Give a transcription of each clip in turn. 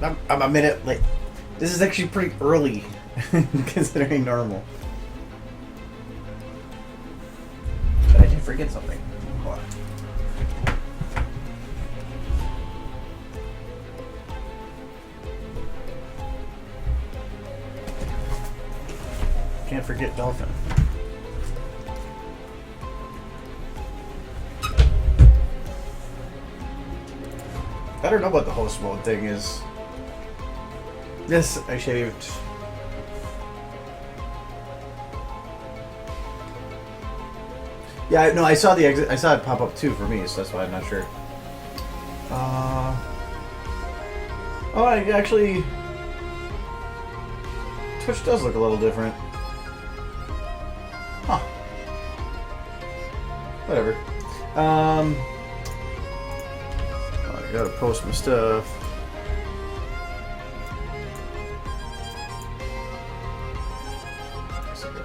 I'm a minute late. This is actually pretty early, considering normal. But I did forget something. Hold on. Can't forget dolphin. I don't know what the host mode thing is. This I shaved. Yeah, no, I saw the exit. I saw it pop up too for me, so that's why I'm not sure. Oh, I actually. Twitch does look a little different. Huh. Whatever. I gotta post my stuff.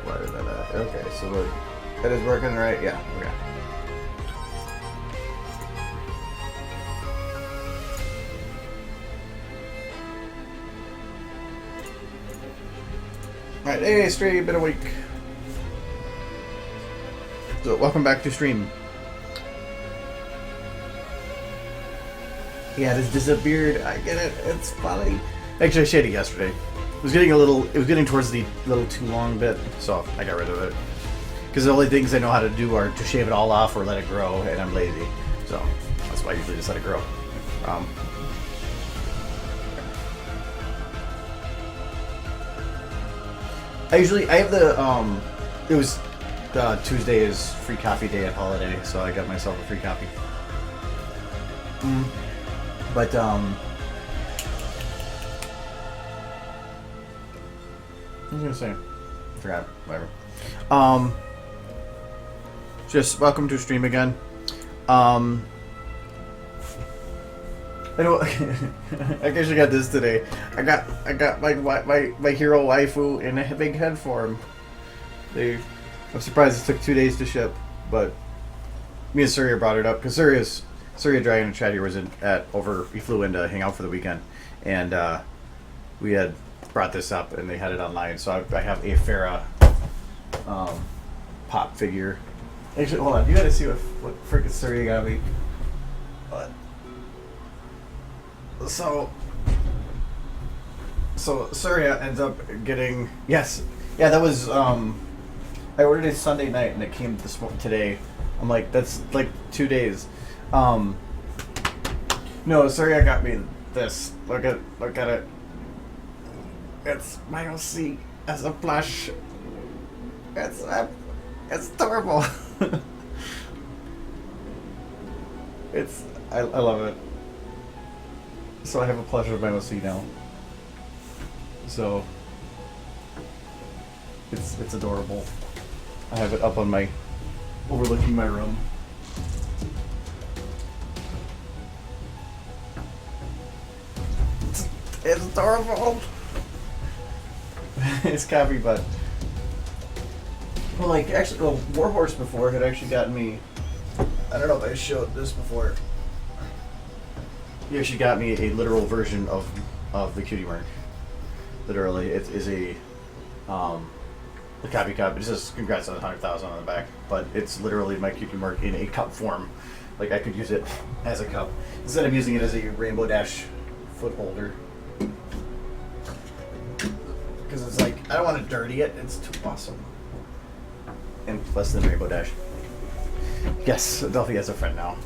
Why did that? Okay, so look, that is working right. Yeah. Okay. All right, hey, stream, been a week. So, welcome back to stream. Yeah, it has disappeared. I get it. It's funny. Actually, I shaved it yesterday. It was getting towards the little too long bit, so I got rid of it. Because the only things I know how to do are to shave it all off or let it grow, and I'm lazy. So, that's why I usually just let it grow. I have the, it was, Tuesday is free coffee day at Holiday, so I got myself a free coffee. But, what was I gonna say? I forgot. Whatever. Just welcome to stream again. I know. I actually got this today. I got my hero waifu in a big head form. I'm surprised it took 2 days to ship, but me and Surya brought it up because Surya Dragon and Chad here he flew in to hang out for the weekend, and we had brought this up and they had it online. So I have a Farah pop figure. Actually, hold on, you gotta see what freaking Surya got me. So Surya ends up getting that was I ordered it Sunday night and it came today. I'm like, that's like 2 days. No, Surya got me this. Look at it. It's my OC as a plush. It's adorable. I love it. So I have a plush of my OC now. So it's adorable. I have it up on my overlooking my room. It's adorable. It's copy, but Warhorse before had actually gotten me. I don't know if I showed this before. He actually got me a literal version of the cutie mark. Literally, it is a copy cup. It says congrats on 100,000 on the back, but it's literally my cutie mark in a cup form. Like I could use it as a cup instead of using it as a Rainbow Dash foot holder. Because it's like, I don't want to dirty it. It's too awesome. And less than Rainbow Dash. Yes, Delphi has a friend now.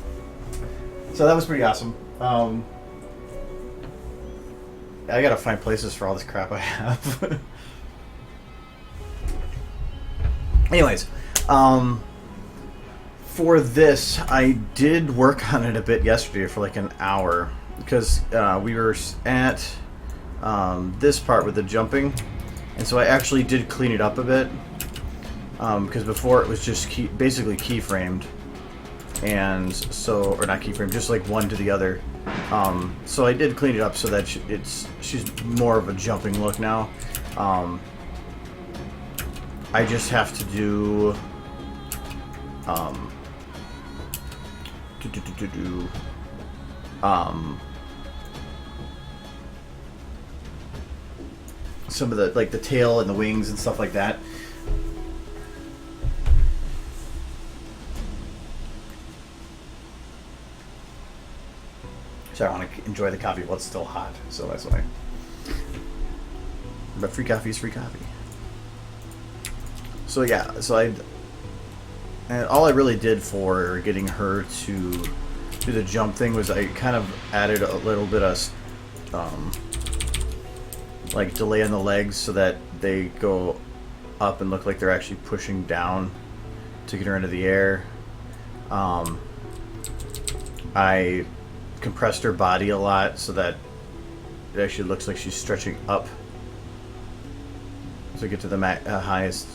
So that was pretty awesome. I gotta find places for all this crap I have. Anyways, for this, I did work on it a bit yesterday for like an hour. Because we were at this part with the jumping. And so I actually did clean it up a bit. Because before it was just basically keyframed. And so, or not keyframed, just like one to the other. So I did clean it up so that she's more of a jumping look now. I just have to do some of the like the tail and the wings and stuff like that. So I want to enjoy the coffee while it's still hot, so that's why. But free coffee is free coffee. So yeah, and all I really did for getting her to do the jump thing was I kind of added a little bit of like delay on the legs so that they go up and look like they're actually pushing down to get her into the air. I compressed her body a lot so that it actually looks like she's stretching up to get to the highest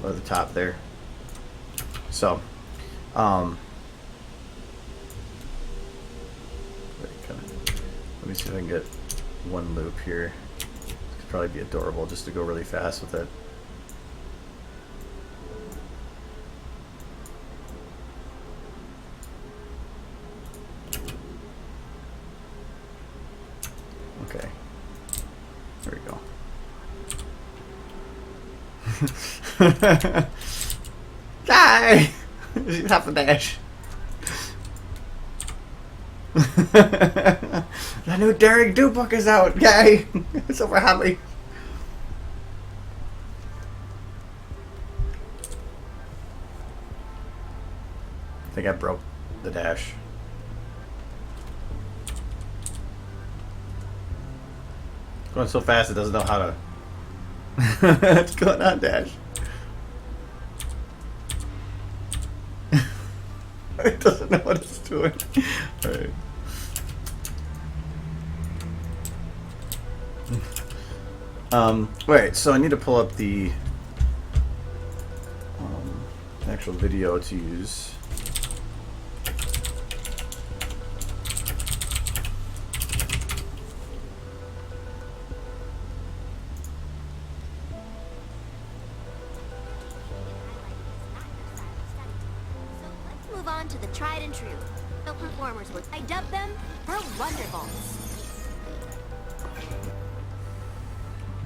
or the top there. So let me see if I can get one loop here. It could probably be adorable just to go really fast with it. Okay, there we go. Die! Half a dash. The new Derek Do book is out, yay! It's over happy. I think I broke the dash. It's going so fast it doesn't know how to. What's going on, Dash? It doesn't know what it's doing. Alright. Wait, so I need to pull up the actual video to use. To the tried and true. The performers were. I dubbed them the Wonderbolts.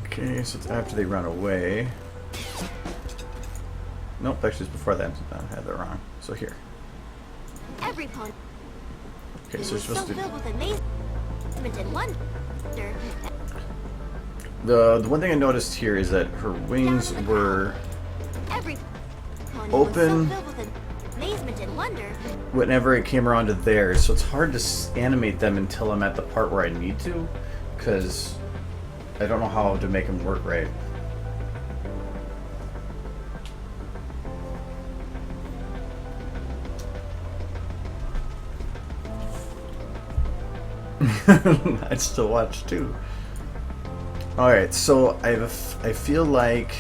Okay, so it's after they run away. Nope, actually it's before that. I had that wrong. So here. Every pony. Okay, so you're supposed to. Filled with amazement and wonder. The one thing I noticed here is that her wings were open amazement and wonder whenever it came around to theirs, so it's hard to animate them until I'm at the part where I need to, because I don't know how to make them work right. I'd still watch too. Alright, so I feel like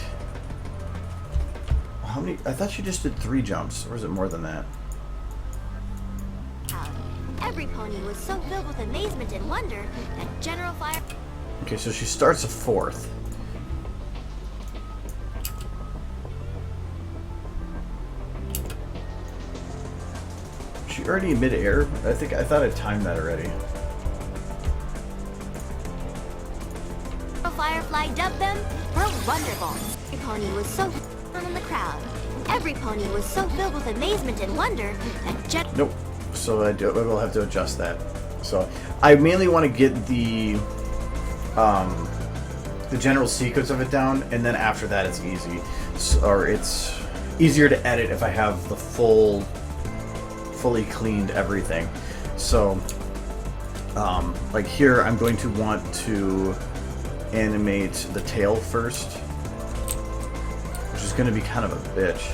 how many? I thought she just did 3 jumps, or is it more than that? Every pony was so filled with amazement and wonder that General Fire. Okay, so she starts a 4th. She already mid-air? I thought I timed that already. Firefly dubbed them the Wonderbolts. Every pony was so in the crowd. Every pony was so filled with amazement and wonder that Nope. So I will have to adjust that. So I mainly want to get the general sequence of it down, and then after that it's easy, or it's easier to edit if I have the fully cleaned everything. So like here, I'm going to want to animate the tail first, which is going to be kind of a bitch.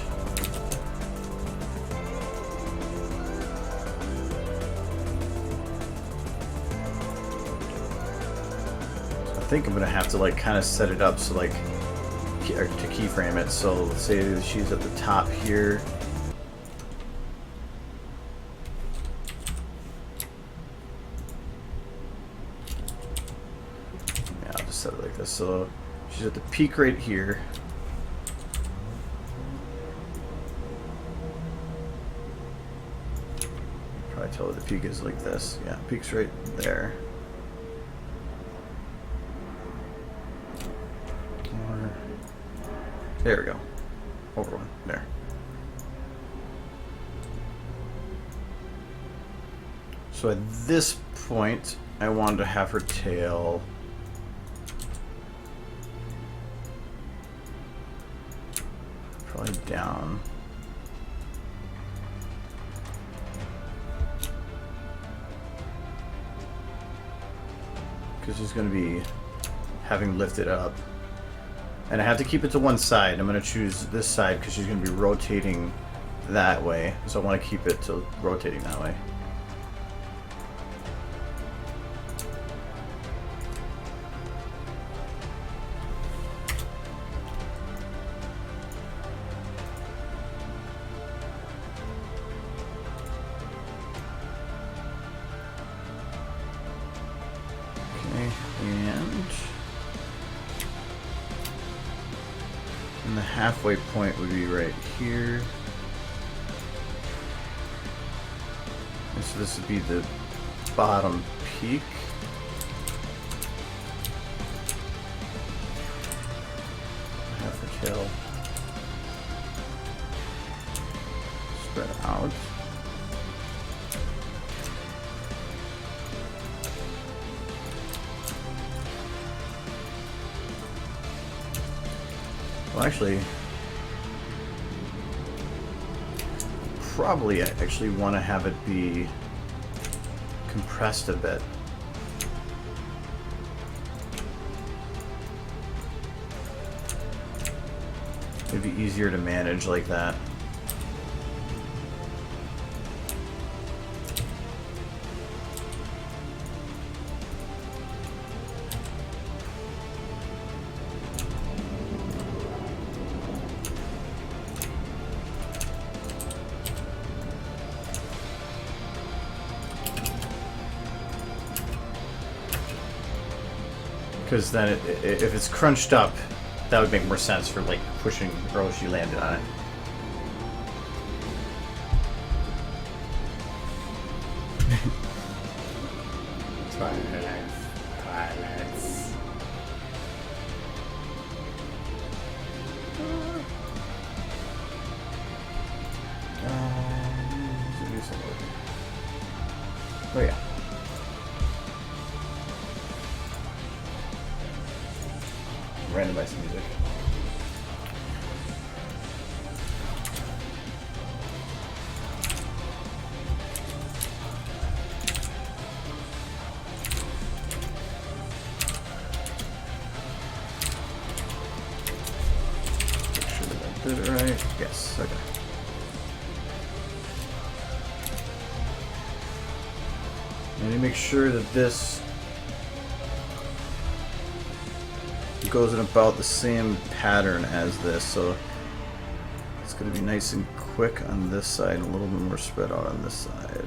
I think I'm going to have to like kind of set it up so like to keyframe it. So let's say she's at the top here. Set it like this. So she's at the peak right here. Probably tell her the peak is like this. Yeah, peak's right there. There we go. Over one. There. So at this point, I wanted to have her tail probably down. Because she's going to be having lifted up. And I have to keep it to one side. I'm going to choose this side because she's going to be rotating that way. So I want to keep it to rotating that way. And the halfway point would be right here. And so this would be the bottom peak. Half the tail spread out. Well, actually, probably I actually want to have it be compressed a bit. It'd be easier to manage like that. Because then, if it's crunched up, that would make more sense for like pushing her as she landed on it. Twilights. Oh yeah. Randomize some music. Make sure that I did it right. Yes, okay. I need to make sure that this goes in about the same pattern as this, so it's going to be nice and quick on this side, a little bit more spread out on this side.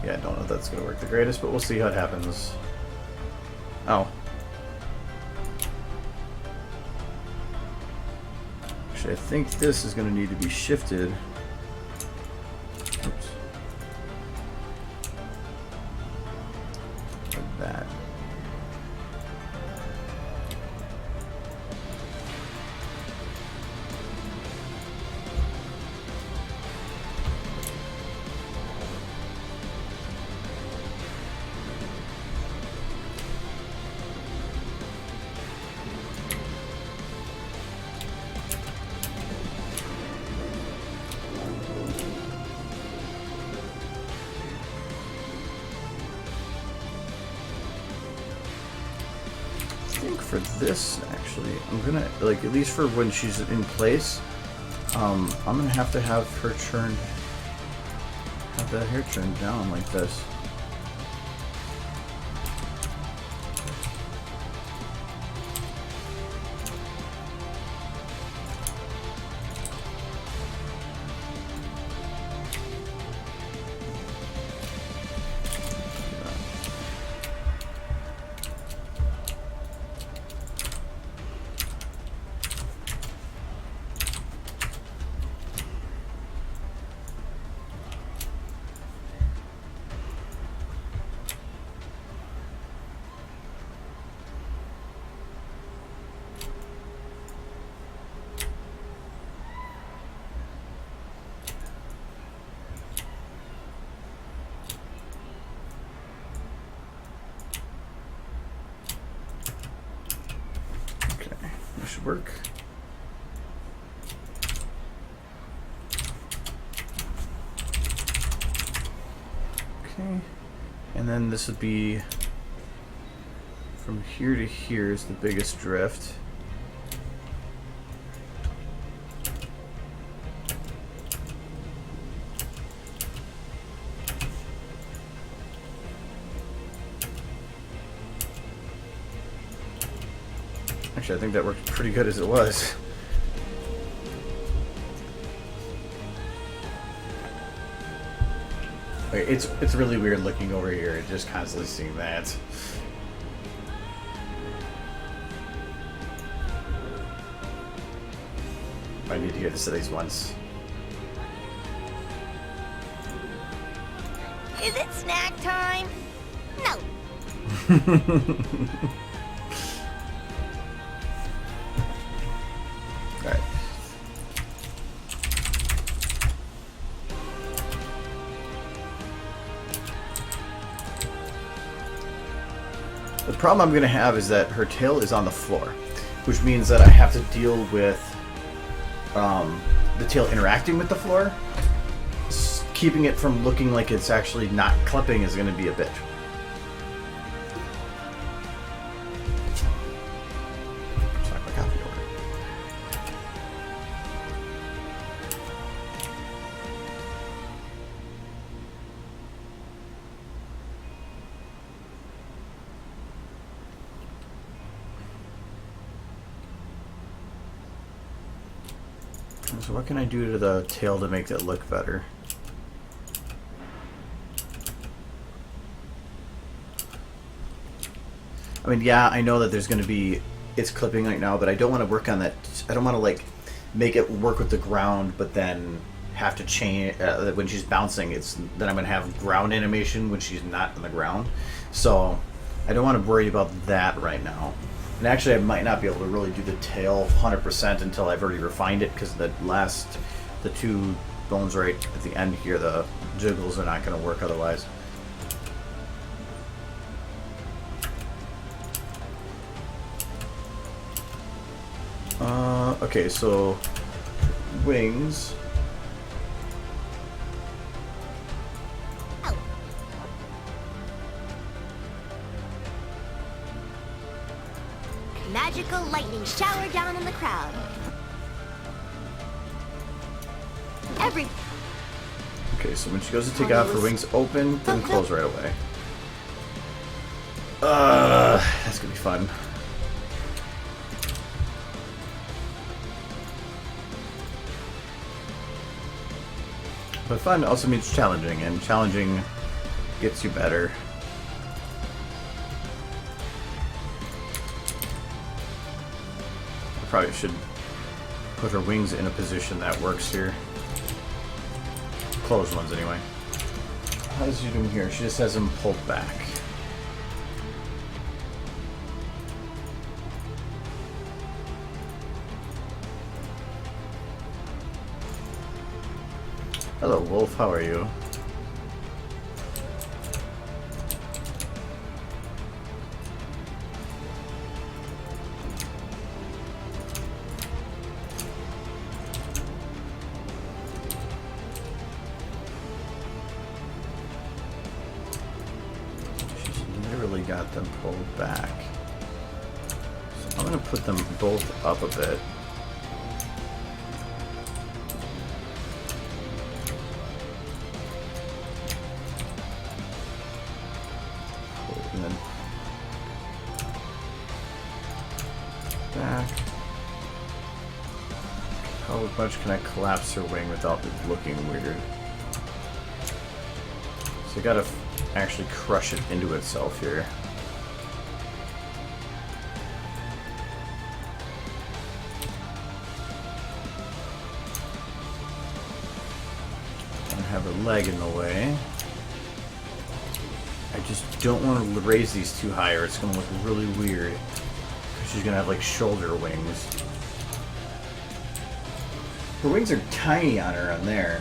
Yeah, I don't know if that's going to work the greatest, but we'll see how it happens. Oh. Actually, I think this is going to need to be shifted. Oops. Like that. For this, actually, I'm gonna, like, at least for when she's in place, I'm gonna have to have her turn, have that hair turned down like this. should work. Okay. And then this would be from here to here is the biggest drift. Actually, I think that worked pretty good as it was. Okay, it's really weird looking over here and just constantly seeing that. I need to hear this at least once. Is it snack time? No. Alright. The problem I'm going to have is that her tail is on the floor, which means that I have to deal with the tail interacting with the floor. Keeping it from looking like it's actually not clipping is going to be a bitch. Sorry, my coffee order. So what can I do to the tail to make it look better? I mean, yeah, I know that there's going to be, it's clipping right now, but I don't want to work on that. I don't want to like make it work with the ground, but then have to change when she's bouncing. Then I'm going to have ground animation when she's not on the ground. So I don't want to worry about that right now. And actually, I might not be able to really do the tail 100% until I've already refined it, because the two bones right at the end here, the jiggles, are not going to work otherwise. Okay, so wings. Oh. Magical lightning shower down on the crowd. Okay, so when she goes to take off, her wings open, then close right away. That's gonna be fun. But fun also means challenging, and challenging gets you better. I probably should put her wings in a position that works here. Closed ones, anyway. How's she doing here? She just has them pulled back. Hello, Wolf. How are you? She's literally got them pulled back. So I'm going to put them both up a bit. Back. How much can I collapse her wing without it looking weird? So I gotta actually crush it into itself here. And have her leg in the way. I just don't want to raise these too high or it's gonna look really weird. She's gonna have like shoulder wings. Her wings are tiny on her on there.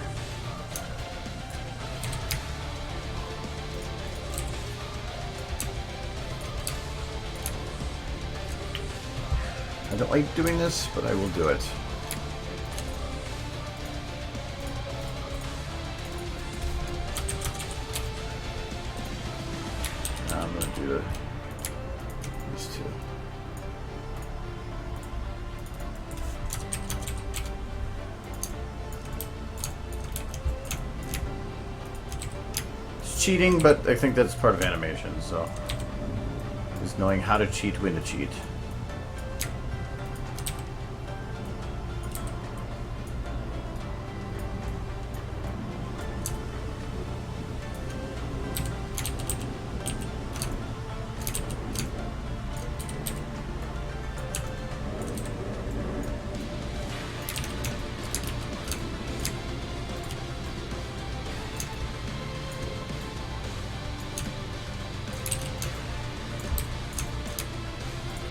I don't like doing this, but I will do it. I'm going to do these two. It's cheating, but I think that's part of animation, so just knowing how to cheat when to cheat.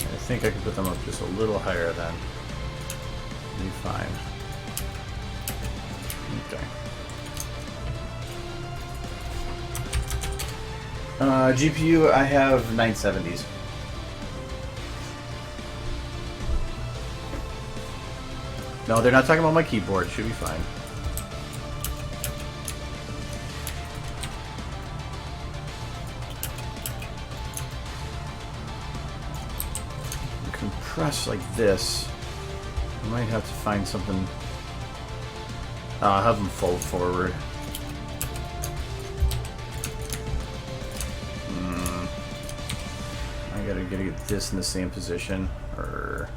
I think I can put them up just a little higher then. Be fine. Okay. GPU, I have 970s. No, they're not talking about my keyboard. Should be fine. Press like this. I might have to find something. I'll have them fold forward. I gotta get this in the same position. Or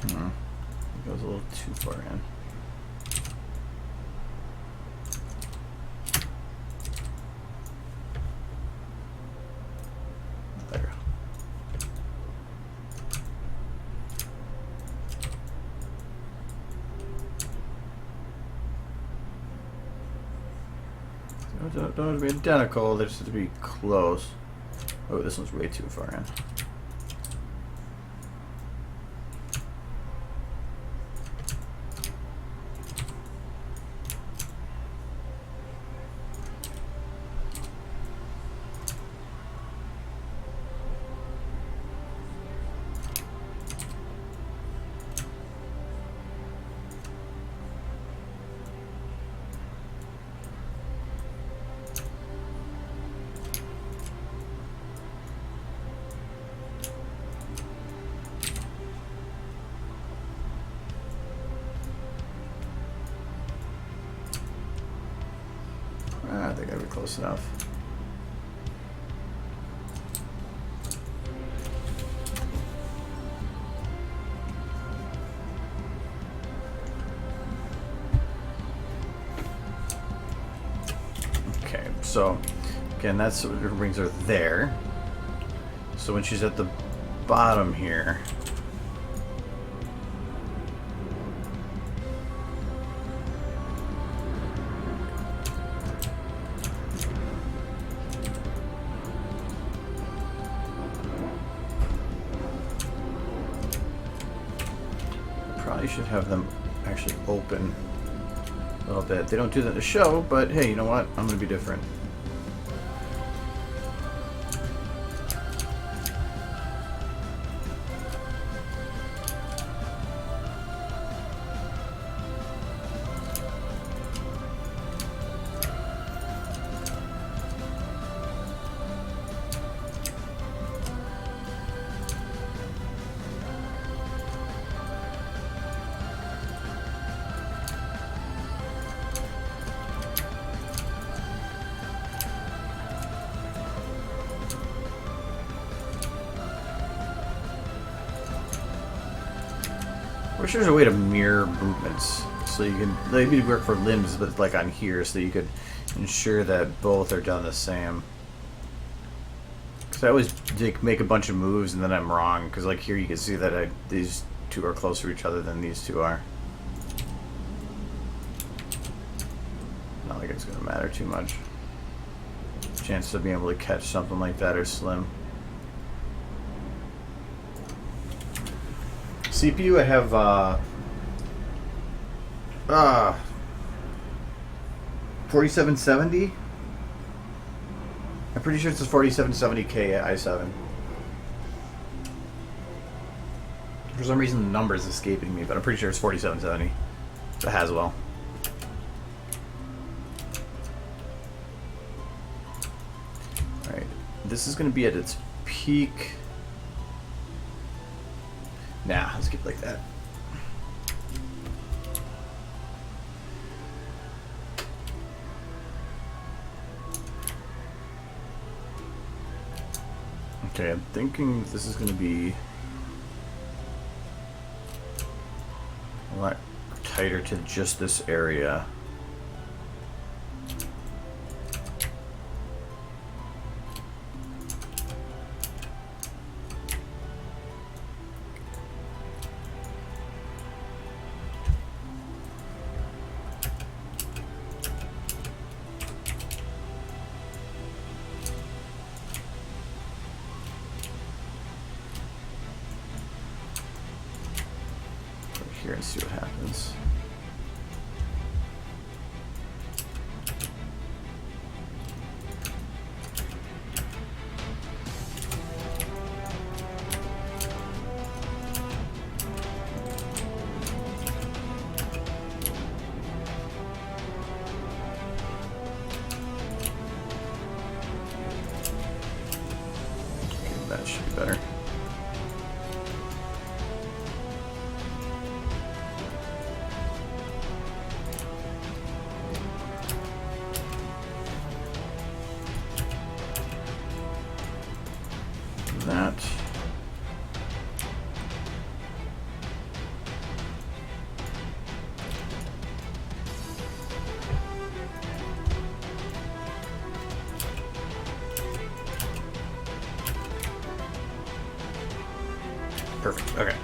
it goes a little too far in. There. Don't have to be identical, they just have to be close. Oh, this one's way too far in. I think I'll be close enough. Okay, so again, that's what brings her there. So when she's at the bottom here, probably should have them actually open a little bit. They don't do that in the show, but hey, you know what? I'm going to be different. I wish there's a way to mirror movements, so you can maybe work for limbs, but like on here, so you could ensure that both are done the same. Because I always make a bunch of moves and then I'm wrong. Because like here, you can see that these two are closer to each other than these two are. Not like it's going to matter too much. Chances of being able to catch something like that are slim. CPU, I have 4770. I'm pretty sure it's a 4770K i7. For some reason, the number is escaping me, but I'm pretty sure it's 4770. It's a Haswell. Alright, this is going to be at its peak. Nah, let's keep it like that. Okay, I'm thinking this is going to be a lot tighter to just this area. Here and see what happens. Okay, that should be better. That. Perfect. Okay.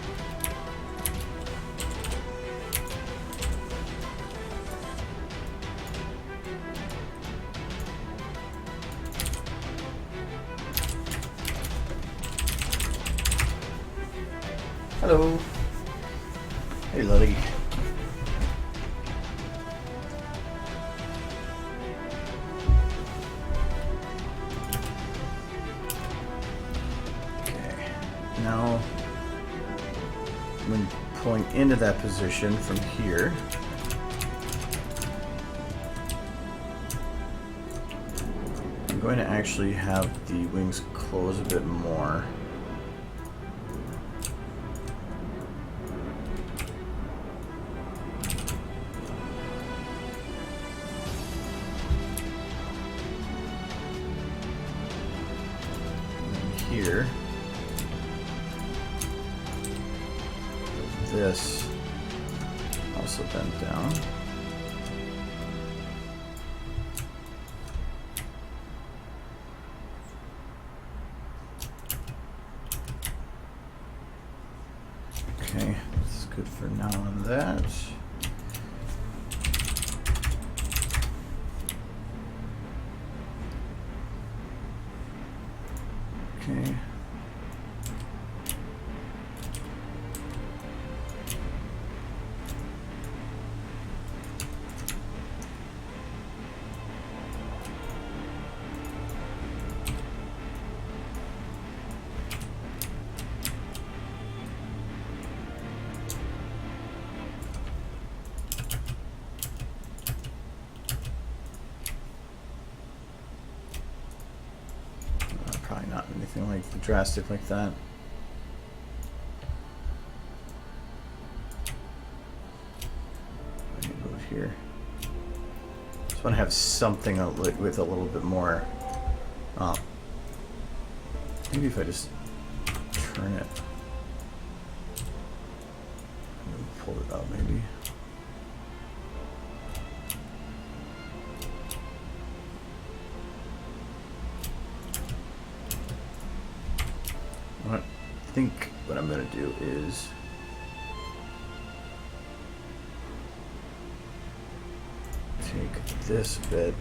Hello. Hey, Lily. Okay. Now, when pulling into that position from here, I'm going to actually have the wings close a bit more. Here, this also bent down. Okay, that's good for now on that. Okay. Probably not anything like drastic like that. I can move here. Just want to have something with a little bit more. Maybe if I just turn it, move pull it up maybe. I think what I'm going to do is take this bit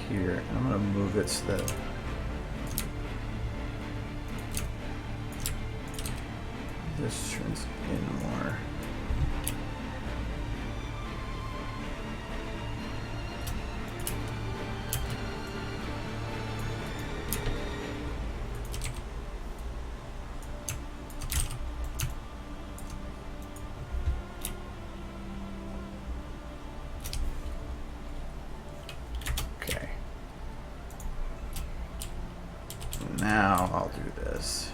here, and I'm going to move it so that this turns in more. Okay. Now I'll do this.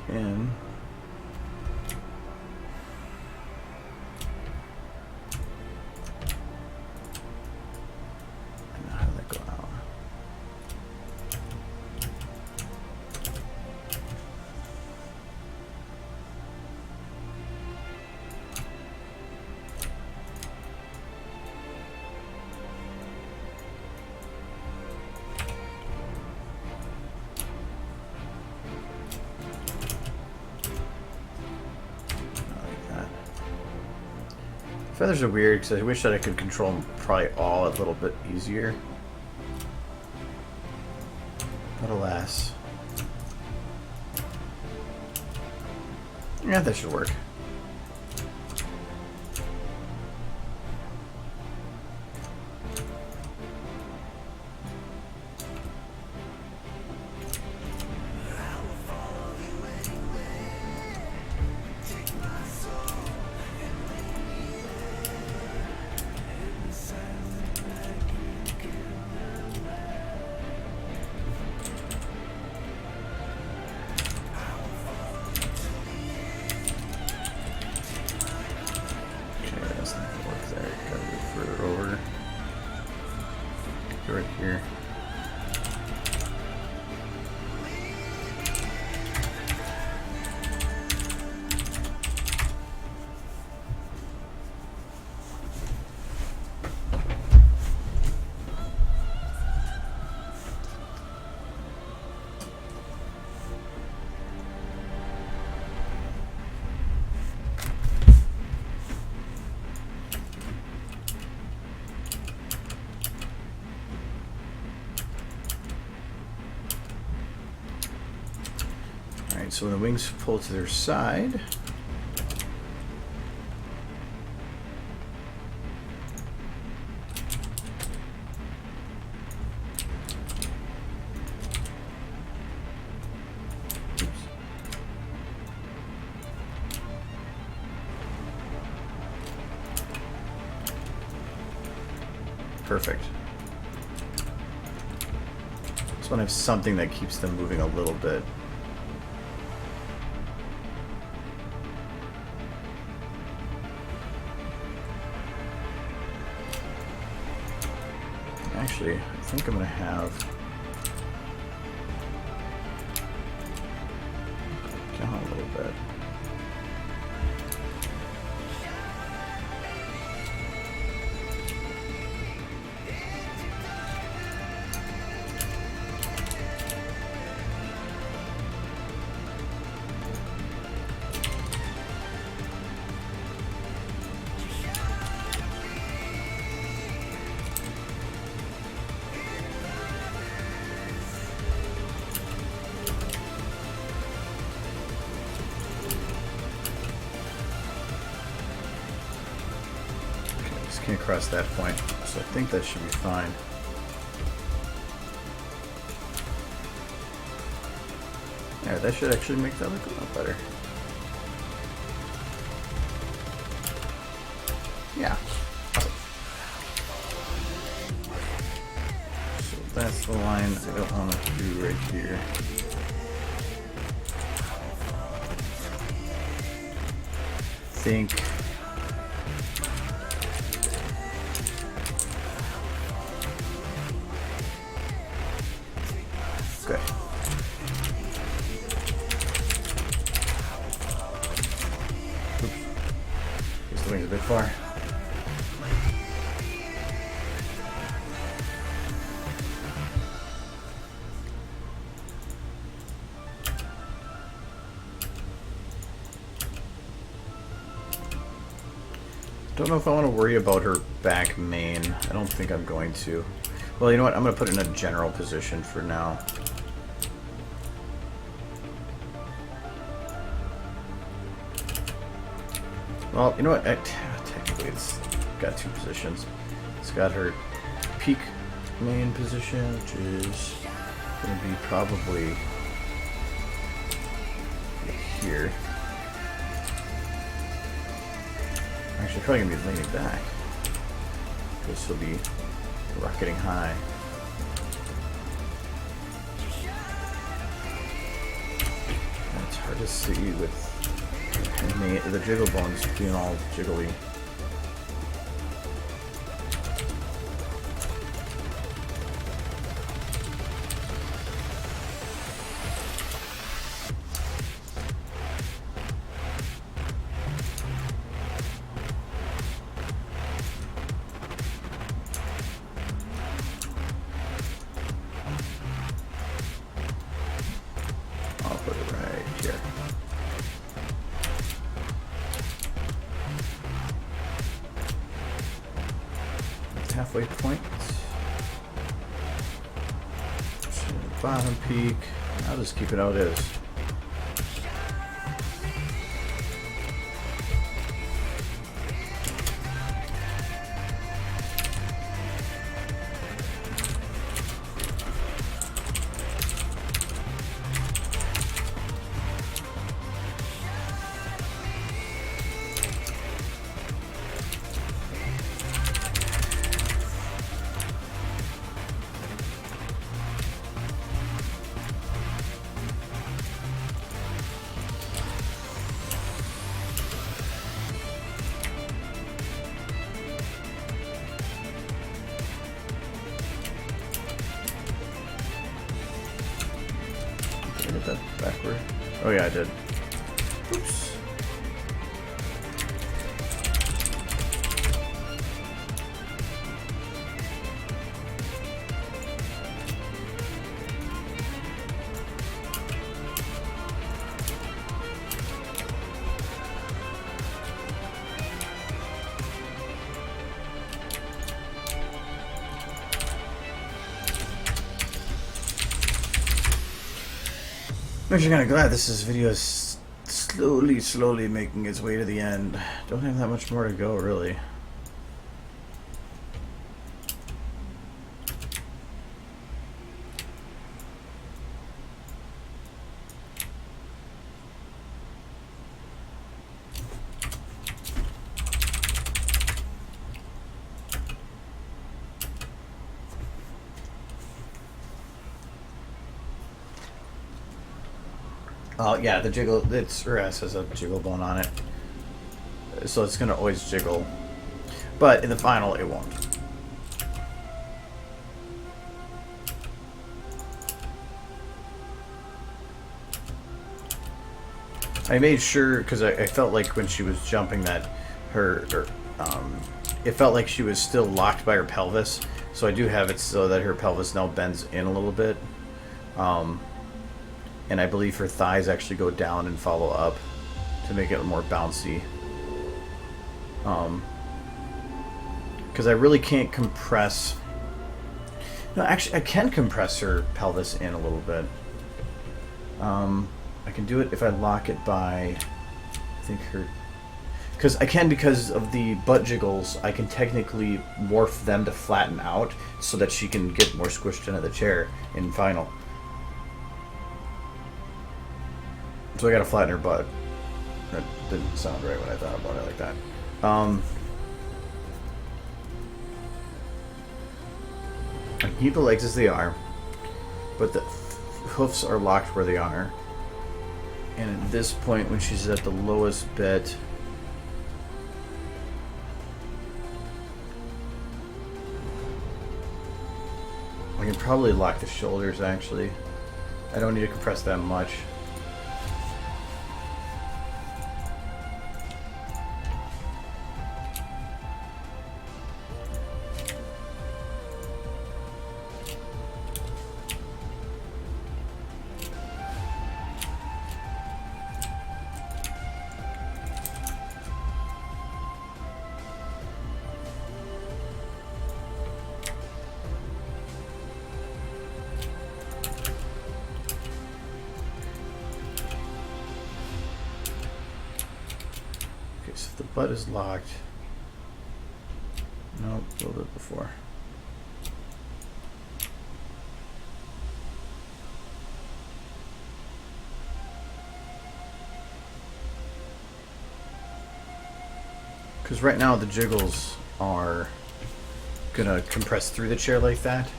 In. And now how did that go out? Feathers are weird because I wish that I could control them probably all a little bit easier. But alas. Yeah, that should work. Right here. So when the wings pull to their side, perfect. Just want to have something that keeps them moving a little bit. Actually, I think I'm going to have down a little bit. Can't cross that point, so I think that should be fine. Yeah, that should actually make that look a lot better. Yeah. So that's the line I don't want to do right here. think. Good. Oops. This wing's a bit far. Don't know if I want to worry about her back main. I don't think I'm going to. Well, you know what? I'm going to put it in a general position for now. Well, you know what? Technically, it's got two positions. It's got her peak main position, which is going to be probably here. Actually, probably going to be leaning back. This will be rocketing high. It's hard to see with the jiggle bones being all jiggly. I'll put it right here. Halfway point. Bottom peak. I'll just keep it how it is. Did I get that backward? Oh yeah, I did. Oops. I'm actually kind of glad this video is slowly making its way to the end. Don't have that much more to go, really. Oh yeah, the jiggle, her ass has a jiggle bone on it. So it's gonna always jiggle. But in the final, it won't. I made sure, because I felt like when she was jumping that it felt like she was still locked by her pelvis. So I do have it so that her pelvis now bends in a little bit. And I believe her thighs actually go down and follow up to make it more bouncy. Because I really can't compress. No, actually, I can compress her pelvis in a little bit. I can do it if I lock it by, I think her. Because I can, because of the butt jiggles, I can technically morph them to flatten out so that she can get more squished into the chair in final. So I gotta flatten her butt. That didn't sound right when I thought about it like that. I can keep the legs as they are, but the hoofs are locked where they are. And at this point, when she's at the lowest bit, I can probably lock the shoulders, actually. I don't need to compress that much. So if the butt is locked, nope, a little bit before. Because right now the jiggles are gonna compress through the chair like that,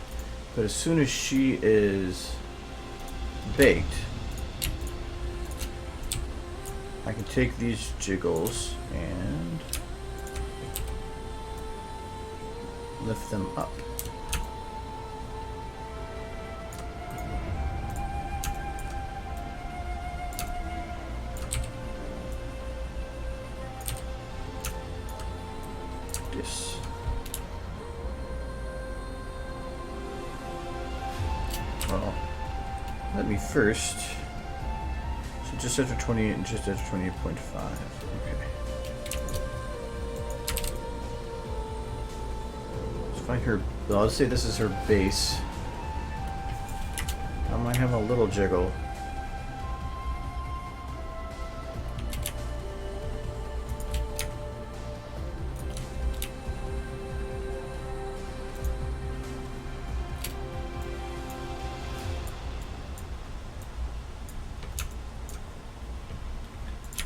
but as soon as she is baked, I can take these jiggles and lift them up. This. Well, let me first. So just after 28 and just after 28.5. Okay. Let's find her. Well, let's say this is her base. I might have a little jiggle.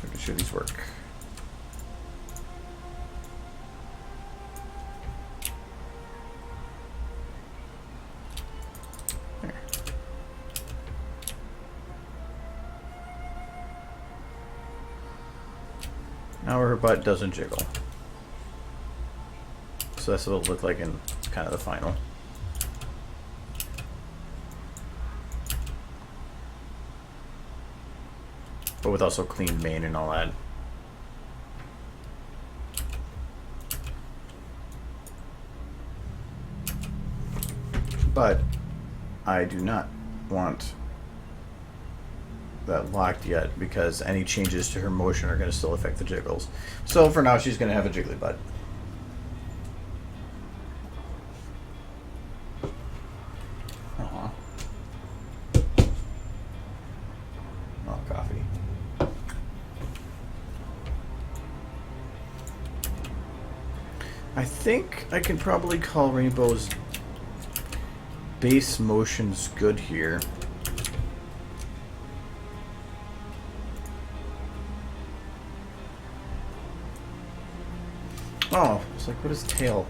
Making sure these work. There. Now her butt doesn't jiggle. So that's what it'll look like in kind of the final. But with also clean mane and all that. But I do not want that locked yet because any changes to her motion are going to still affect the jiggles. So for now, she's going to have a jiggly butt. Aw. Oh, coffee. I think I can probably call Rainbow's base motions good here. Oh, it's like, what is tail?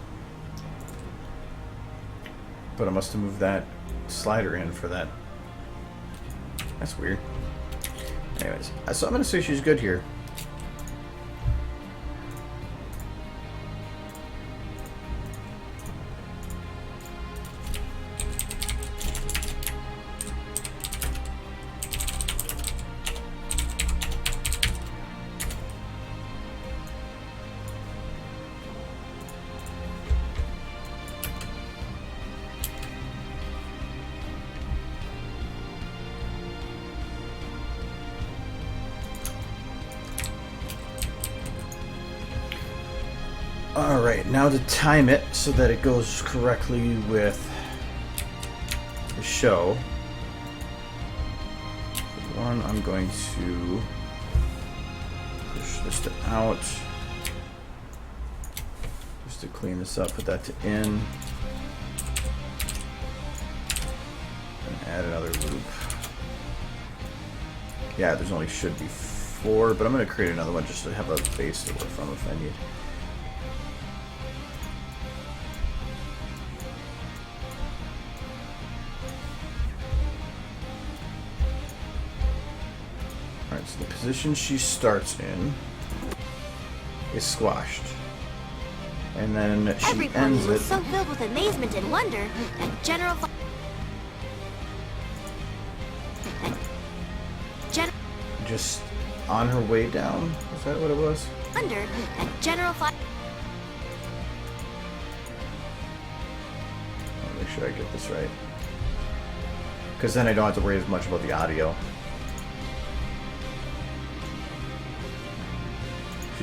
But I must have moved that slider in for that. That's weird. Anyways, so I'm going to say she's good here. Alright, now to time it so that it goes correctly with the show. For one, I'm going to push this to out. Just to clean this up, put that to in. And add another loop. Yeah, there's only should be 4, but I'm going to create another one just to have a base to work from if I need. Alright, so the position she starts in is squashed. And then she Every ends pony was it. so filled with amazement and wonder that General... just on her way down. Is that what it was? Wonder at General Fire. I'll make sure I get this right. Because then I don't have to worry as much about the audio.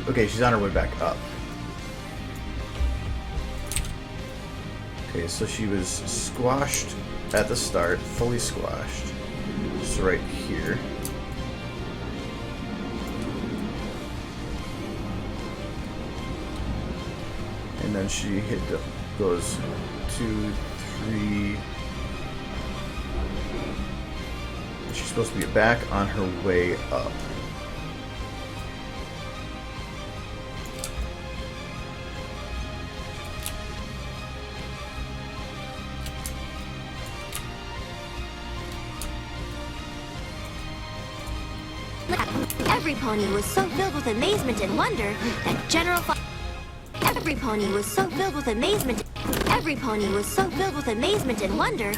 Okay, she's on her way back up. Okay, so she was squashed at the start, fully squashed. Just right here. And then she goes 2, 3. She's supposed to be back on her way up. Every pony was so filled with amazement and wonder that General Fire. Every pony was so filled with amazement. Every pony was so filled with amazement and wonder.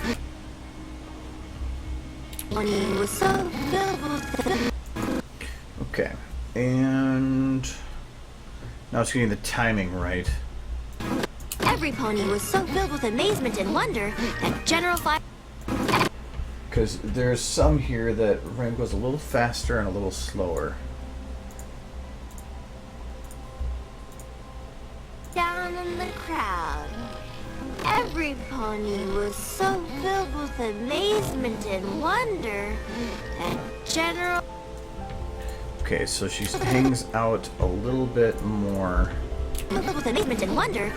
Pony was so filled with. Okay, and now it's getting the timing right. Every pony was so filled with amazement and wonder that General Fire. Because there's some here that Ram goes a little faster and a little slower. Down in the crowd. Every pony was so filled with amazement and wonder that General. Okay, so she hangs out a little bit more. Filled with amazement and wonder.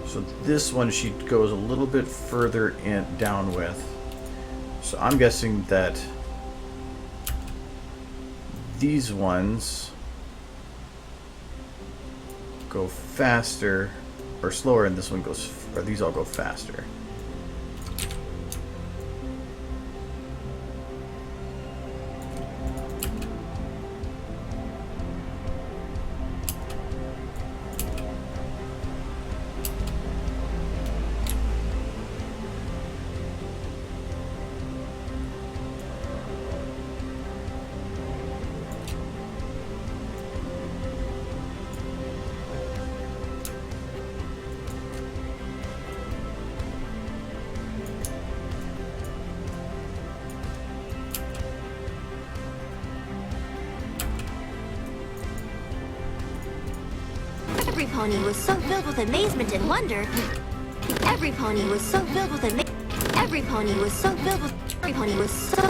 So this one she goes a little bit further in down with. So I'm guessing that these ones go faster or slower, and this one goes, or these all go faster. Every pony was so filled with amazement and wonder. Every pony was so filled with amazement. Every pony was so filled with. Every pony was so.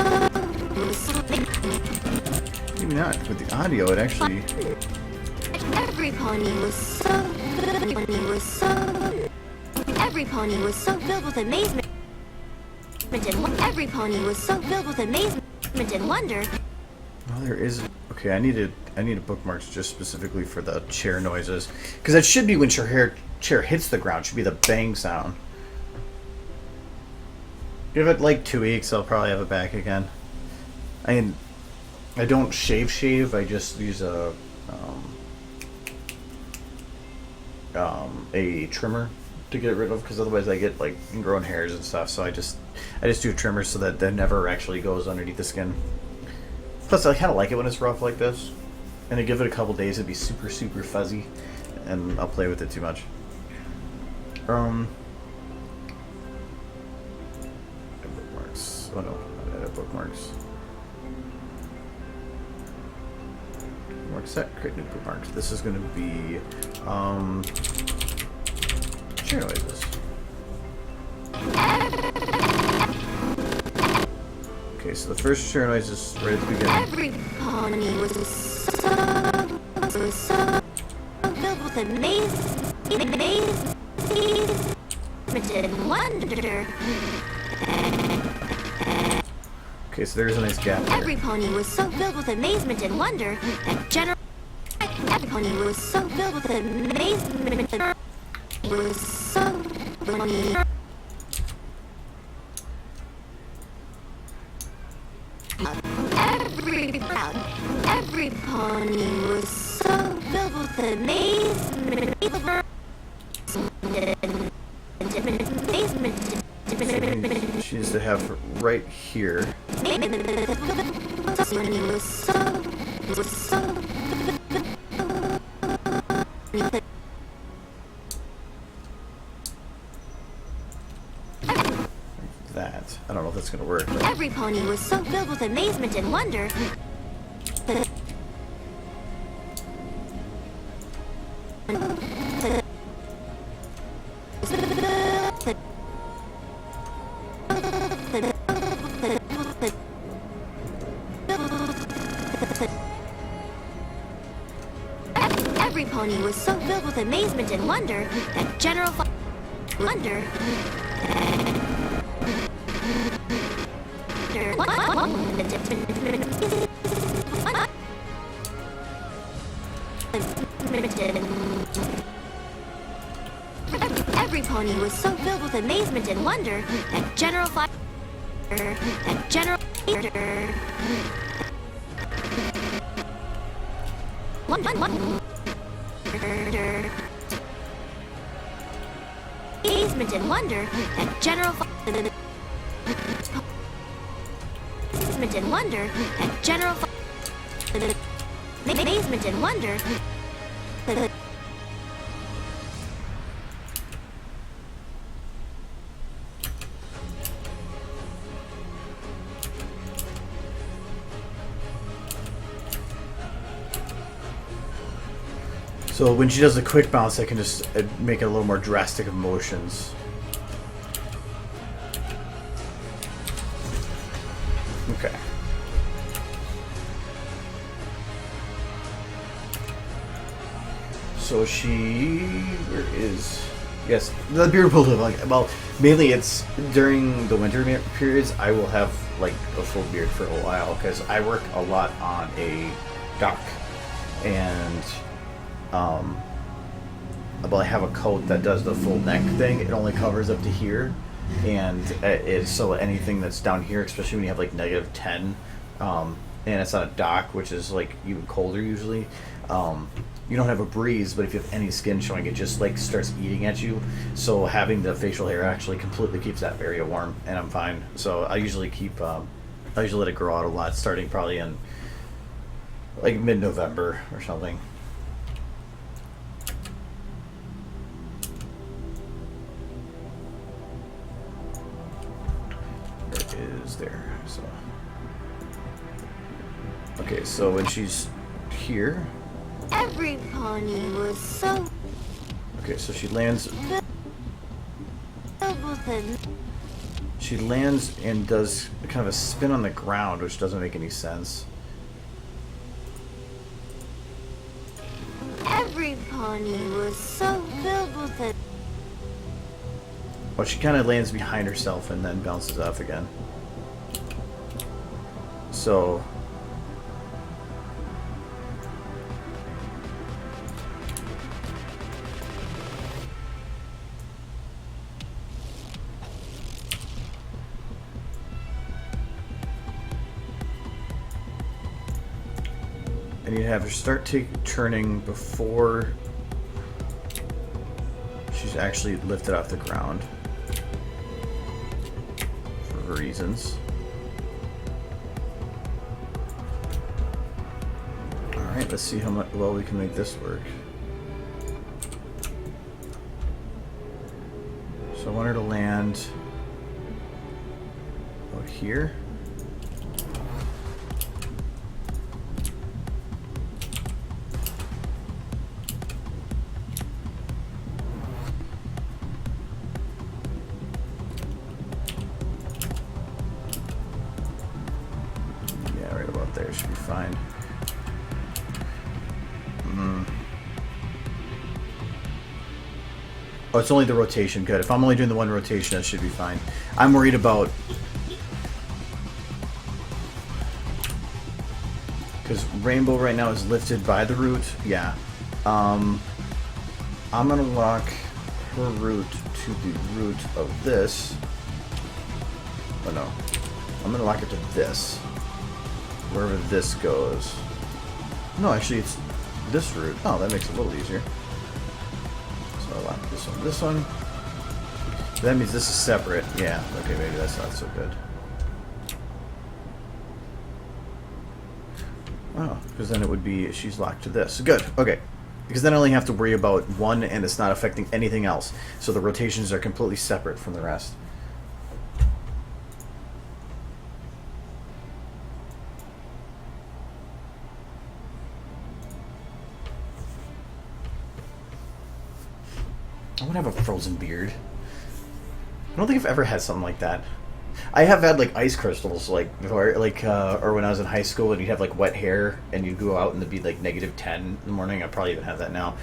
Maybe not with the audio. It actually. Every pony was so. Every pony was so. Every pony was so filled with amazement. And every pony was so filled with amazement and wonder. Well, there is. Okay, I needed bookmarks just specifically for the chair noises, because that should be when your chair hits the ground. Should be the bang sound. Give it like 2 weeks, I'll probably have it back again. I mean, I don't shave. I just use a trimmer to get rid of, because otherwise I get like ingrown hairs and stuff. So I just do a trimmer so that never actually goes underneath the skin. Plus, I kind of like it when it's rough like this. And I give it a couple days, it'd be super, super fuzzy. And I'll play with it too much. Bookmarks. Oh no, not edit bookmarks. Bookmark set, create new bookmarks. This is going to be chair noises. Okay, so the first chair noise is right at the beginning. Every pony was so filled with amazement and wonder. Okay, so there's a nice gap there. Every pony was so filled with amazement and wonder that General. Every pony was so filled with amazement and was so funny. Every pony was so filled with amazement she needs to have right here. That. I don't know if that's gonna work. But... Every pony was so filled with amazement and wonder. Every pony was so filled with amazement and wonder that General Wonder. Every pony was so filled with amazement and wonder that General amazement and wonder that General amazement and wonder that General amazement and wonder. So when she does a quick bounce, I can just make it a little more drastic of motions. Okay. So she, where is? Yes, the beard will live like, well, mainly it's during the winter periods. I will have like a full beard for a while because I work a lot on a dock, and well, I have a coat that does the full neck thing. It only covers up to here, and it's so anything that's down here, especially when you have like -10, and it's on a dock, which is like even colder usually. You don't have a breeze, but if you have any skin showing, it just like starts eating at you. So having the facial hair actually completely keeps that area warm, and I'm fine. So I usually keep, I usually let it grow out a lot, starting probably in like mid-November or something. Where is there? So okay, so when she's here. Every pony was so Okay, so she lands. filled with him. She lands and does kind of a spin on the ground, which doesn't make any sense. Every pony was so filled with him. Well, she kind of lands behind herself and then bounces off again. So. And you have her start turning before she's actually lifted off the ground for reasons. Alright, let's see how much well we can make this work. So I want her to land out here. There should be fine. Oh, it's only the rotation. Good. If I'm only doing the one rotation, that should be fine. I'm worried about... because Rainbow right now is lifted by the root. Yeah. I'm going to lock her root to the root of this. Oh, no. I'm going to lock it to this. Wherever this goes. No, actually, it's this route. Oh, that makes it a little easier. So I lock this one. That means this is separate. Yeah, okay, maybe that's not so good. Oh, because then it would be she's locked to this. Good, okay. Because then I only have to worry about one and it's not affecting anything else. So the rotations are completely separate from the rest. I want to have a frozen beard. I don't think I've ever had something like that. I have had like ice crystals, like before, like or when I was in high school, and you'd have like wet hair, and you'd go out and it'd be like -10 in the morning. I probably even have that now,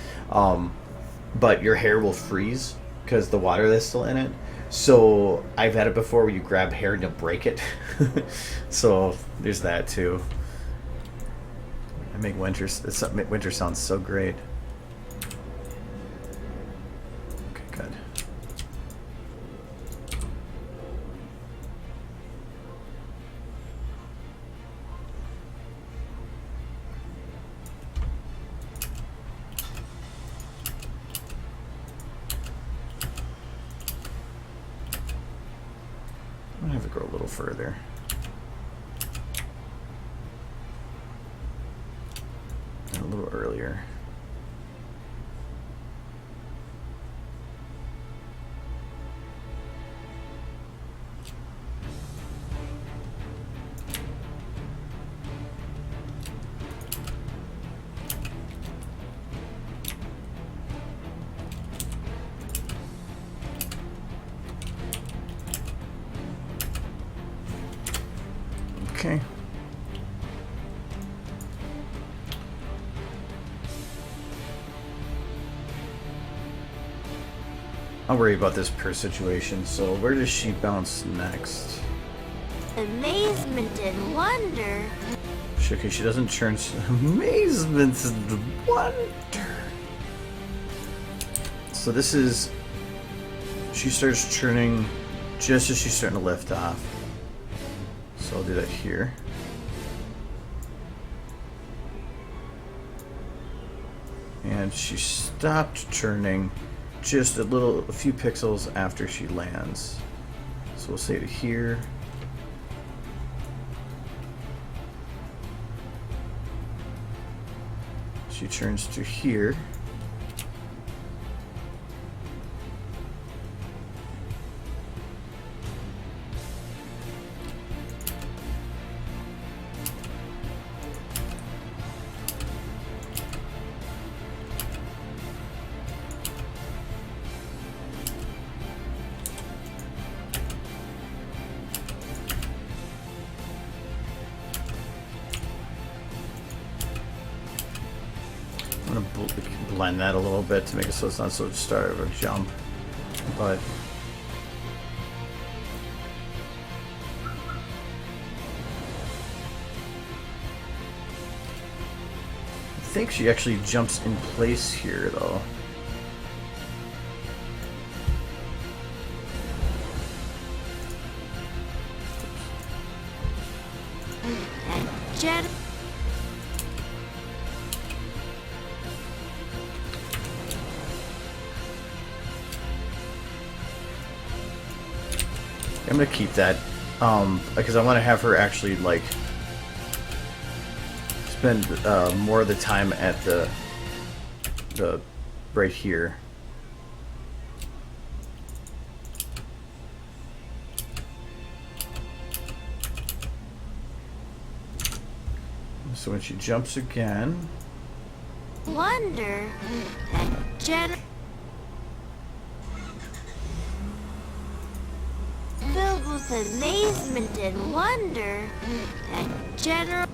but your hair will freeze because the water that's still in it. So I've had it before where you grab hair and you break it. So there's that too. I make winter sounds so great. Okay, good. I'm gonna have to go a little further. And a little earlier. Okay. I'll worry about this per situation. So where does she bounce next? Amazement and wonder. Okay, she doesn't churn. Amazement and wonder. So this is. She starts churning just as she's starting to lift off. So I'll do that here. And she stopped churning just a few pixels after she lands. So we'll say to here. She turns to here. I'm going to blend that a little bit to make it so it's not so start of a jump, but I think she actually jumps in place here though. And Jen. I'm gonna keep that because I want to have her actually like spend more of the time at the right here. So when she jumps again, Wonder and Jen. Filled with amazement and wonder and general.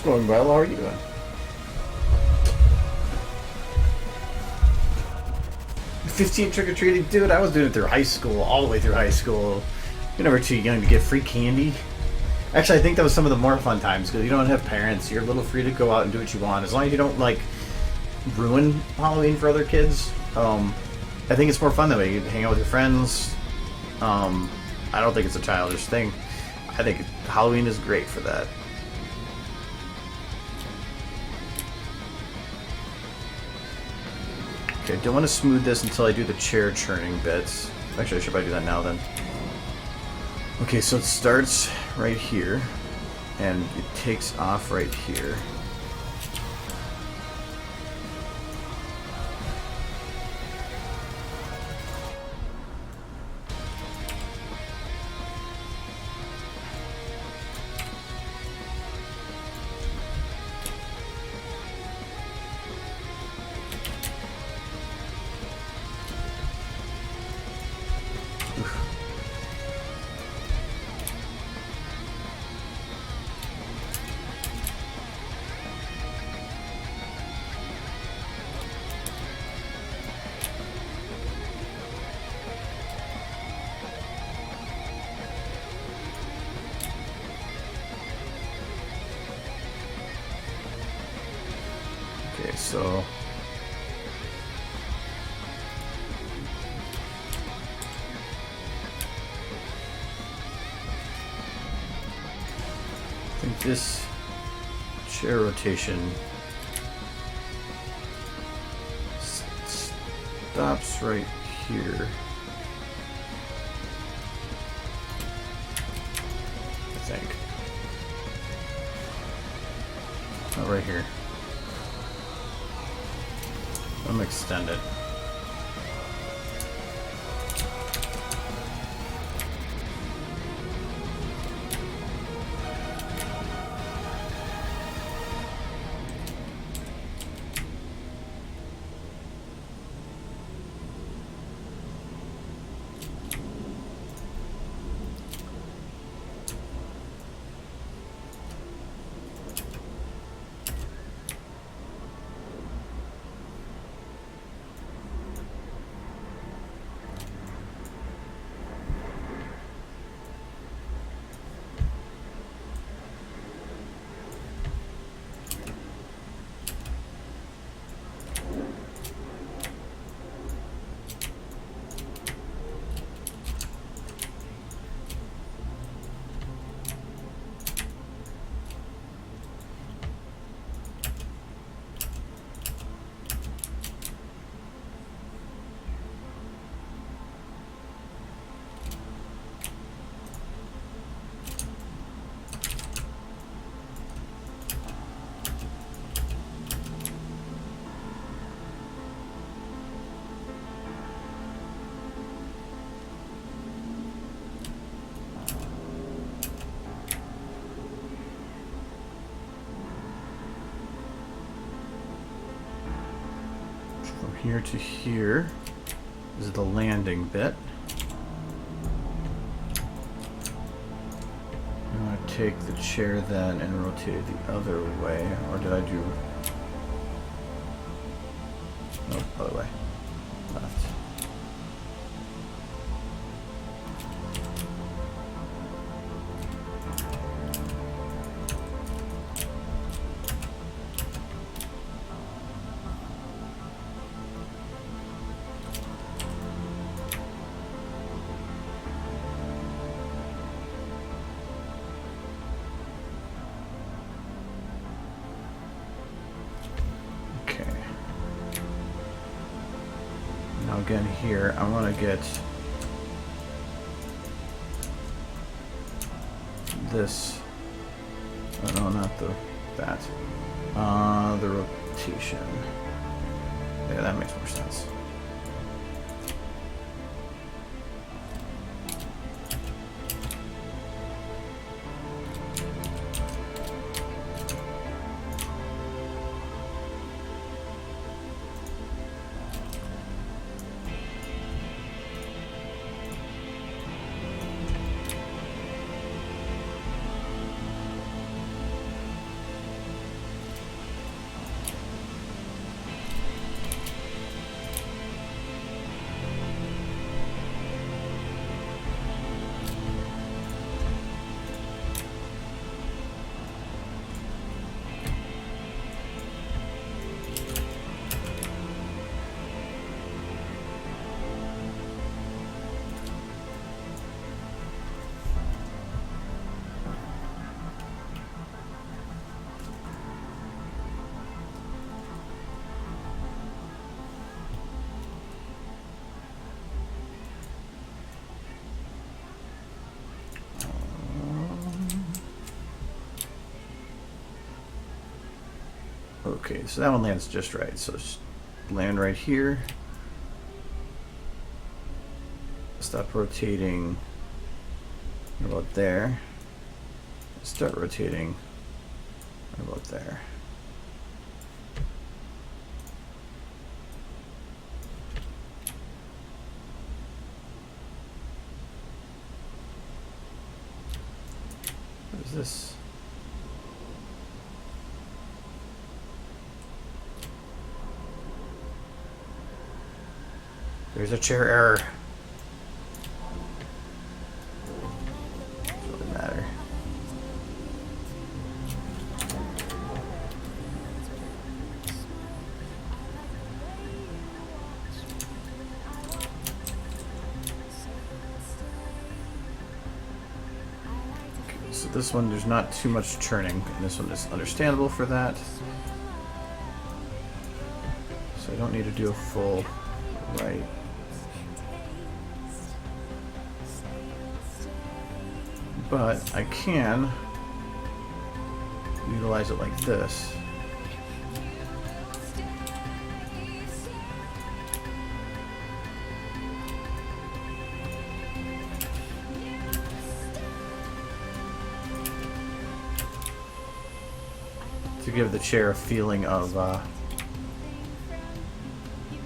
going well. How are you doing? 15 trick-or-treating? Dude, I was doing it through high school, all the way through high school. You're never too young to get free candy. Actually, I think that was some of the more fun times, because you don't have parents. You're a little free to go out and do what you want. As long as you don't, like, ruin Halloween for other kids. I think it's more fun that way. You hang out with your friends. I don't think it's a childish thing. I think Halloween is great for that. Okay, don't want to smooth this until I do the chair churning bits. Actually, I should probably do that now then. Okay, so it starts right here, and it takes off right here. So I think this chair rotation stops right here. I think. Oh, right here. I'm gonna extend it. Here to here is the landing bit. I'm going to take the chair then and rotate it the other way, or did I do? No, other way. Left. Again here, I want to get this. Oh, no, not that. The rotation. Yeah, that makes more sense. Okay, so that one lands just right. So just land right here. Stop rotating. What about there? Start rotating. What about there? What is this? There's a chair error. Doesn't really matter. Okay, so this one, there's not too much churning, and this one is understandable for that. So I don't need to do a full right. But I can utilize it like this. To give the chair a feeling of,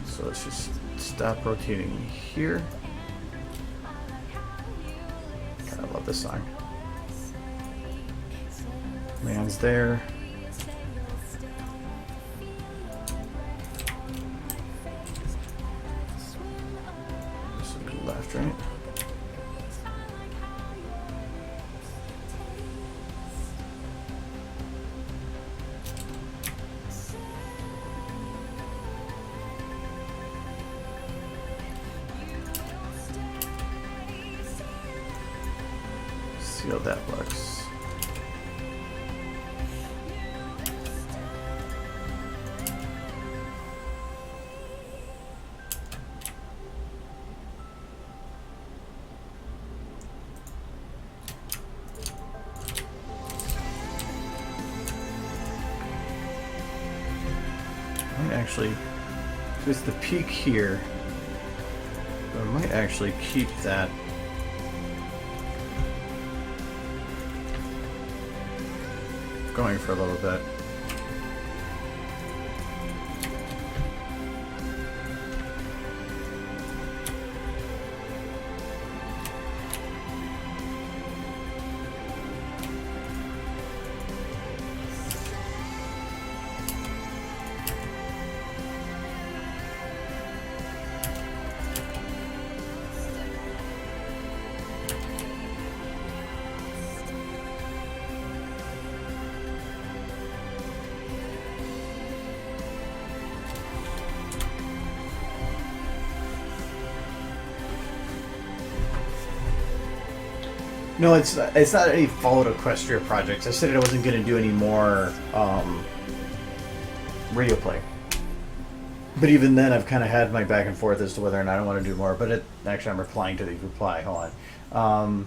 so let's just stop rotating here. I love this song. Man's there. This will go left, right? See how that looks. I might actually, it's the peak here. I might actually keep that. Going for a little bit. No, it's not any Fallout Equestria projects. I said I wasn't going to do any more radio play. But even then, I've kind of had my back and forth as to whether or not I want to do more. But actually, I'm replying to the reply. Hold on.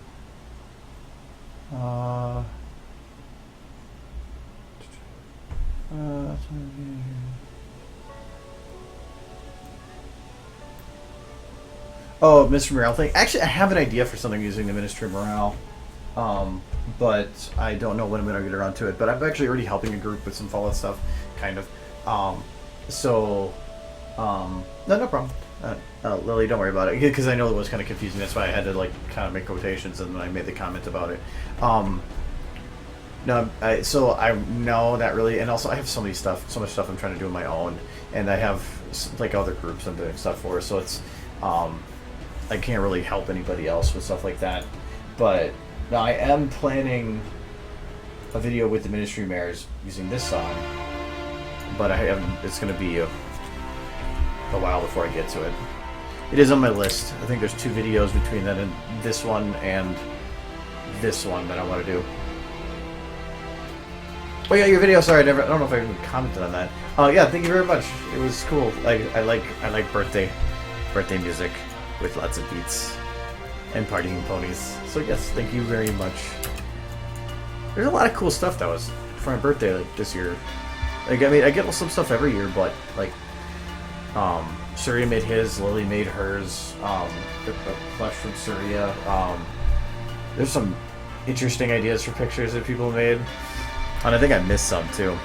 Oh, Mr. Morale thing. Actually, I have an idea for something using the Ministry of Morale, but I don't know when I'm going to get around to it. But I'm actually already helping a group with some Fallout stuff, kind of. No problem. Lily, don't worry about it, because I know it was kind of confusing. That's why I had to kind of make quotations, and then I made the comment about it. So I know that really, and also I have so much stuff I'm trying to do on my own, and I have other groups I'm doing stuff for. So it's I can't really help anybody else with stuff like that. But now I am planning a video with the Ministry Mayors using this song, but I haven't. It's going to be a while before I get to it. It is on my list. I think there's 2 videos between that and this one that I want to do. Oh yeah, your video. Sorry, I don't know if I even commented on that. Yeah, thank you very much. It was cool. I like birthday music with lots of beats and partying ponies. So yes, thank you very much. There's a lot of cool stuff that was for my birthday this year. Like, I mean, I get some stuff every year, but, like, Surya made his, Lily made hers, the Flesh from Surya. There's some interesting ideas for pictures that people made. And I think I missed some, too.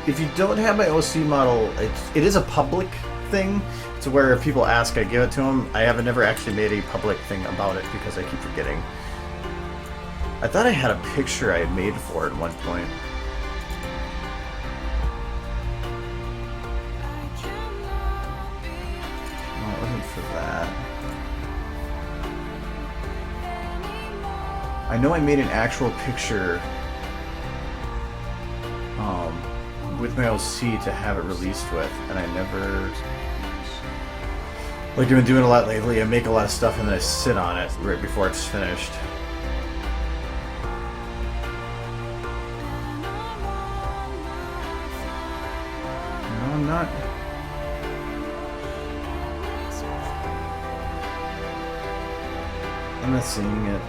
If you don't have my OC model, it is a public thing. To where if people ask, I give it to them. I haven't never actually made a public thing about it because I keep forgetting. I thought I had a picture I had made for it at one point. No, it wasn't for that. I know I made an actual picture with my OC to have it released with, and I never... Like I've been doing a lot lately, I make a lot of stuff and then I sit on it right before it's finished. No, I'm not. I'm not seeing it.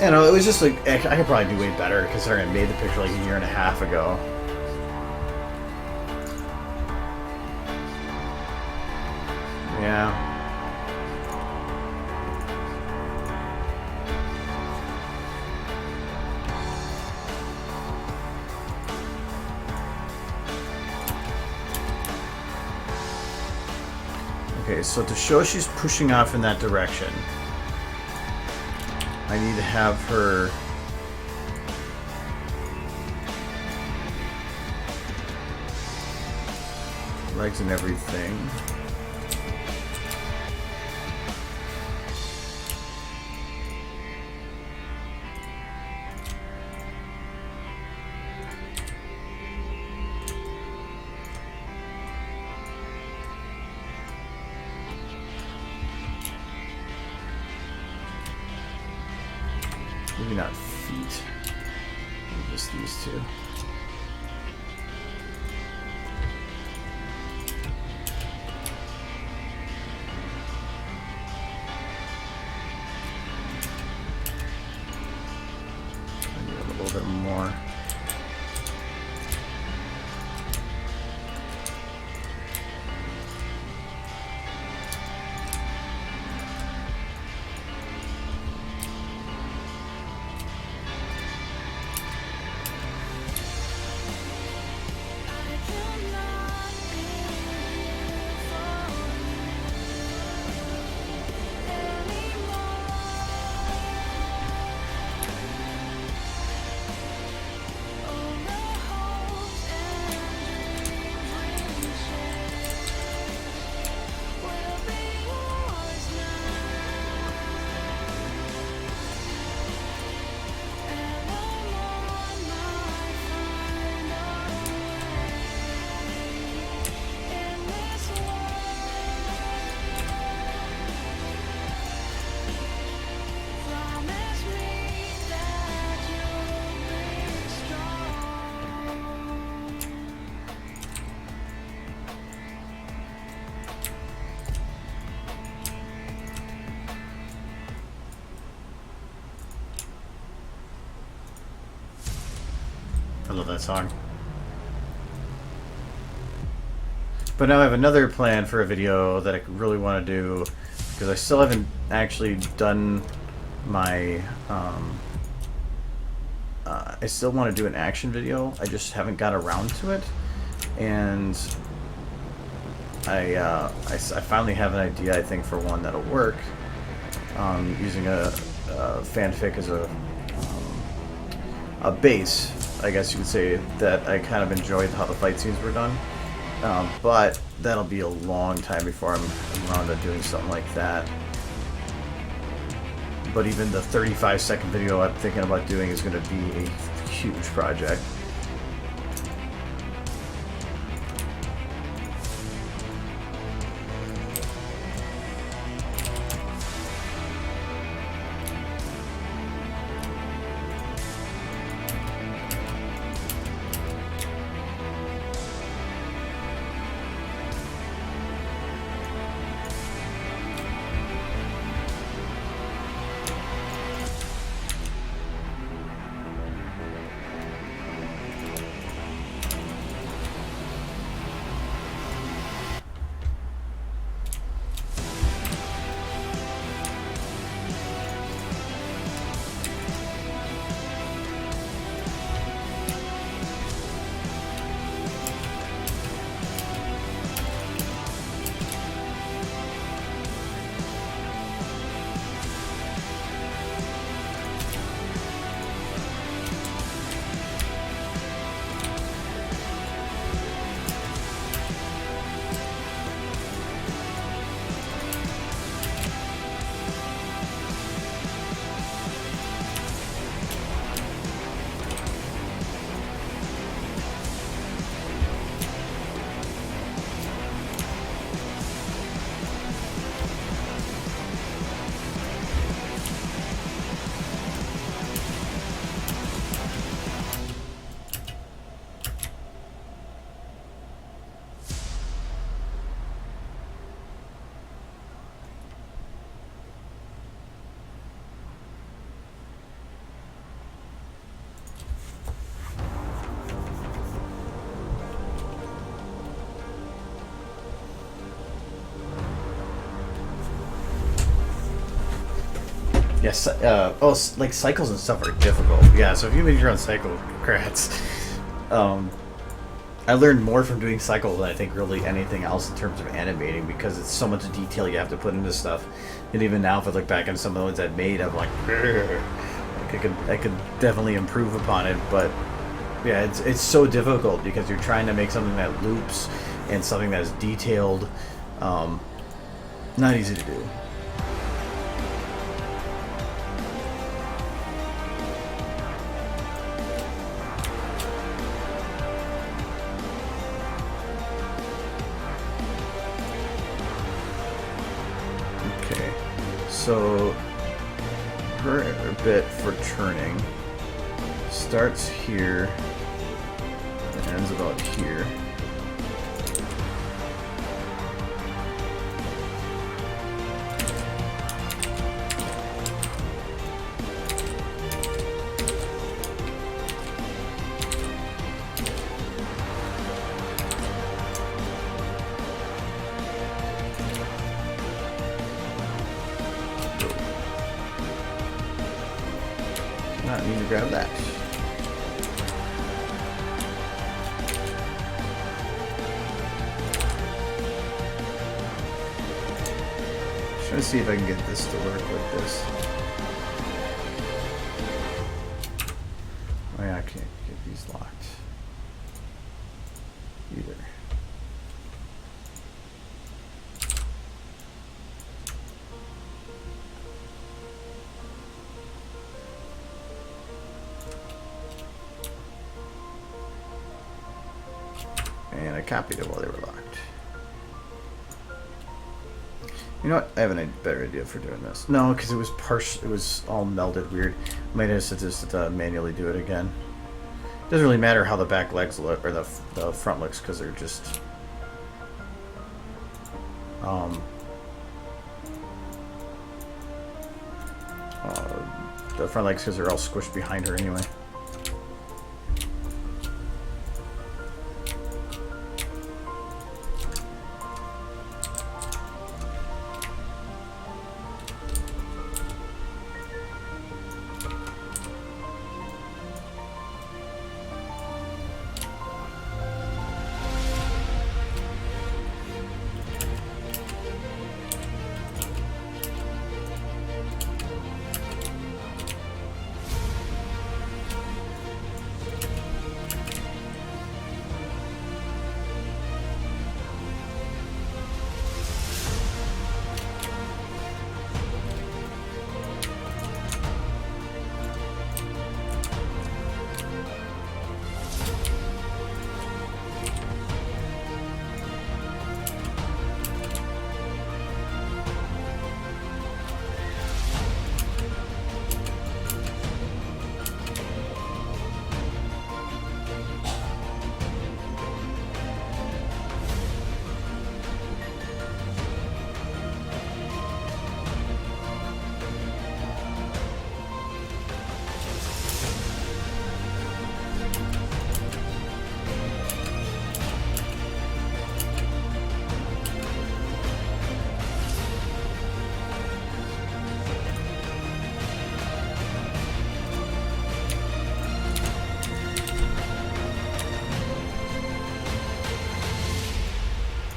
You know, it was just like, I could probably do way better considering I made the picture like a year and a half ago. Yeah. Okay, so to show she's pushing off in that direction, I need to have her legs and everything. Maybe not feet. Maybe just these two. I need a little bit more. I love that song. But now I have another plan for a video that I really want to do, because I still haven't actually done my, I still want to do an action video, I just haven't got around to it, and I finally have an idea, I think, for one that'll work, using a fanfic as a base, I guess you could say, that I kind of enjoyed how the fight scenes were done. But that'll be a long time before I'm around to doing something like that. But even the 35-second video I'm thinking about doing is going to be a huge project. Yes. Like cycles and stuff are difficult. Yeah. So if you made your own cycle, congrats. I learned more from doing cycles than I think really anything else in terms of animating, because it's so much detail you have to put into stuff. And even now, if I look back on some of the ones I've made, I'm like I could definitely improve upon it. But yeah, it's so difficult because you're trying to make something that loops and something that is detailed. Not easy to do. So her bit for turning starts here and ends about here. I need to grab that. Trying to see if I can get this to work like this. Oh yeah, I can't get these locked either. And I copied it while they were locked. You know what? I have a better idea for doing this. No, because it was all melded weird. I might have to just manually do it again. Doesn't really matter how the back legs look or the front looks, because they're just the front legs, because they're all squished behind her anyway.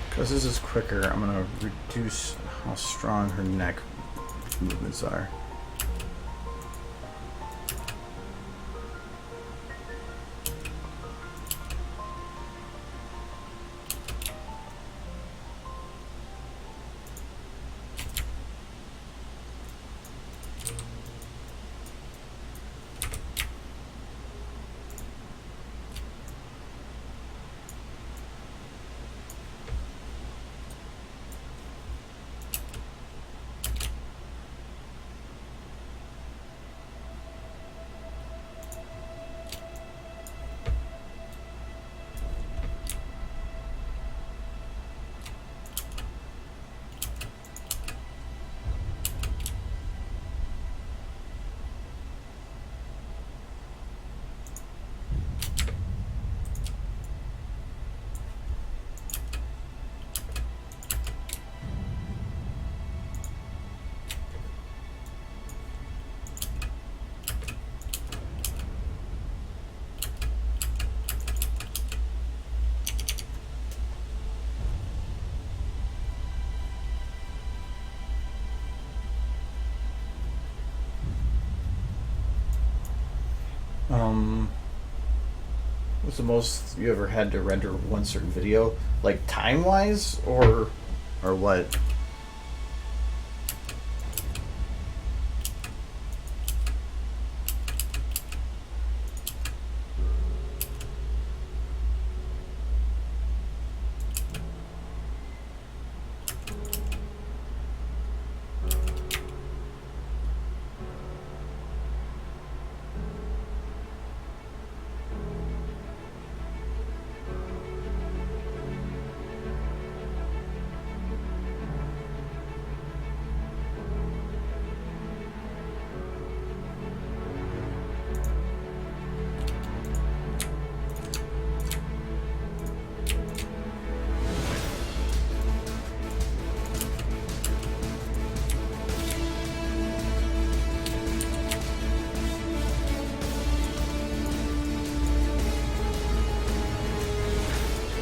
Because this is quicker, I'm going to reduce how strong her neck movements are. What's the most you ever had to render one certain video? Like time-wise, or what?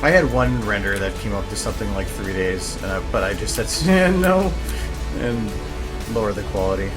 I had one render that came up to something like 3 days, but I just said no and lower the quality.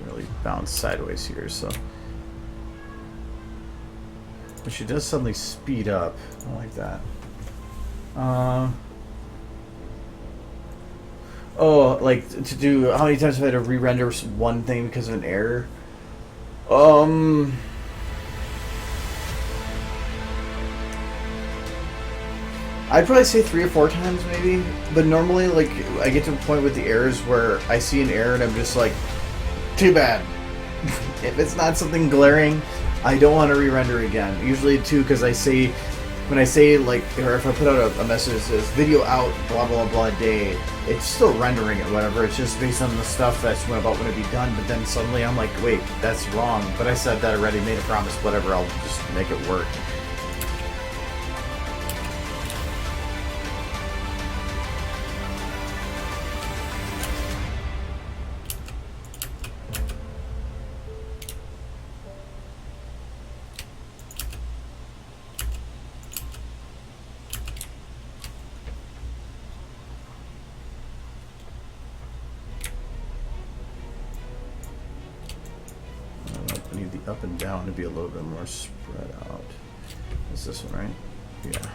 Really bounce sideways here, so but she does suddenly speed up. I like that. Oh, like to do how many times have I had to re-render one thing because of an error? I'd probably say 3 or 4 times maybe, but normally like I get to a point with the errors where I see an error and I'm just like, too bad. If it's not something glaring, I don't want to re-render again. Usually too, because when I say like, or if I put out a message that says video out blah blah blah day, it's still rendering it, whatever. It's just based on the stuff that's about when it be done. But then suddenly I'm like, wait, that's wrong. But I said that already, made a promise, whatever. I'll just make it work. up and down to be a little bit more spread out. Is this one right? Yeah.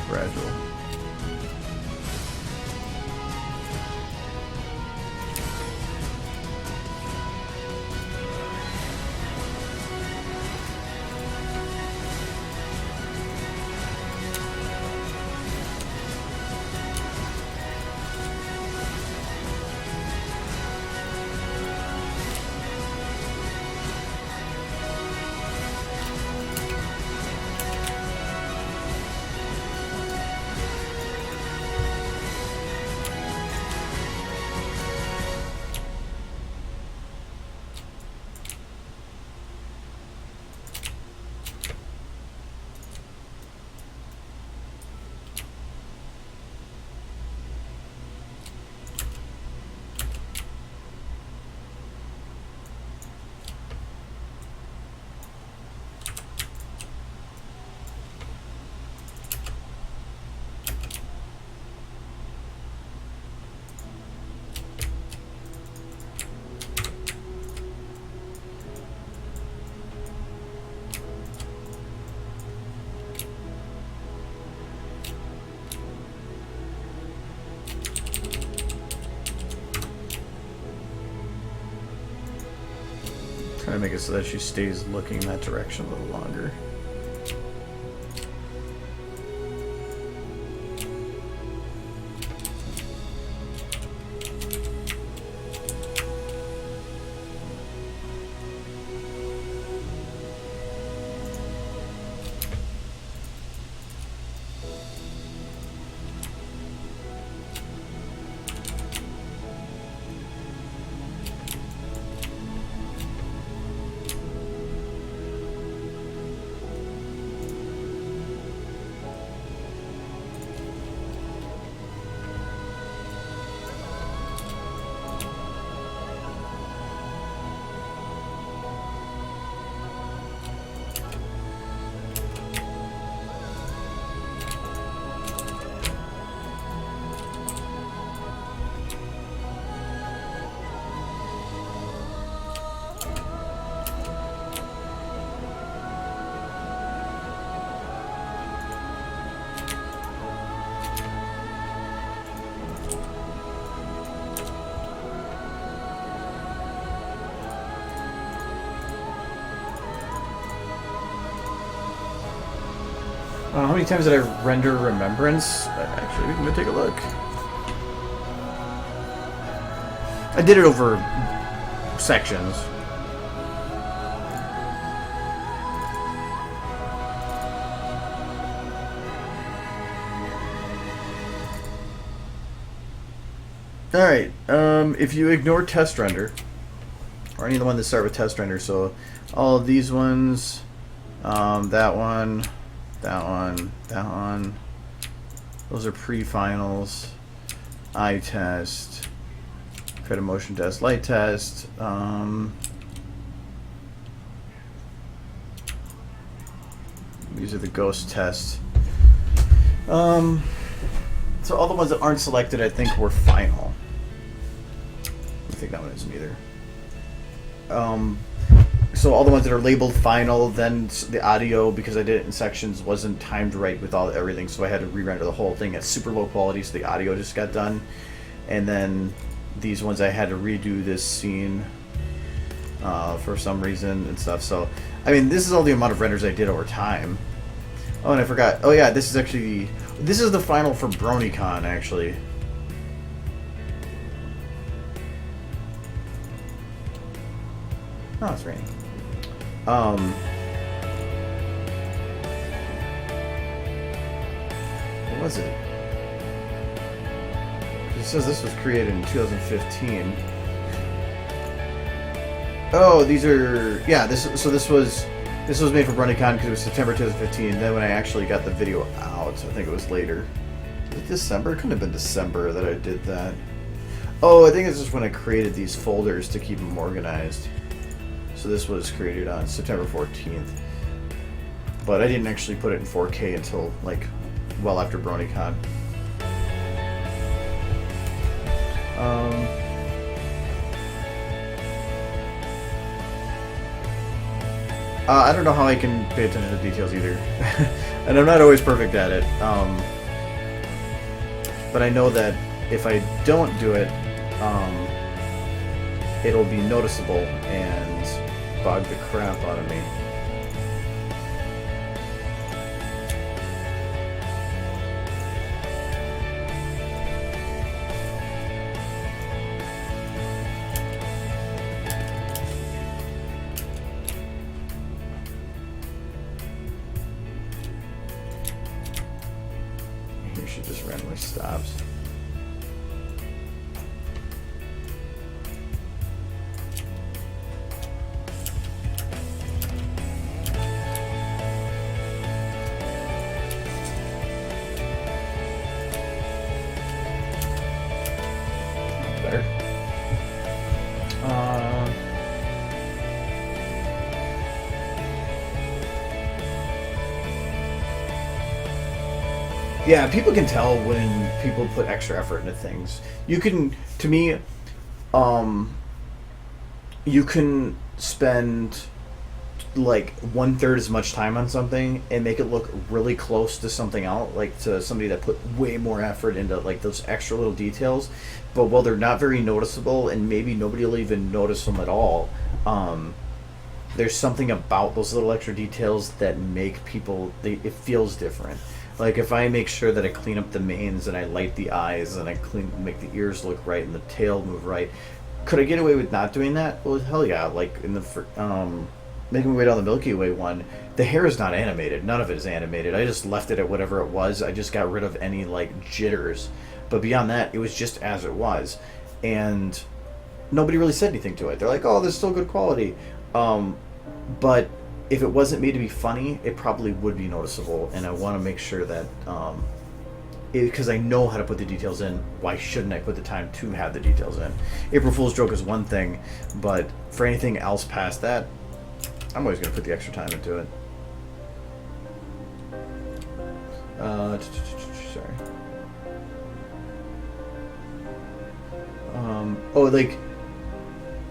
Gradual. Trying to make it so that she stays looking that direction a little longer. How many times did I render Remembrance? Actually, we can go take a look. I did it over sections. Alright, if you ignore test render, or any of the ones that start with test render, so all of these ones, that one, that one, that one, Those are pre-finals. Eye test. Create a motion test. Light test. These are the ghost tests. So all the ones that aren't selected, I think, were final. I think that one isn't either. So all the ones that are labeled final, then the audio, because I did it in sections, wasn't timed right with everything, so I had to re-render the whole thing at super low quality, so the audio just got done. And then these ones I had to redo this scene for some reason and stuff. So, I mean, this is all the amount of renders I did over time. Oh, and I forgot. Oh yeah, this is the final for BronyCon, actually. Oh, it's raining. What was it? It says this was created in 2015. Oh, these are, yeah. This was made for BronyCon because it was September 2015. Then when I actually got the video out, I think it was later. Was it December? It couldn't have been December that I did that. Oh, I think it's just when I created these folders to keep them organized. So this was created on September 14th. But I didn't actually put it in 4K until, like, well after BronyCon. I don't know how I can pay attention to details either. And I'm not always perfect at it. But I know that if I don't do it, it'll be noticeable and bug the crap out of me. Here she just randomly stops. Better. Yeah, people can tell when people put extra effort into things. You can, to me, you can spend like 1/3 as much time on something and make it look really close to something else, like to somebody that put way more effort into like those extra little details. But while they're not very noticeable and maybe nobody will even notice them at all, there's something about those little extra details that make people, it feels different. Like if I make sure that I clean up the manes and I light the eyes and I make the ears look right and the tail move right, could I get away with not doing that? Well, hell yeah! Like in the Making My Way Down the Milky Way one, the hair is not animated. None of it is animated. I just left it at whatever it was. I just got rid of any like jitters. But beyond that, it was just as it was, and nobody really said anything to it. They're like, "Oh, this is still good quality," but if it wasn't made to be funny, it probably would be noticeable, and I want to make sure that, because I know how to put the details in, why shouldn't I put the time to have the details in? April Fool's joke is one thing, but for anything else past that, I'm always going to put the extra time into it. Sorry. Oh, like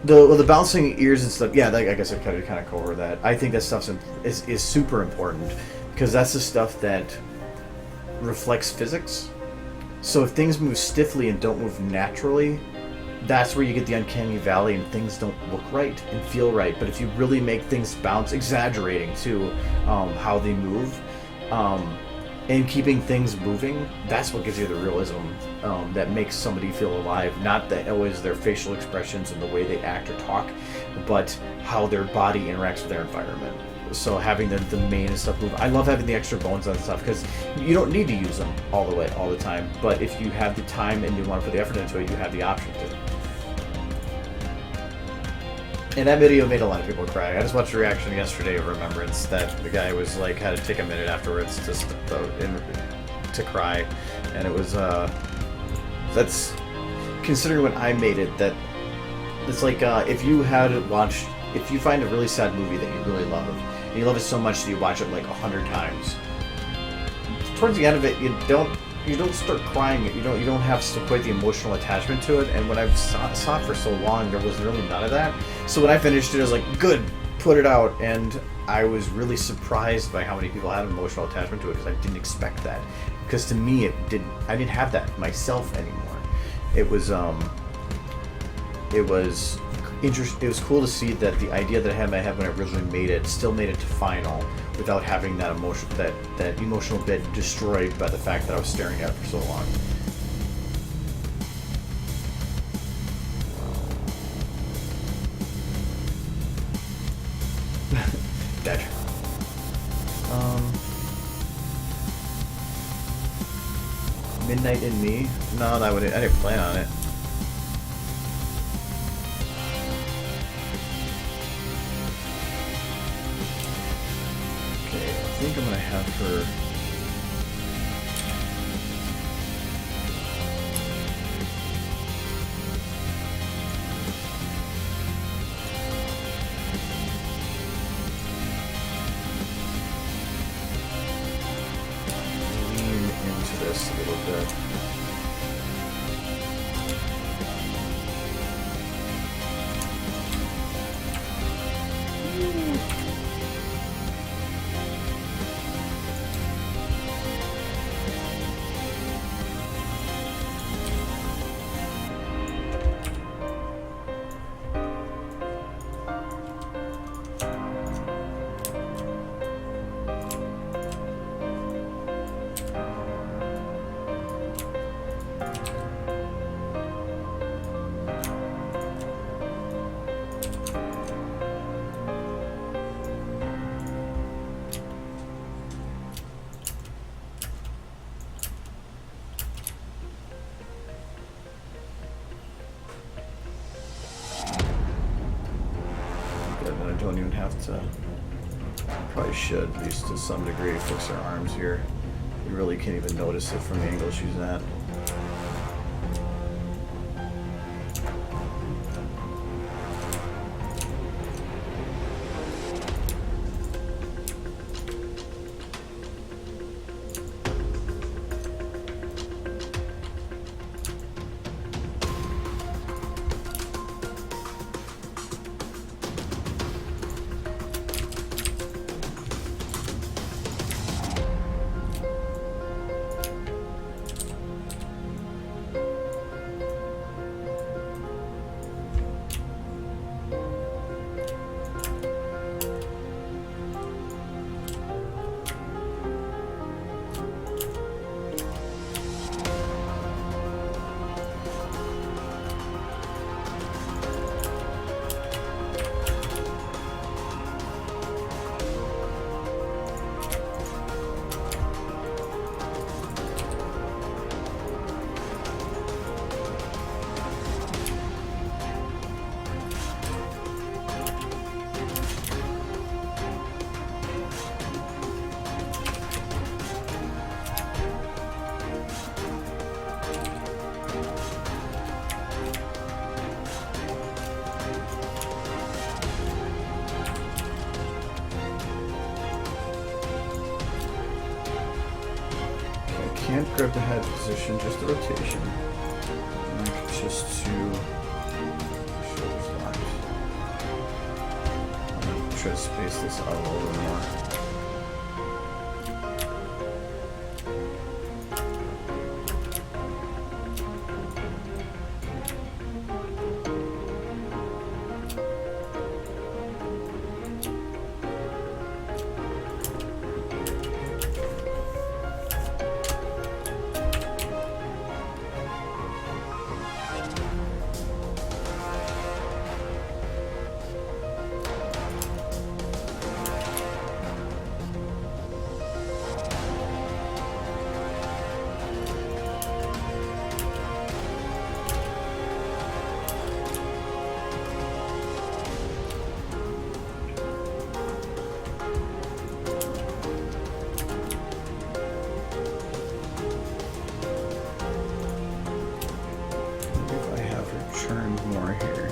the bouncing ears and stuff. Yeah, I guess I kind of cover that. I think that stuff is super important because that's the stuff that reflects physics. So if things move stiffly and don't move naturally, that's where you get the uncanny valley and things don't look right and feel right. But if you really make things bounce, exaggerating too how they move, and keeping things moving, that's what gives you the realism that makes somebody feel alive. Not that always their facial expressions and the way they act or talk, but how their body interacts with their environment. So having the mane and stuff move. I love having the extra bones on stuff because you don't need to use them all the time. But if you have the time and you want to put the effort into it, you have the option to. And that video made a lot of people cry. I just watched a reaction yesterday of Remembrance that the guy was like had to take a minute afterwards to cry and it was that's considering when I made it. That it's like if you find a really sad movie that you really love, and you love it so much that you watch it like 100 times. Towards the end of it, you don't start crying. You don't have quite the emotional attachment to it. And when I saw it for so long, there was really none of that. So when I finished it, I was like, good, put it out. And I was really surprised by how many people had an emotional attachment to it, because I didn't expect that. Because to me, I didn't have that myself anymore. It was interesting. It was cool to see that the idea that I had in my head when I originally made it still made it to final without having that emotional bit destroyed by the fact that I was staring at it for so long. Dead. Midnight in Me? No, I didn't plan on it. Okay, I think I'm gonna have her. Lean into this a little bit. I don't even have to. Probably should, at least to some degree, fix her arms here. You really can't even notice it from the angle she's at. Can't grab the head position, just the rotation. Just to shoulders locked. I'm gonna try to space this out a little more. more here.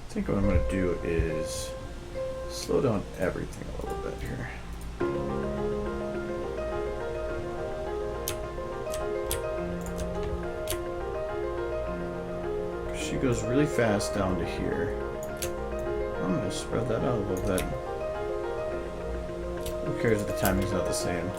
I think what I'm going to do is slow down everything a little bit here. She goes really fast down to here. I'm going to spread that out a little bit. Who cares if the timing's not the same?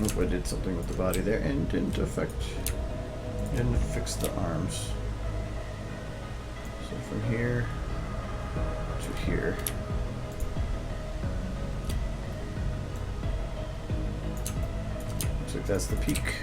Oop, I did something with the body there and didn't fix the arms. So from here to here. Looks like that's the peak.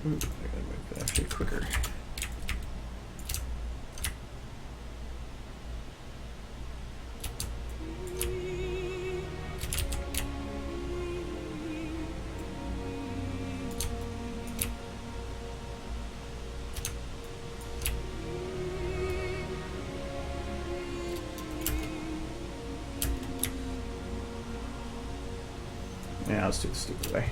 Ooh, I gotta make that actually quicker. Yeah, let's do the stupid way.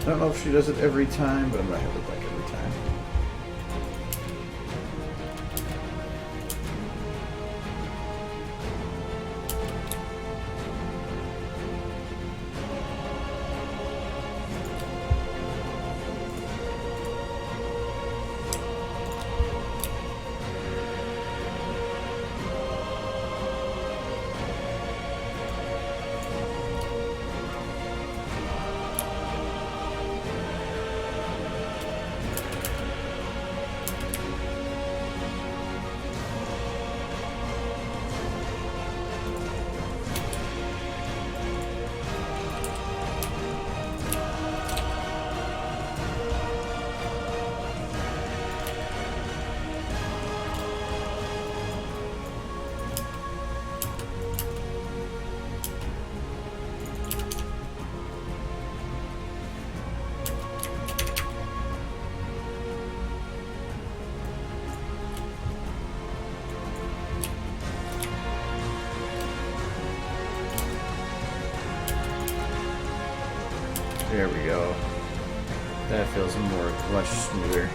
I don't know if she does it every time, but I'm gonna have it like every time. There we go. That feels much smoother.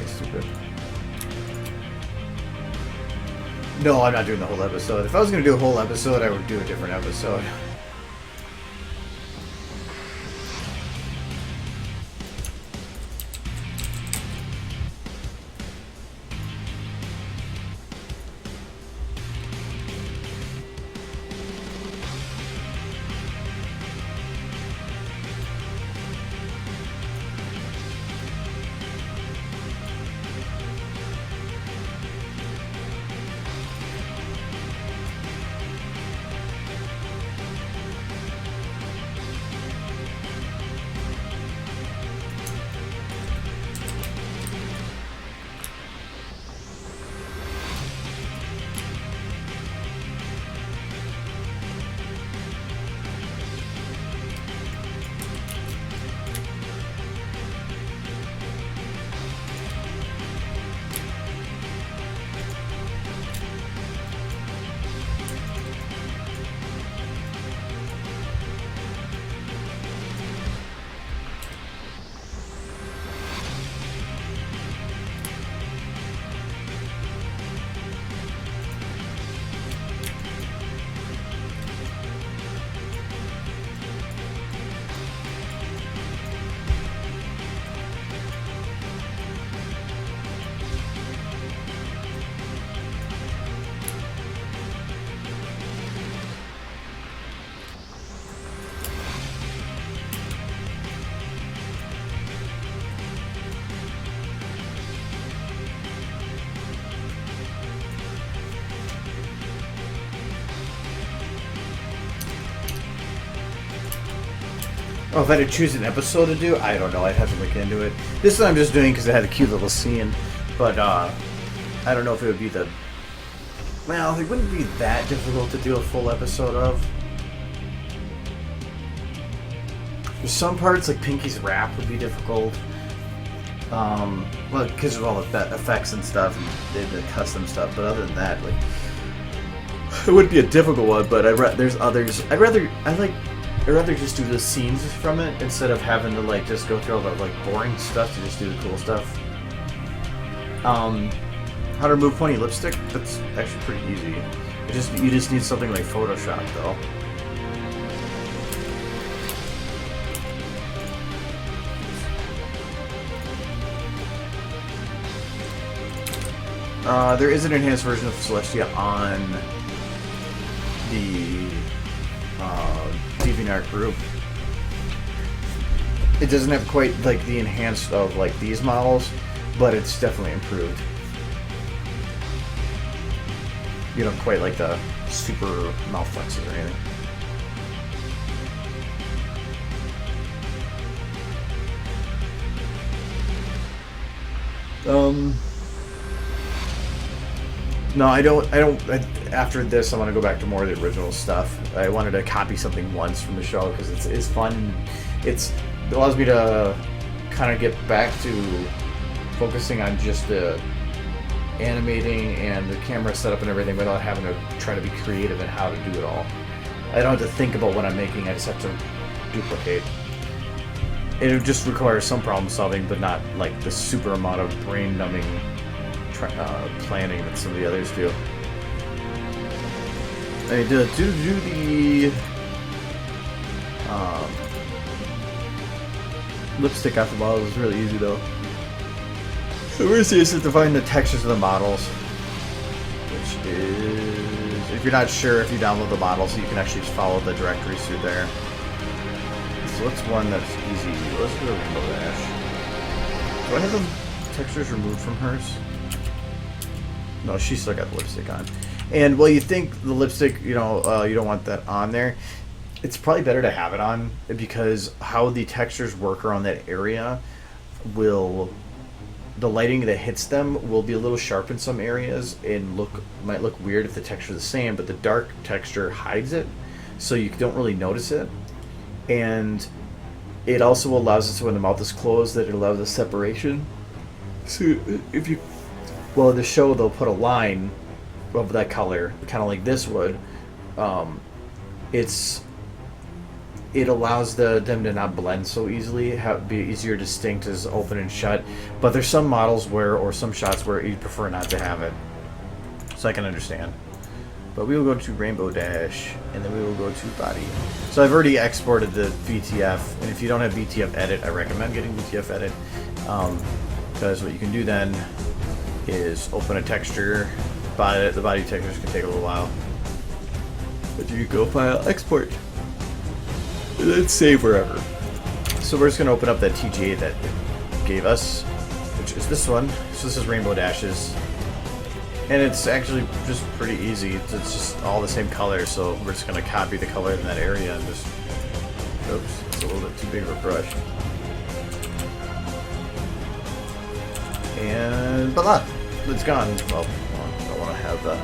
Stupid. No, I'm not doing the whole episode. If I was going to do a whole episode, I would do a different episode. Oh, if I had to choose an episode to do, I don't know. I'd have to look into it. This one I'm just doing because it had a cute little scene. But, I don't know if it would be the... Well, it wouldn't be that difficult to do a full episode of. There's some parts, like Pinky's rap, would be difficult. Well, because of all the effects and stuff, and the custom stuff. But other than that, like... It would be a difficult one, but there's others. I'd rather just do the scenes from it instead of having to like just go through all the like boring stuff to just do the cool stuff. How to remove pony lipstick? That's actually pretty easy. You just need something like Photoshop though. There is an enhanced version of Celestia on the DeviantArt group. It doesn't have quite like the enhanced of like these models, but it's definitely improved. You don't quite like the super mouth flexes or anything. No, I don't. After this, I want to go back to more of the original stuff. I wanted to copy something once from the show because it's fun. It allows me to kind of get back to focusing on just the animating and the camera setup and everything without having to try to be creative in how to do it all. I don't have to think about what I'm making. I just have to duplicate. It just requires some problem solving, but not like the super amount of brain numbing planning that some of the others do. I need to do the lipstick off the models is really easy though. The worst is to find the textures of the models, which is, if you're not sure, if you download the models, you can actually just follow the directories through there. So what's one that's easy? Let's do a Rainbow Dash. Do I have the textures removed from hers? No, she's still got the lipstick on. And, well, you think the lipstick, you don't want that on there. It's probably better to have it on because how the textures work around that area will... The lighting that hits them will be a little sharp in some areas and might look weird if the texture is the same, but the dark texture hides it, so you don't really notice it. And it also allows us, when the mouth is closed, that it allows a separation. So if you... Well, in the show, they'll put a line of that color, kind of like this would. It allows them to not blend so easily, be easier distinct as open and shut. But there's some models or some shots where you prefer not to have it. So I can understand. But we will go to Rainbow Dash, and then we will go to Body. So I've already exported the VTF, and if you don't have VTF Edit, I recommend getting VTF Edit. Because what you can do then is open a texture. The body textures can take a little while. But you go File, Export. And then save wherever. So we're just going to open up that TGA that it gave us, which is this one. So this is Rainbow Dashes. And it's actually just pretty easy. It's just all the same color, so we're just going to copy the color in that area and just... Oops, it's a little bit too big of a brush. And voila! It's gone. Well, I don't want to have the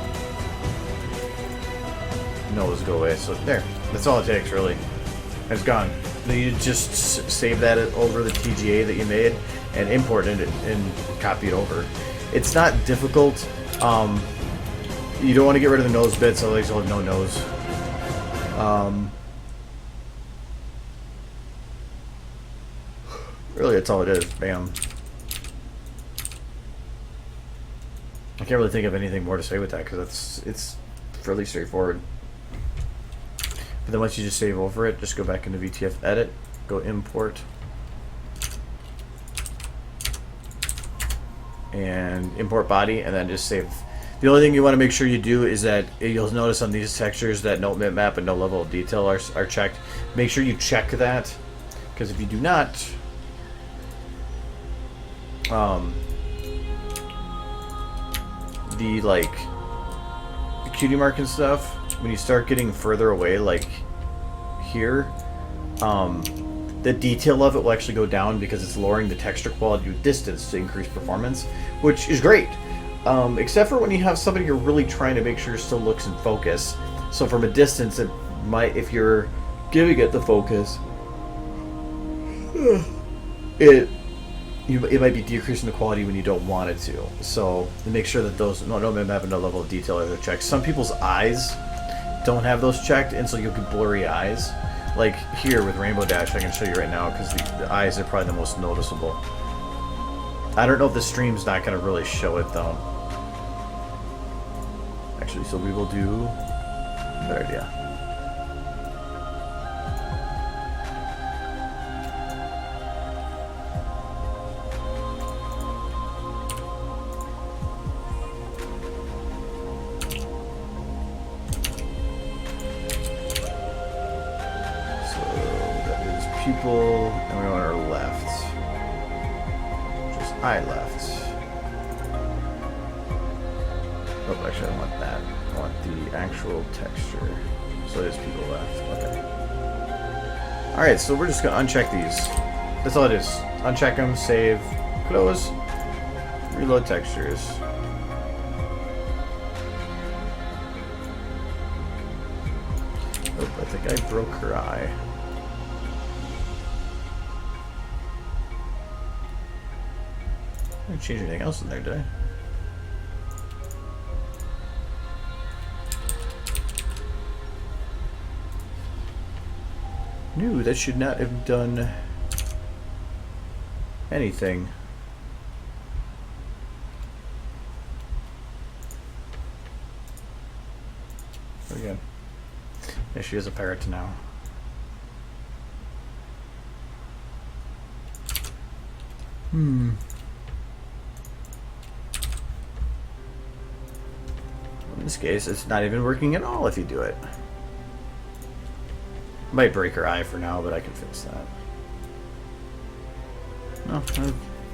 nose go away, so there. That's all it takes, really. It's gone. Then you just save that over the TGA that you made and import it and copy it over. It's not difficult. You don't want to get rid of the nose bits, otherwise you'll have no nose. Really, that's all it is. Bam. I can't really think of anything more to say with that because it's fairly straightforward. But then once you just save over it, just go back into VTF Edit, go Import, and import body, and then just save. The only thing you want to make sure you do is that you'll notice on these textures that no bitmap and no level of detail are checked. Make sure you check that, because if you do not, the cutie mark and stuff, when you start getting further away, like here, the detail of it will actually go down because it's lowering the texture quality with distance to increase performance, which is great. Except for when you have somebody you're really trying to make sure still looks in focus. So from a distance, it might, if you're giving it the focus, it might be decreasing the quality when you don't want it to. So make sure that those don't have a level of detail either checked. Some people's eyes don't have those checked, and so you'll get blurry eyes. Like here with Rainbow Dash, I can show you right now because the eyes are probably the most noticeable. I don't know if the stream's not going to really show it though. Actually, so we will do... Good idea. Pupil, and we want our left. Just eye left. Oh, actually, I don't want that. I want the actual texture. So it is pupil left. Okay. Alright, so we're just going to uncheck these. That's all it is. Uncheck them, save, close, reload textures. Oh, I think I broke her eye. I didn't change anything else in there, did I? No, that should not have done anything. Again. Yeah, she is a parrot now. In this case, it's not even working at all if you do it. Might break her eye for now, but I can fix that. No,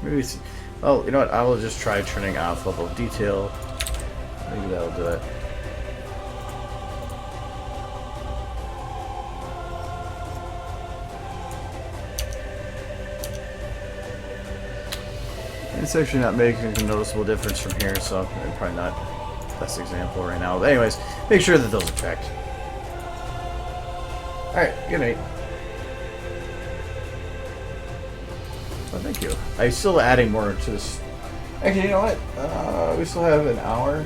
maybe it's... Oh, you know what? I will just try turning off level of detail. Maybe that'll do it. It's actually not making a noticeable difference from here, so probably not the best example right now. But anyways, make sure that those are checked. Alright, good night. Oh, thank you. I'm still adding more to this. Actually, you know what? We still have an hour.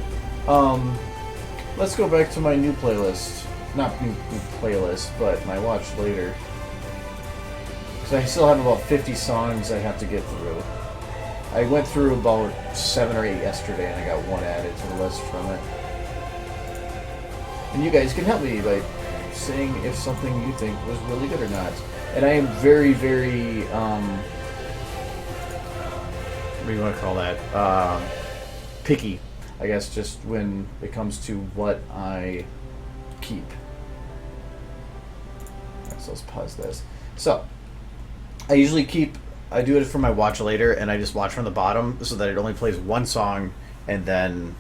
Let's go back to my new playlist. Not new playlist, but my watch later. Because I still have about 50 songs I have to get through. I went through about 7 or 8 yesterday, and I got one added to the list from it. And you guys can help me by saying if something you think was really good or not. And I am very, very, what do you want to call that? Picky, I guess, just when it comes to what I keep. So let's pause this. So, I usually keep... I do it for my watch later, and I just watch from the bottom so that it only plays one song, and then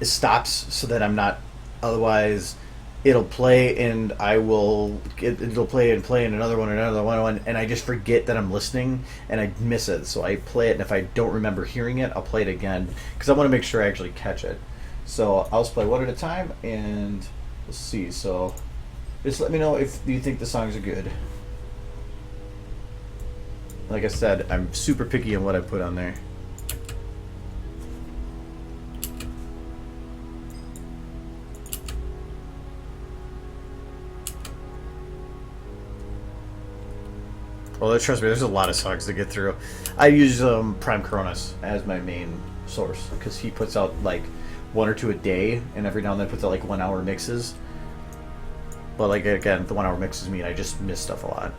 it stops so that I'm not... Otherwise, it'll play, and I will... It'll play and another one, and I just forget that I'm listening, and I miss it. So I play it, and if I don't remember hearing it, I'll play it again, because I want to make sure I actually catch it. So I'll just play one at a time, and we'll see. So just let me know if you think the songs are good. Like I said, I'm super picky on what I put on there. Well, trust me, there's a lot of songs to get through. I use Prime Cronus as my main source because he puts out like 1 or 2 a day, and every now and then puts out like 1 hour mixes. But like again, the 1 hour mixes mean I just miss stuff a lot.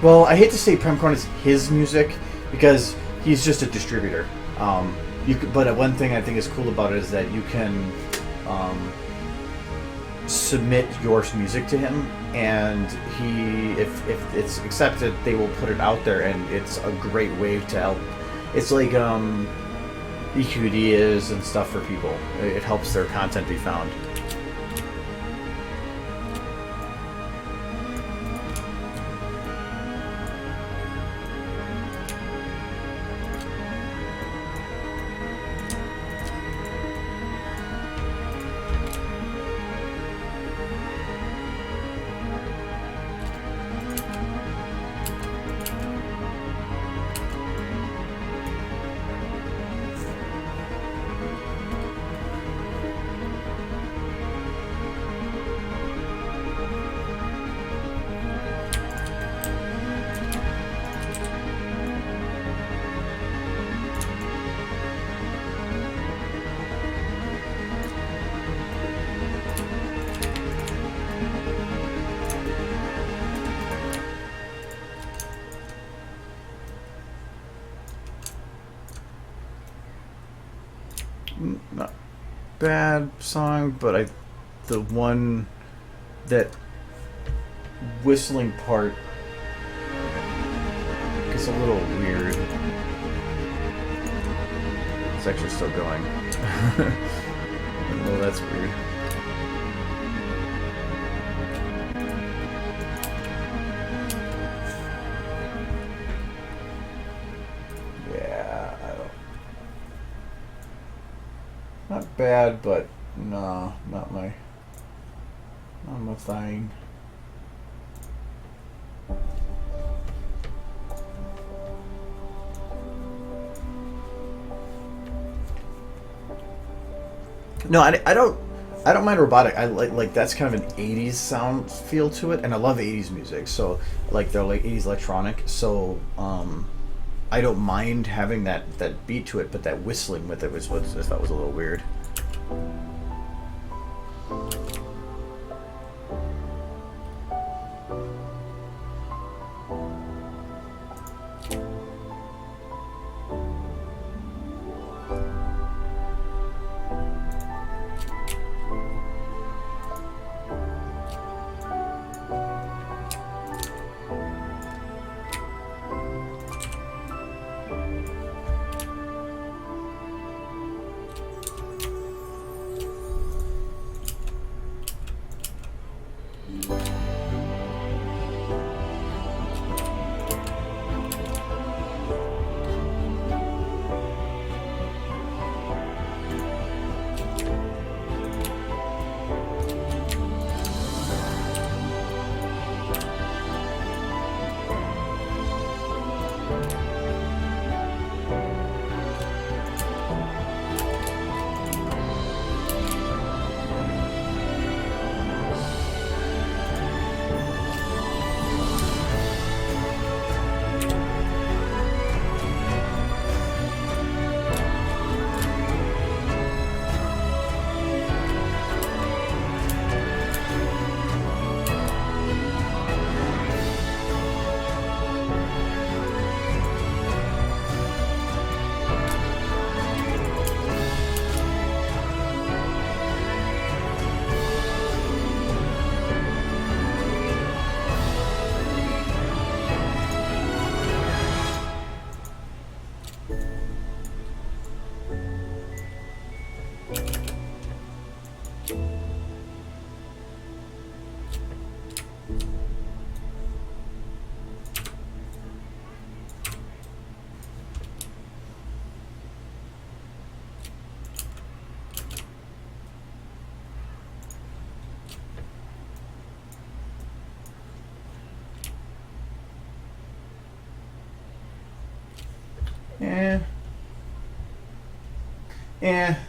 Well, I hate to say Premcorn is his music because he's just a distributor. But one thing I think is cool about it is that you can submit your music to him, and if it's accepted, they will put it out there, and it's a great way to help. It's like EQD is and stuff for people. It helps their content be found. Not bad song, but the one that whistling part gets a little weird. It's actually still going. Oh, that's weird. Not bad, but no, not my thing. No, I don't mind robotic. I like that's kind of an 80s sound feel to it, and I love 80s music. So like they're like 80s electronic. So I don't mind having that beat to it, but that whistling with it was what I thought was a little weird.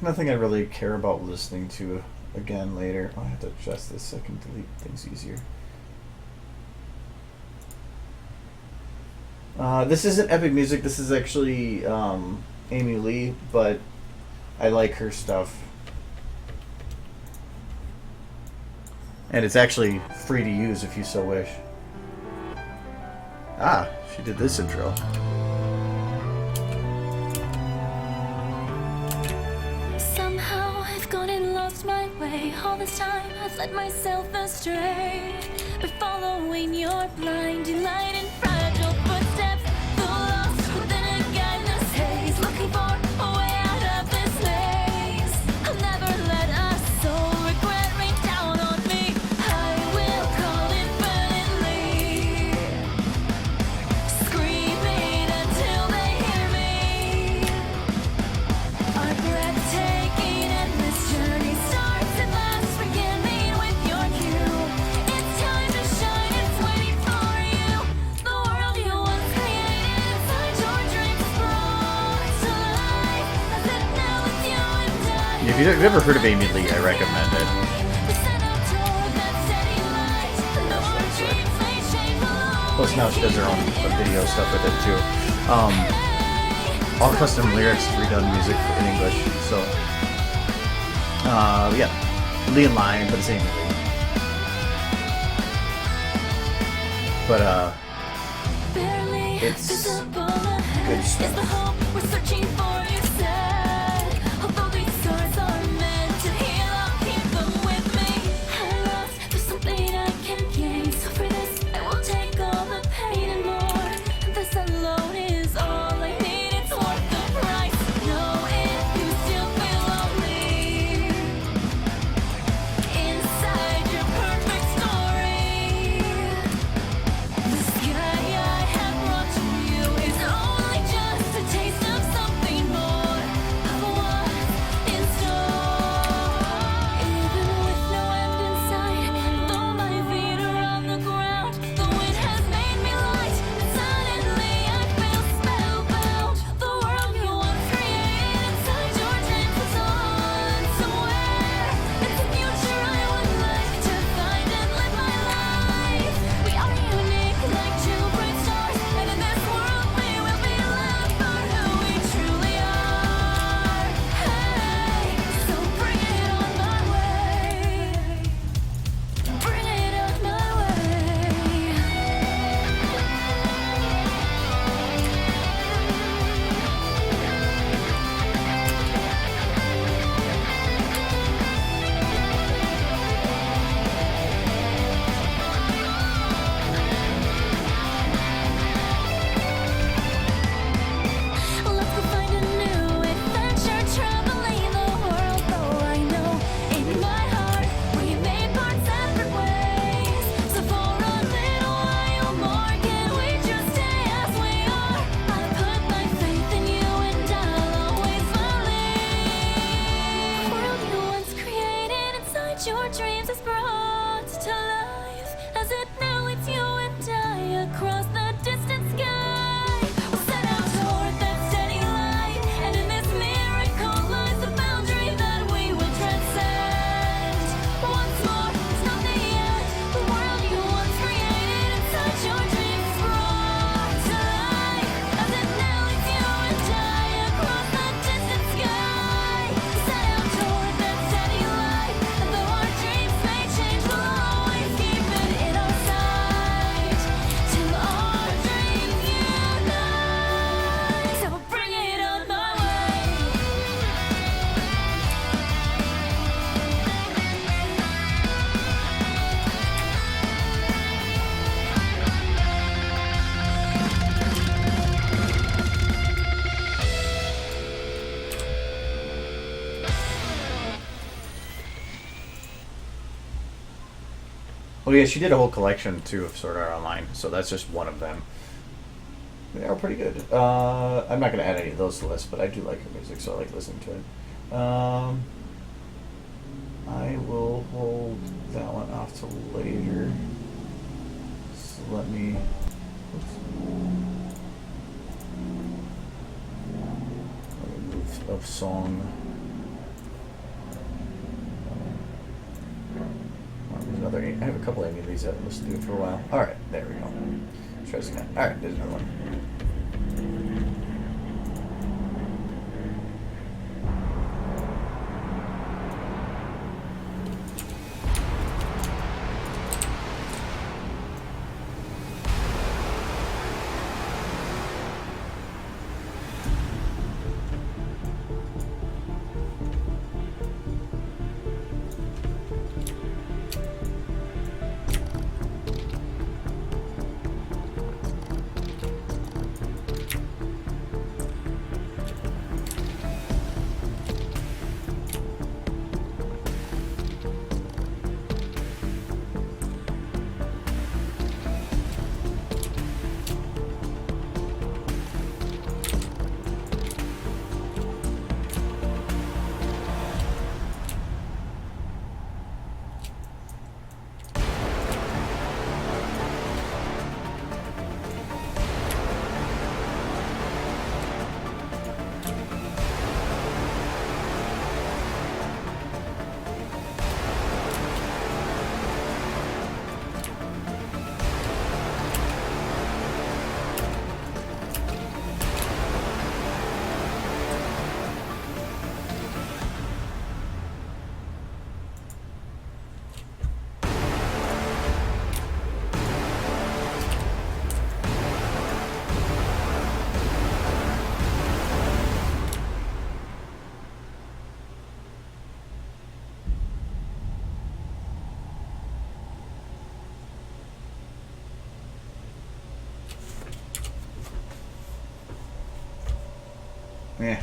Nothing I really care about listening to again later. I have to adjust this so I can delete things easier. This isn't Epic Music. This is actually Amy Lee, but I like her stuff. And it's actually free to use if you so wish. Ah, she did this intro. Somehow I've gone and lost my way. All this time I've led myself astray. But following your blinding light and fragile footsteps, the lost within a guidance haze, looking for a way out of this maze. I'll never let a soul regret rain down on me. I will call infinitely, screaming until they hear me. Our breathtaking endless journey starts at last, beginning with your cue. It's time to shine, it's waiting for you. The world you once created inside your dreams is brought to life, as if now it's you and I. If you've ever heard of Amy Lee, I recommend it. We set out toward that steady light, and though our dreams may change along Plus now she does her own video stuff with it too. All custom lyrics, redone music in English. So, yeah, Lee and Lion, but it's Amy Lee. But barely it's visible ahead. good Is the stuff. hope we're searching for, you said. Although these scars are meant to heal, I'll keep them with me. I'm lost, there's something I can gain. So for this, I will take all the pain and more. This alone is all I need, it's worth the price. Know if you still feel lonely inside your perfect story. The sky I have brought to you is only just a taste of something more, of what's in store. Even with no end in sight, though my feet are on the ground, the wind has made me light, and suddenly I feel spellbound. The world you once created inside your dreams is on somewhere. It's a future I would like to find and live my life. We are unique like two bright stars, and in this world we will be loved for who we truly are. Hey, so bring it on my way. Bring it on my way. Let's go find a new adventure, traveling the world. Though I know in my heart we may part separate ways. So for a little while more, can we just stay as we are? I put my faith in you and I'll always believe. The world you once created inside your dreams is brought to life, as it now it's you and I across the distant sky. We'll set out toward that steady light, and in this miracle lies the boundary that we will transcend. Once more, it's not the end. The world you once created inside your dreams is brought to life, as it now it's you and I across the distant sky. Set out toward that steady light, and though our dreams may change, we'll always keep it in our sight till our dreams unite. So bring it on my way. Well, yeah, she did a whole collection too of Sword Art Online, so that's just one of them. They are pretty good. I'm not going to add any of those to the list, but I do like her music, so I like listening to it. I will hold that one off till later. So let me. Oops. Let me move of song. Another. I have a couple of these that I've listened to for a while. All right, there we go. Let's try this again. All right, there's another one. Eh.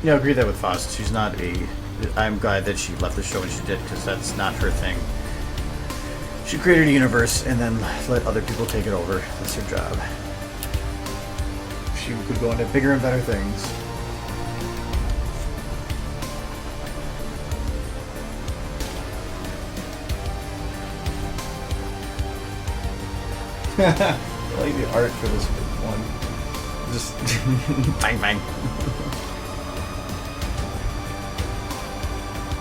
Yeah, I agree that with Faust. She's not a... I'm glad that she left the show when she did, because that's not her thing. She created a universe and then let other people take it over. That's her job. She could go into bigger and better things. I like the art for this one. Just bang bang.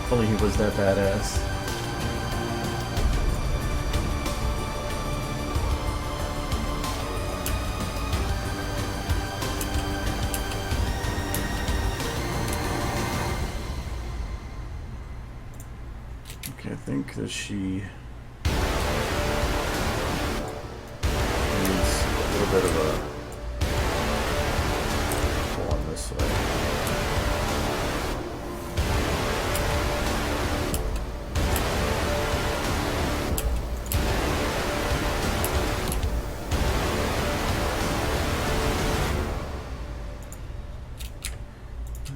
If only he was that badass. Okay, I think that she needs a little bit of a pull on this way.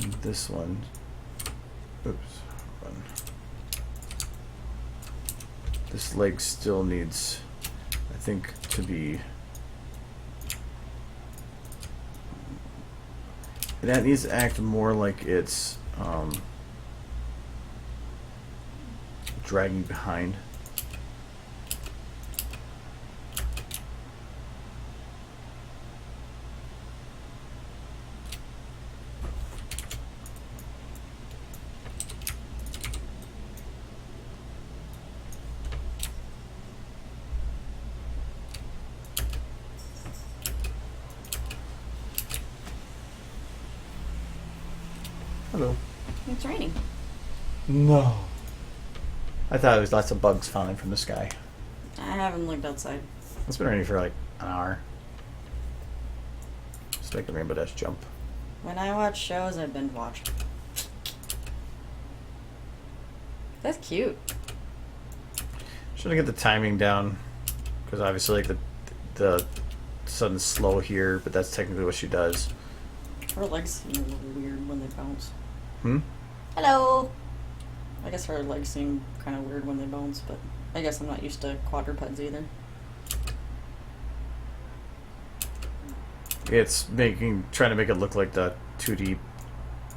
And this one, oops, one. This leg still needs, I think, to be... That needs to act more like it's dragging behind. Hello. It's raining. No. I thought it was lots of bugs falling from the sky. I haven't looked outside. It's been raining for like an hour. Just make the Rainbow Dash jump. When I watch shows, I binge watch. That's cute. Should I get the timing down? Because obviously, like the sudden slow here, but that's technically what she does. Her legs seem a little weird when they bounce. Hmm. Hello. I guess her legs seem kind of weird when they bounce, but I guess I'm not used to quadrupeds either. It's trying to make it look like the 2D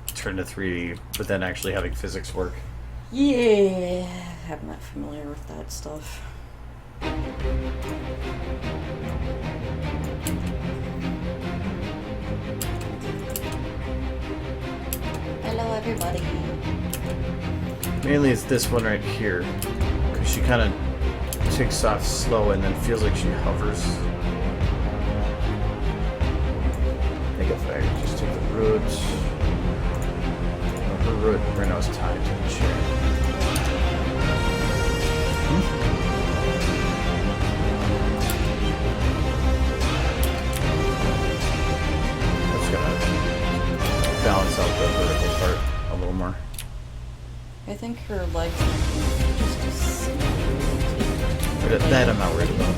turned to 3D, but then actually having physics work. Yeah, I'm not familiar with that stuff. Hello, everybody. Mainly it's this one right here, because she kind of takes off slow and then feels like she hovers. think if I just take the root, her root right now is tied to the chair. That's gonna balance out the vertical part a little more. I think her legs might be just a smidge. But that I'm not worried about.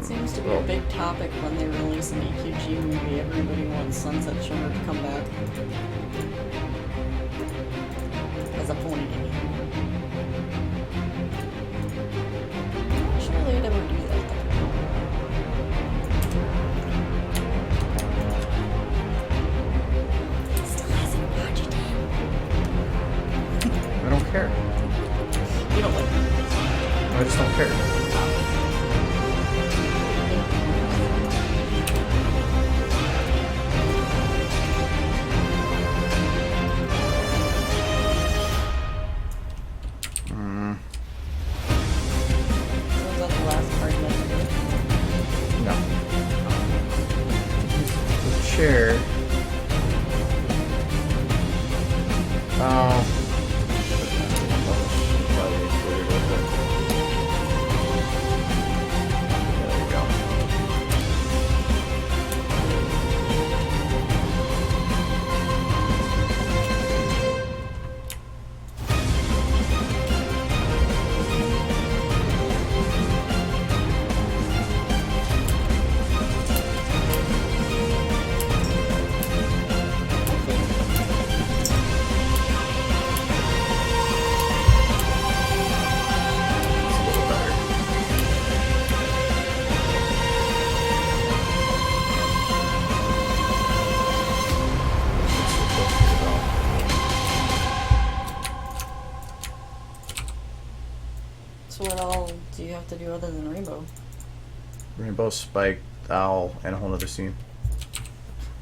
Seems to be a big topic when they release an EQG movie. Everybody wants Sunset Shimmer to come back as a pony. Not sure they'd ever do that though. Still hasn't watched it. I don't care. You don't like it. I just don't care. So is that the last part you have to do? No. The chair. Oh. Probably included with it. There we go. It's a little better. So what all do you have to do other than Rainbow? Rainbow, Spike, Owl, and a whole nother scene.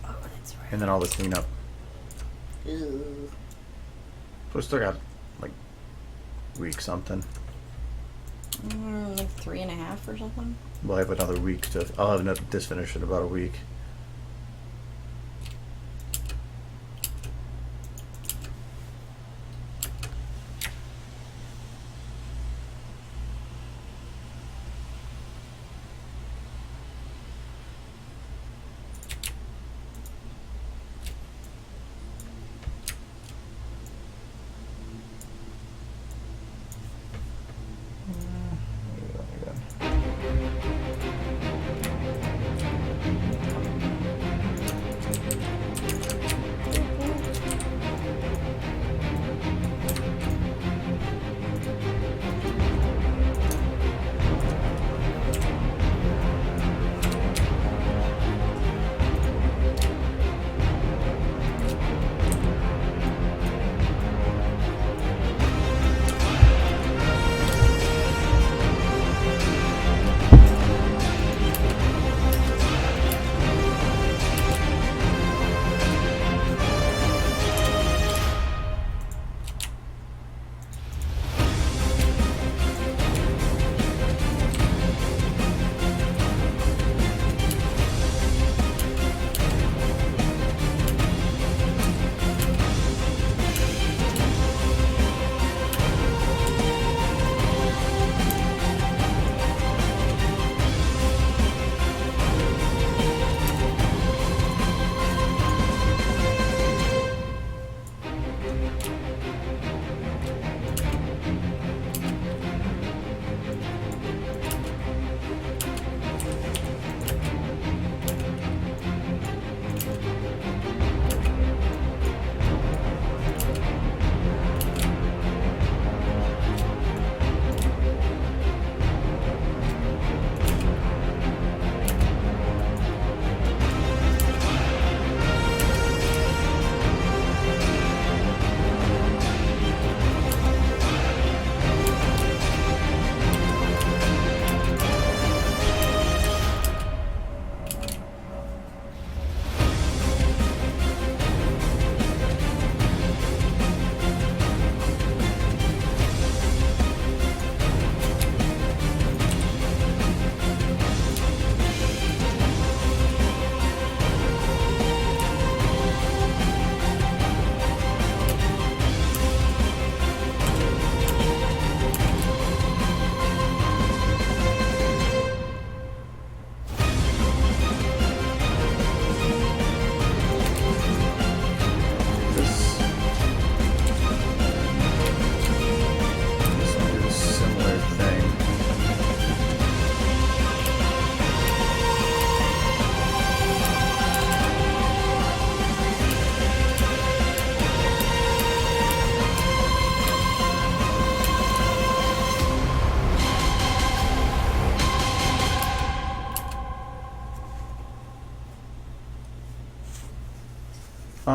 Oh, that's right. And then all the cleanup. Ew. So we still got like week something. Like 3.5 or something? We'll have another week to. I'll have this finished in about a week.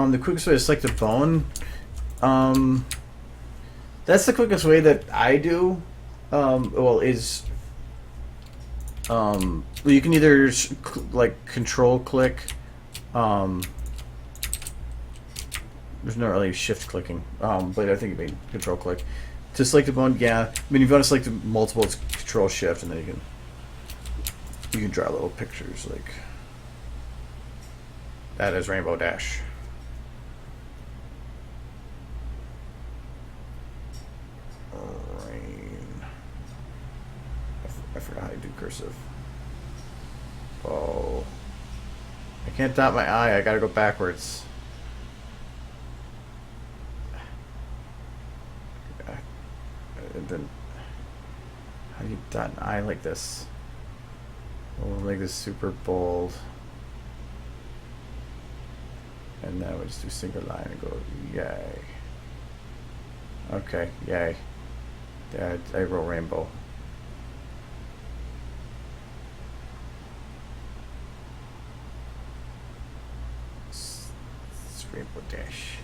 The quickest way to select a bone. That's the quickest way that I do. Well, you can either like control click. There's not really shift clicking, but I think you mean control click to select a bone. Yeah, I mean if you want to select multiple, it's control shift, and then you can draw little pictures like that is Rainbow Dash. Rain. I forgot how to do cursive. Oh, I can't dot my I. I gotta go backwards. And then how do you dot an I like this? We'll make this super bold. And then we'll just do single line and go yay. Okay, yay. There, I wrote rainbow. It's Rainbow Dash.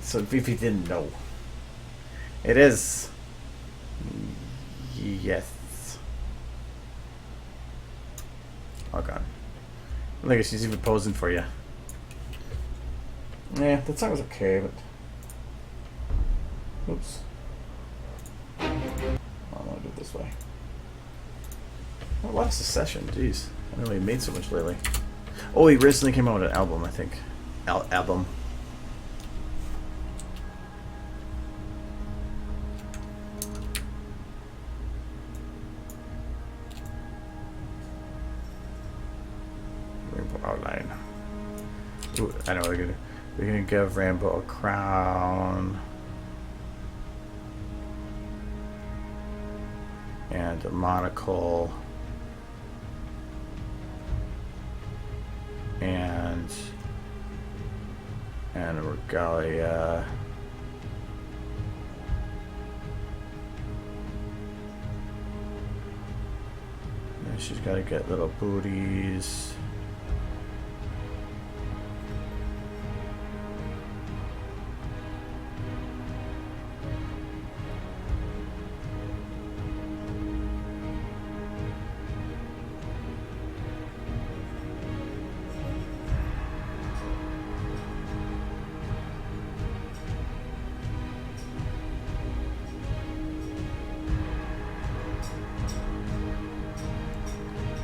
So if you didn't know, it is. Yes. Oh god. I think she's even posing for you. Yeah, that song was okay, but. Oops. Oh, I want to do it this way. Oh, what a secession, jeez. I haven't really made so much lately. Oh, he recently came out with an album, I think. Album. Outline. Ooh, I know we're gonna give Rambo a crown and a monocle and a regalia. And she's got to get little booties.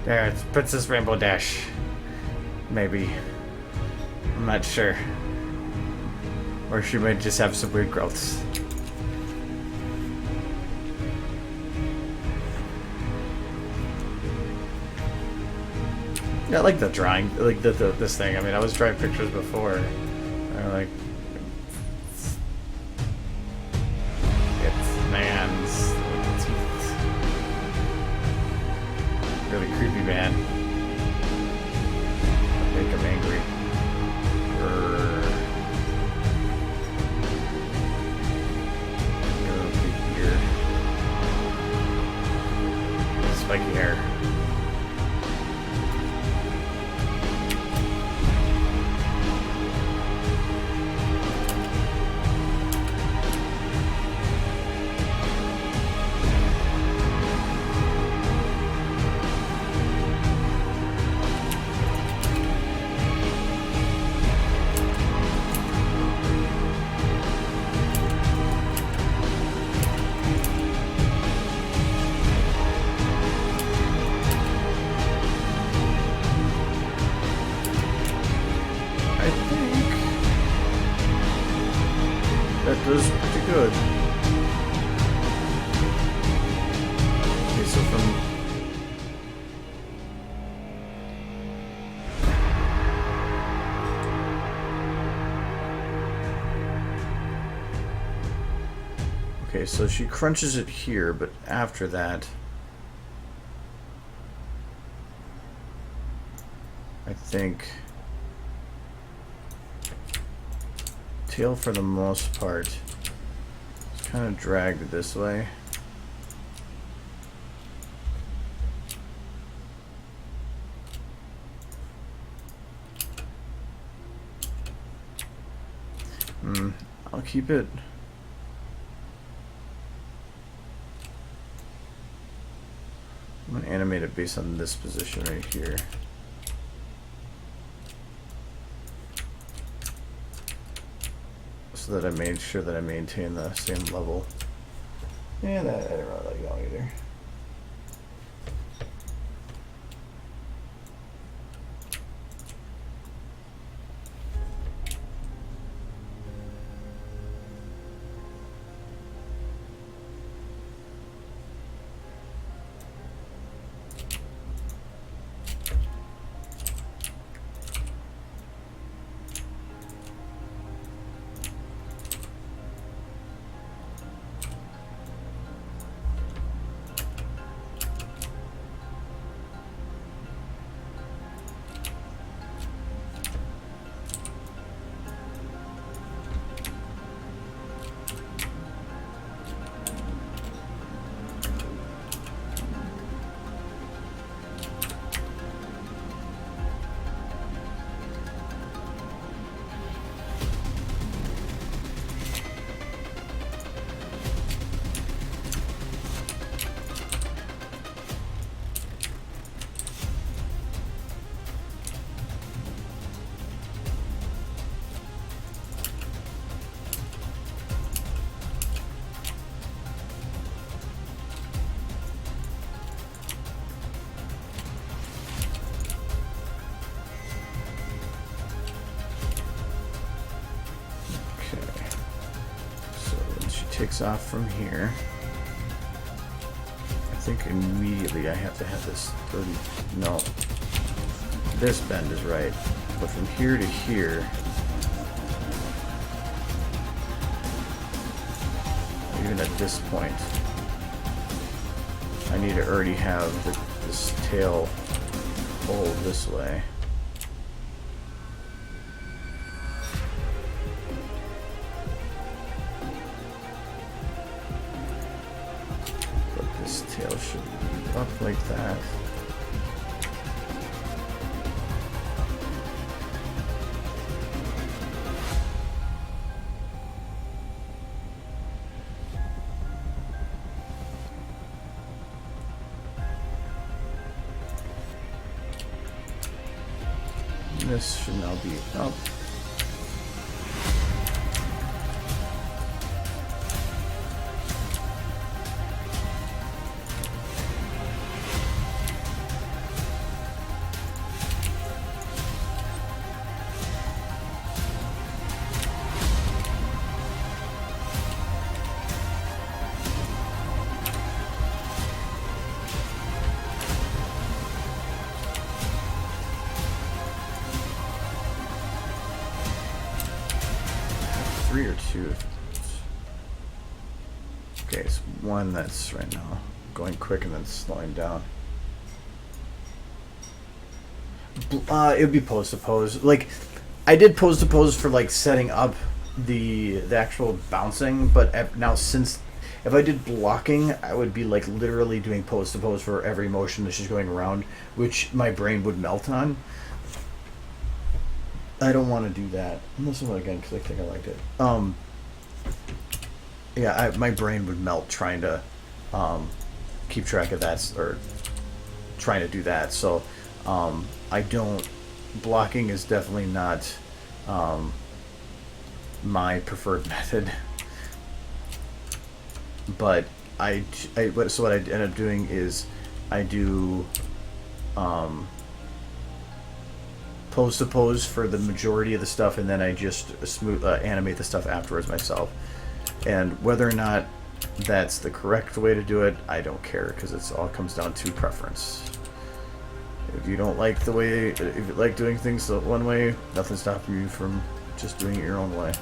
There, it's Princess Rainbow Dash. Maybe. I'm not sure. Or she might just have some weird growths. Yeah, I like the drawing, like this thing. I mean, I was drawing pictures before. I like it's man's teeth. Really creepy, man. Make him angry. Big ear. Spiky hair. That does pretty good. Okay, so from okay, so she crunches it here, but after that, I think tail for the most part. It's kind of dragged this way. I'll keep it. I'm gonna animate it based on this position right here. So that I made sure that I maintain the same level. Yeah, that I didn't really like that one either. Takes off from here. I think immediately I have to have this 30. No, this bend is right, but from here to here, even at this point, I need to already have this tail pulled this way. Tail should be up like that. And this should now be up. Three or two. Okay, it's one that's right now going quick and then slowing down. It would be pose to pose. Like, I did pose to pose for like setting up the actual bouncing, but now since if I did blocking, I would be like literally doing pose to pose for every motion that's just going around, which my brain would melt on. I don't want to do that. Unless I'm again because I think I liked it. Yeah, my brain would melt trying to keep track of that or trying to do that. So I don't. Blocking is definitely not my preferred method. But so what I end up doing is I do pose to pose for the majority of the stuff, and then I just smooth animate the stuff afterwards myself. And whether or not that's the correct way to do it, I don't care, because it all comes down to preference. If you don't like the way, if you like doing things one way, nothing's stopping you from just doing it your own way.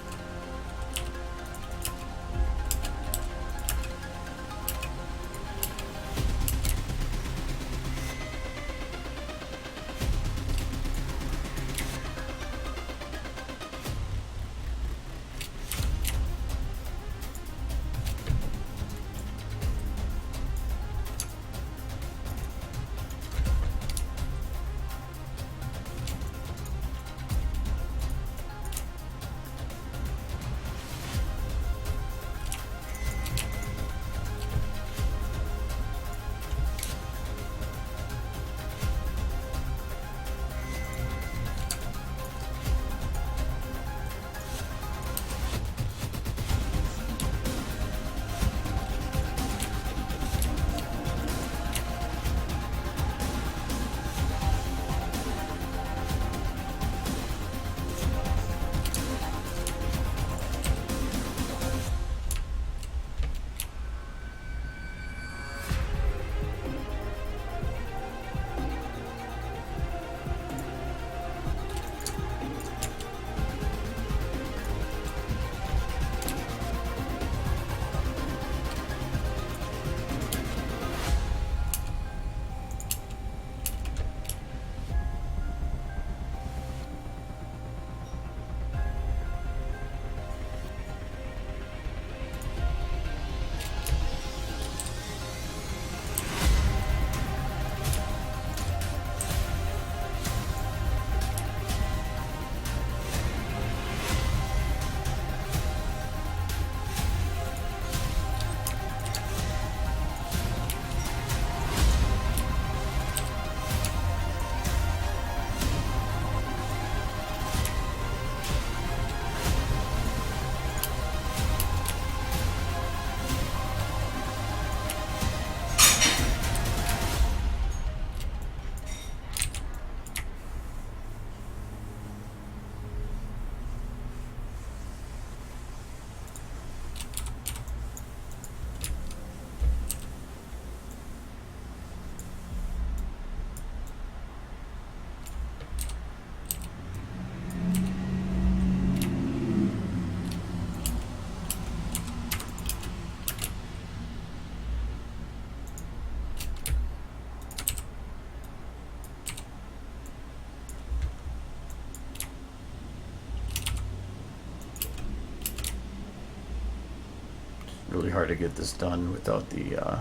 really hard to get this done without the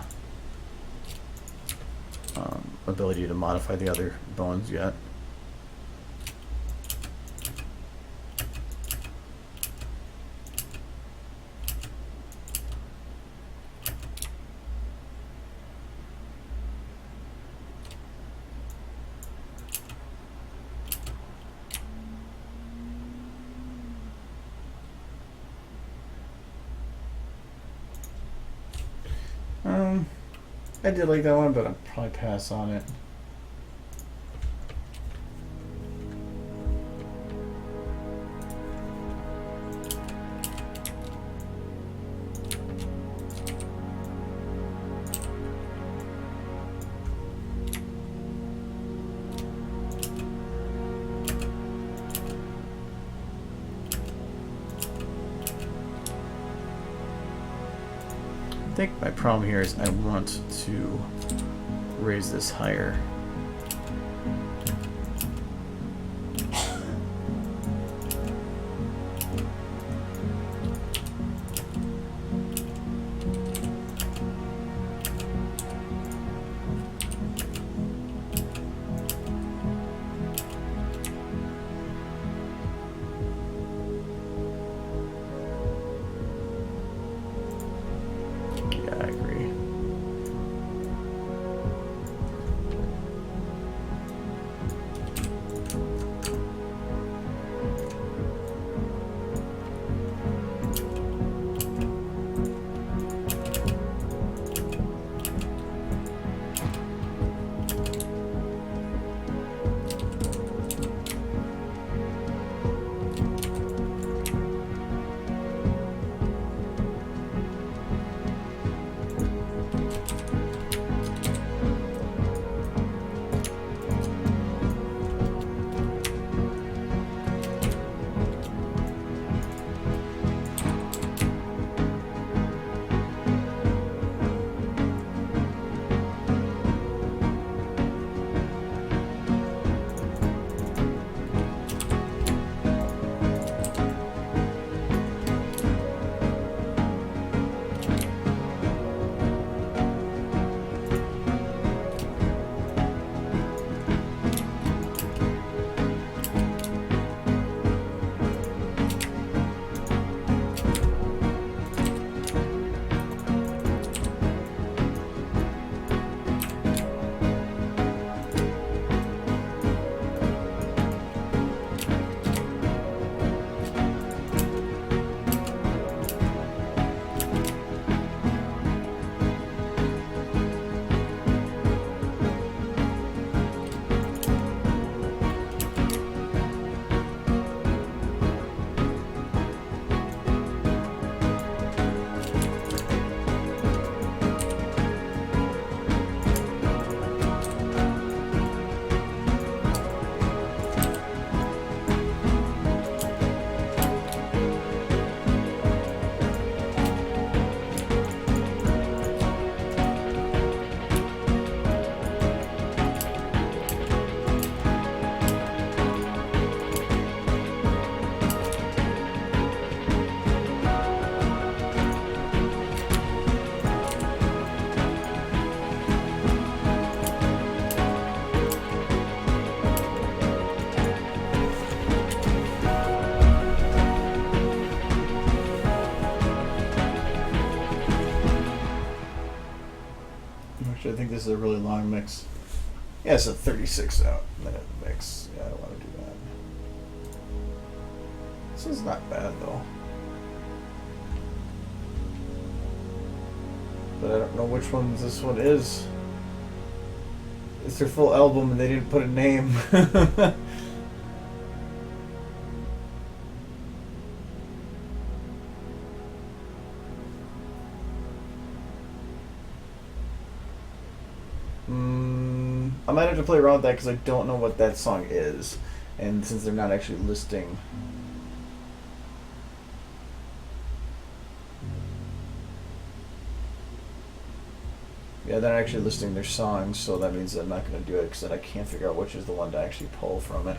ability to modify the other bones yet. I did like that one, but I'll probably pass on it. I think my problem here is I want to raise this higher. Yeah, I agree. Actually, I think this is a really long mix. Yeah, it's a 36-minute mix. Yeah, I don't want to do that. This is not bad, though. But I don't know which one this one is. It's their full album and they didn't put a name. I might have to play around with that because I don't know what that song is. And since they're not actually listing... Yeah, they're not actually listing their songs, so that means I'm not going to do it because then I can't figure out which is the one to actually pull from it.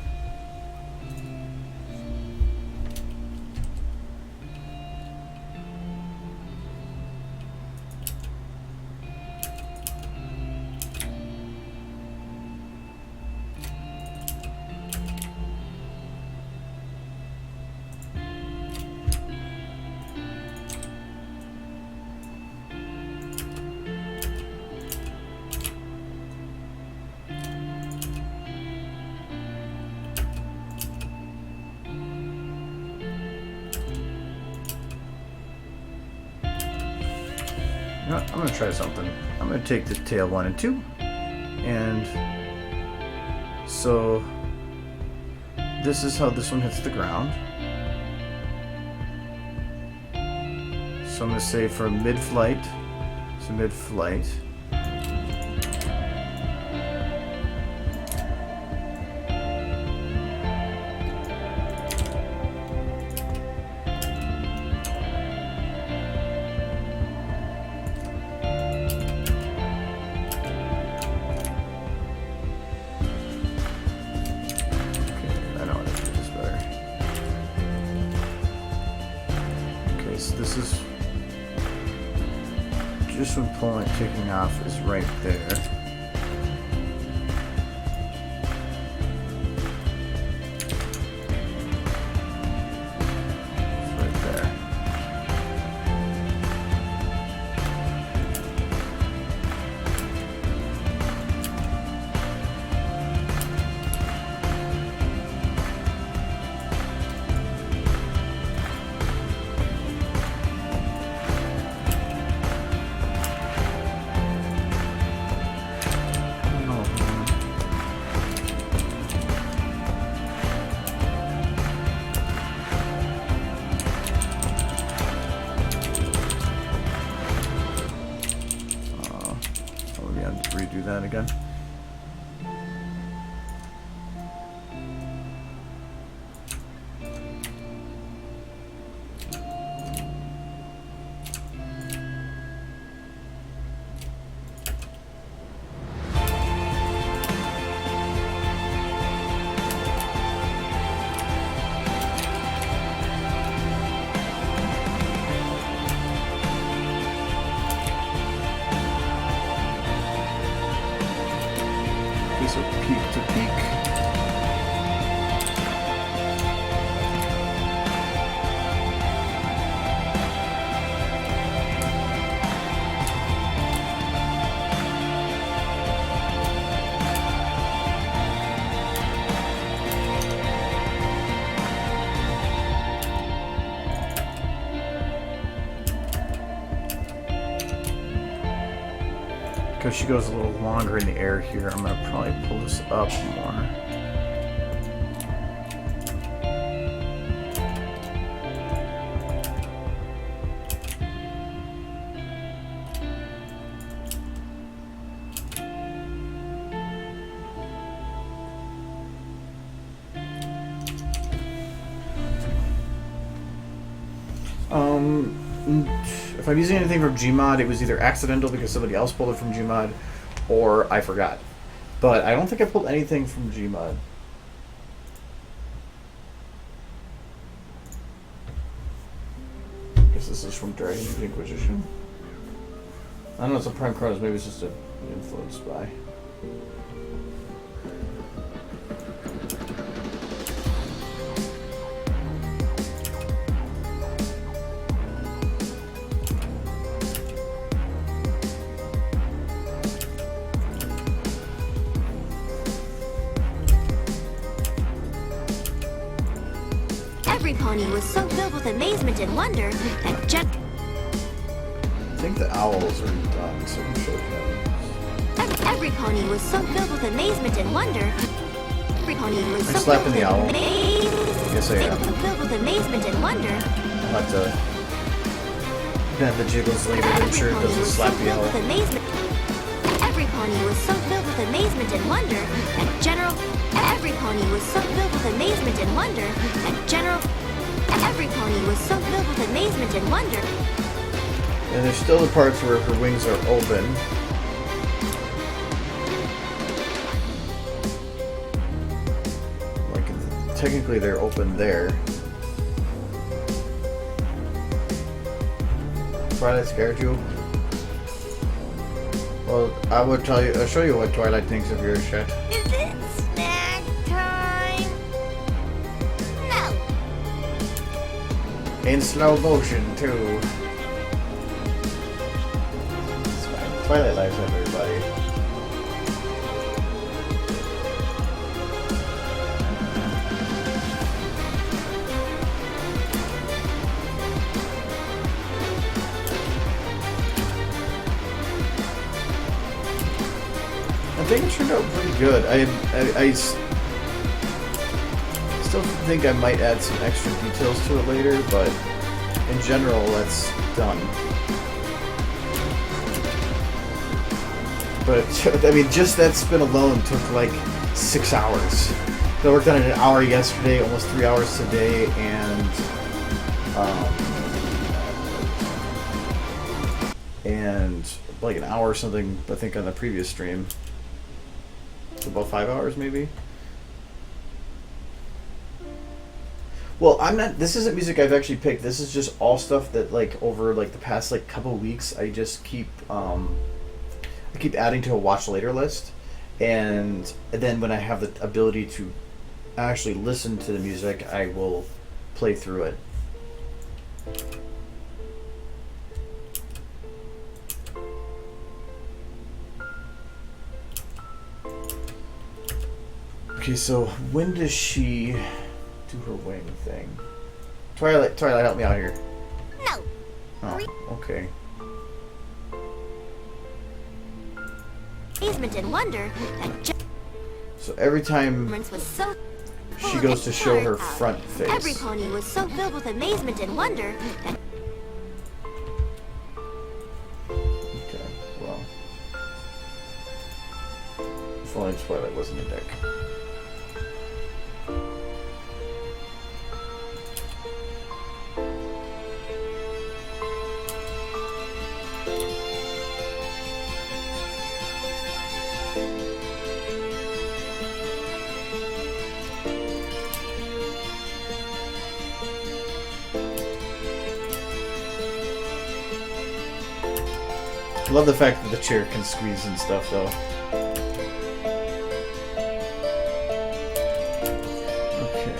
You know what? I'm gonna try something. I'm gonna take the tail 1 and 2, and so this is how this one hits the ground. So I'm gonna say for mid-flight, so mid-flight. This is just when pulling it, taking off is right there. It's right there. Redo that again. So peak to peak. Because she goes a little longer in the air here, I'm going to probably pull this up more. If I'm using anything from Gmod, it was either accidental because somebody else pulled it from Gmod, or I forgot. But I don't think I pulled anything from Gmod. I guess this is from Dragon of the Inquisition. I don't know, it's a Prime Chronos, maybe it's just an influenced by. Every pony was so filled with amazement and wonder that I think the owls are done, so I'm sure every pony was so filled with amazement and wonder. Every pony was I'm so slapping filled the owl. with Yes, I am. filled with amazement and wonder. I'll have to have the jiggles later to ensure it doesn't slap the owl. Every pony was so filled with amazement and wonder that General. Every pony was so filled with amazement and wonder that General. Every pony was so filled with amazement and wonder. And there's still the parts where her wings are open. Like, technically they're open there. Twilight scared you? Well, I'll show you what Twilight thinks of your shit. Is it snack time? No. In slow motion, too. It's fine. Twilight likes everybody. think it turned out pretty good. Still think I might add some extra details to it later, but in general, that's done. But, I mean, just that spin alone took like 6 hours. I worked on it an hour yesterday, almost 3 hours today, and like an hour or something, I think, on the previous stream. So about 5 hours, maybe? Well, this isn't music I've actually picked. This is just all stuff that, like, over, like, the past, like, couple weeks, I just keep adding to a watch later list. And then when I have the ability to actually listen to the music, I will play through it. Okay, so when does she do her wing thing? Twilight, help me out here. No. Oh, okay. Amazement and wonder that So every time was so she full goes that to it show her turned out. front face. Every pony was so filled with amazement and wonder that Okay, well. If only Twilight wasn't a dick. I love the fact that the chair can squeeze and stuff, though. Okay.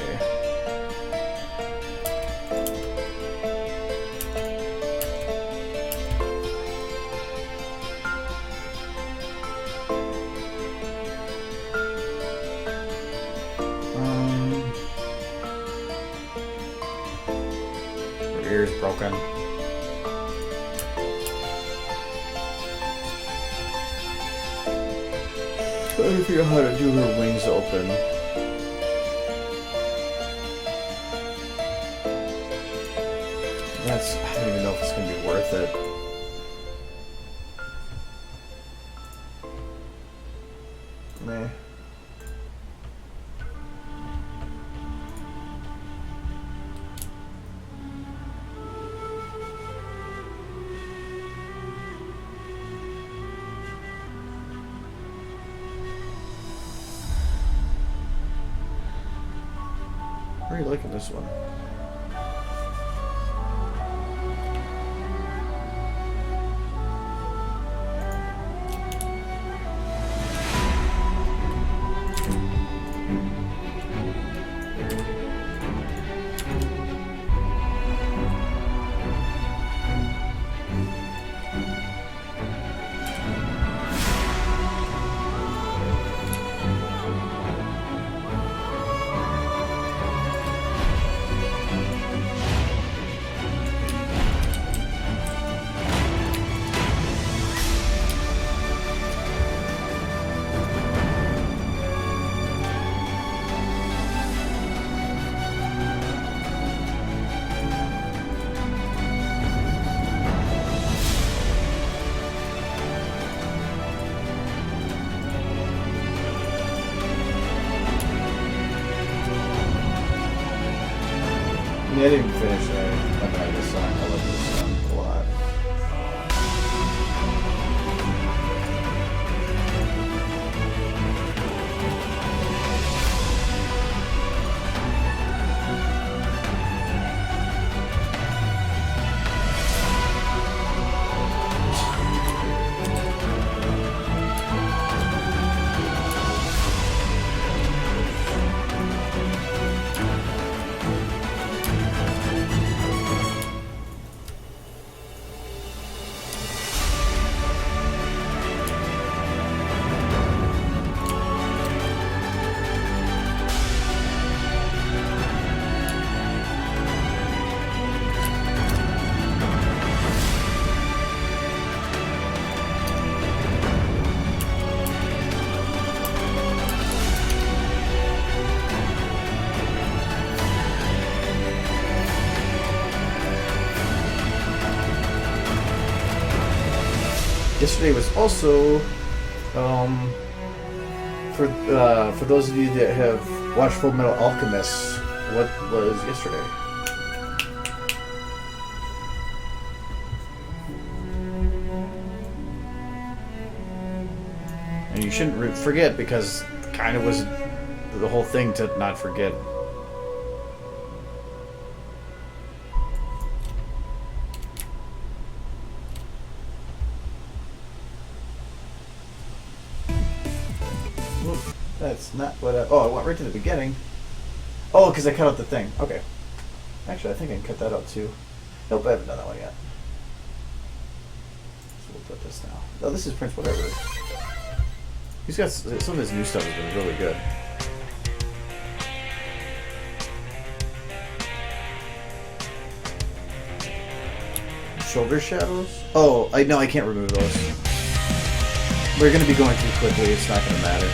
Her ear's broken. I don't figure out how to do her wings open. I don't even know if it's gonna be worth it. Meh. I'm really liking this one. I didn't finish that. I like this song. I love this song a lot. yesterday was also, for those of you that have watched Full Metal Alchemist, what was yesterday? And you shouldn't forget, because kind of was the whole thing to not forget. Whoop, that's not what I... Oh, I went right to the beginning. Oh, because I cut out the thing. Okay. Actually, I think I can cut that out too. Nope, I haven't done that one yet. So we'll put this now. Oh, this is Prince Whatever. He's got... Some of his new stuff has been really good. Shoulder shadows? Oh, I can't remove those. We're going to be going too quickly. It's not going to matter.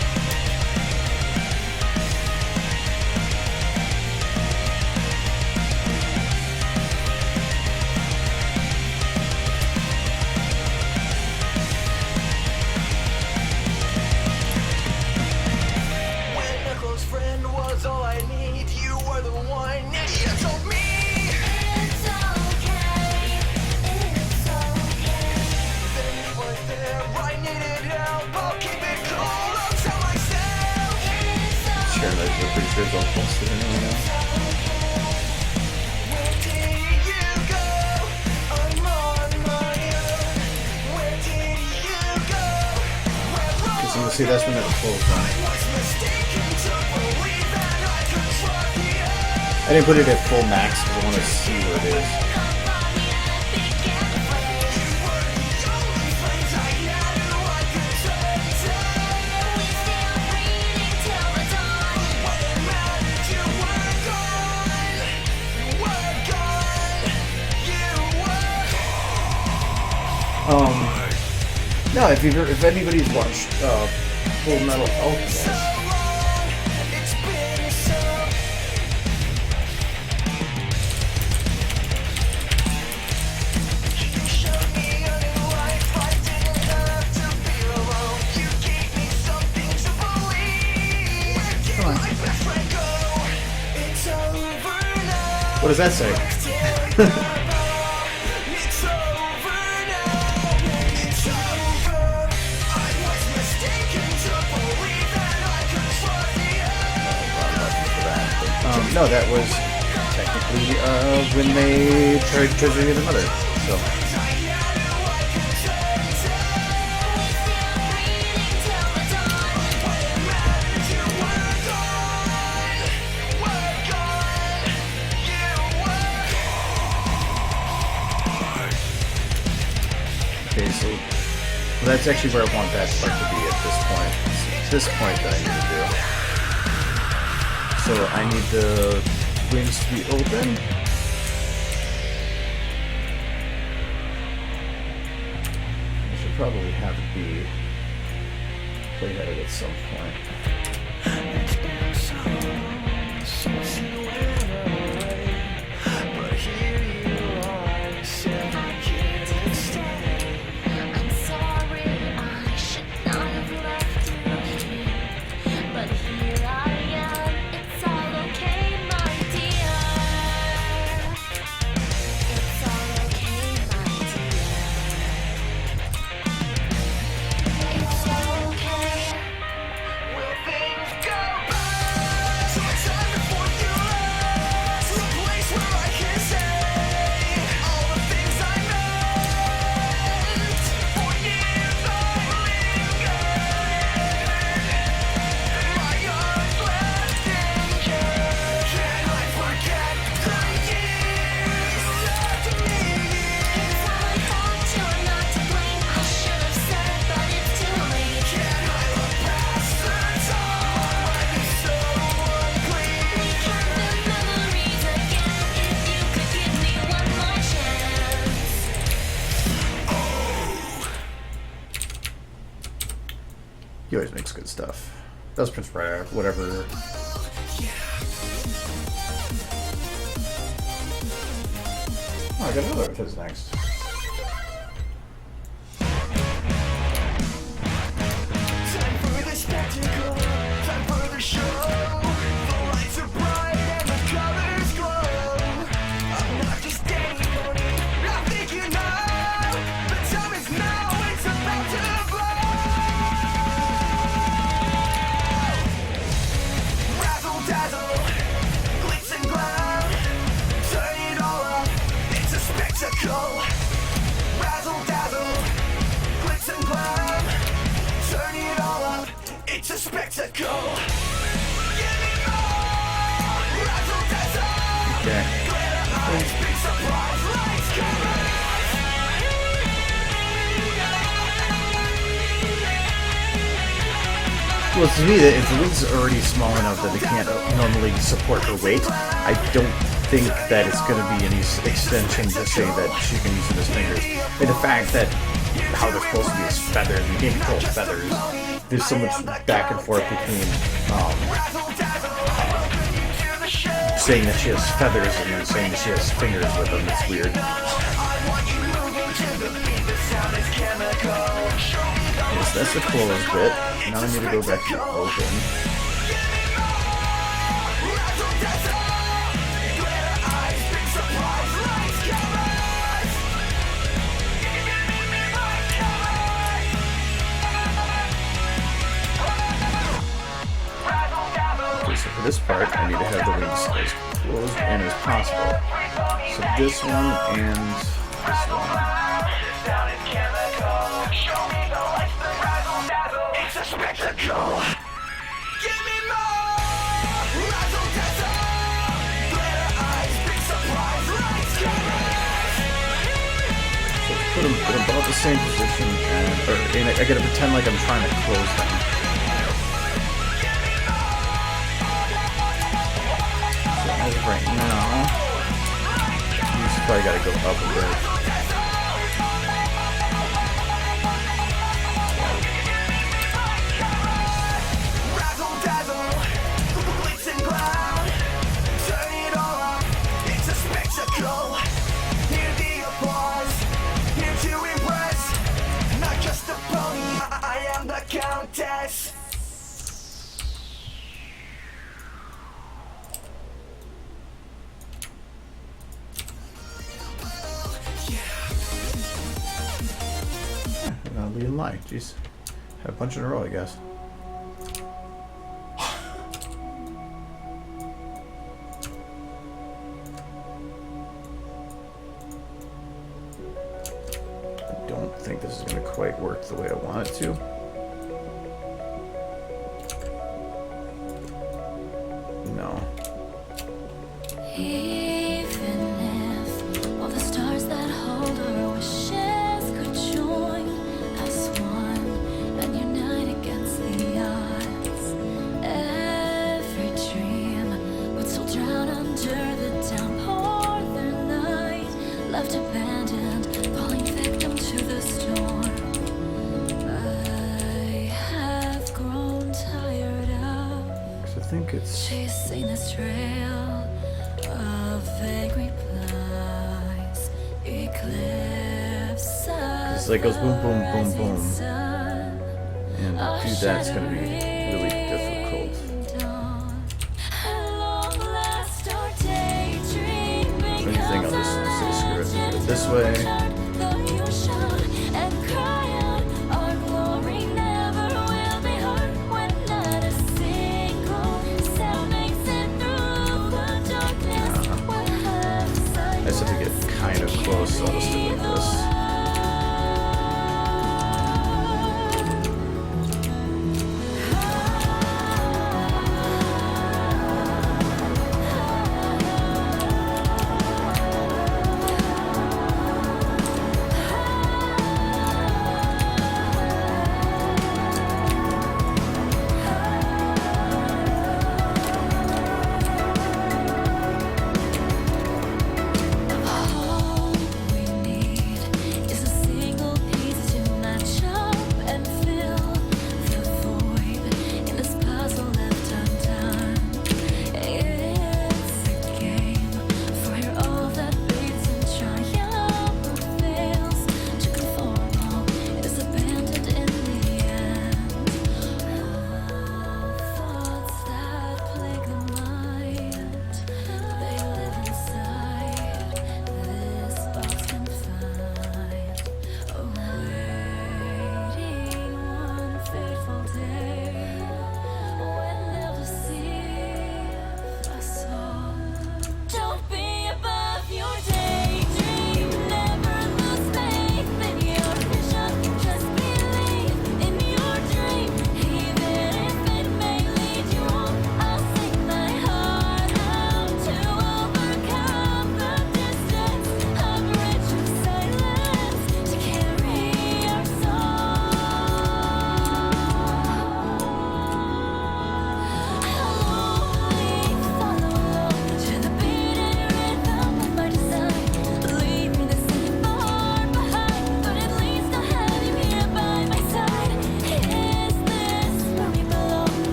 See, that's when it pulls down. I didn't put it at full max because I want to see where it is. No, if anybody's watched Full Metal Alchemist, come on. What does that say? No, that was technically when they tried to treasure the mother. So. Okay, so that's actually where I want that part to be at this point. It's this point that I need to do. So I need the wings to be open. I should probably have it be playheaded at some point. I'm sorry, I should not have left you here, but here I am. It's all okay, my dear. It's all okay, my dear. It's okay. Will things go bad? So it's time before you left to a place where I can say all the things I meant. For years I lingered, my arms left injured. Can I forget the years left me? It's all I thought, you're not to blame. I should have said, but it's too late. Can I look past the time when it's so unclean? Recount the memories again if you could give me one more chance. He always makes good stuff. That was Prince Briar, whatever. Oh, I got another of his next. Well, to me, if the wings are already small enough that they can't normally support her weight, I don't think that it's going to be any extension to say that she can use them as fingers. And the fact that how they're supposed to be as feathers, you can't control feathers. There's so much back and forth between saying that she has feathers and then saying that she has fingers with them. It's weird. Yes, that's the closed bit. Now I need to go back to open. Okay, so for this part, I need to have the wings as closed in as possible. So this one and this one. Put them in about the same position, and I gotta pretend like I'm trying to close them. So as of right now, you just probably gotta go up a bit. Countess. I'll be in line. Jeez. Had a bunch in a row, I guess. I don't think this is going to quite work the way I want it to. No. Even if all the stars that hold our wishes could join as one and unite against the odds, every dream would still drown under the downpour. Their night left abandoned, falling victim to the storm. I have grown tired of I think it's... chasing this trail of angry plies, eclipse. It's like goes boom, boom, boom, boom. And to do that's going to be really difficult. Anything I'll just say screw it. Do it this way. I just have to get kind of close, so I'll just do it like this.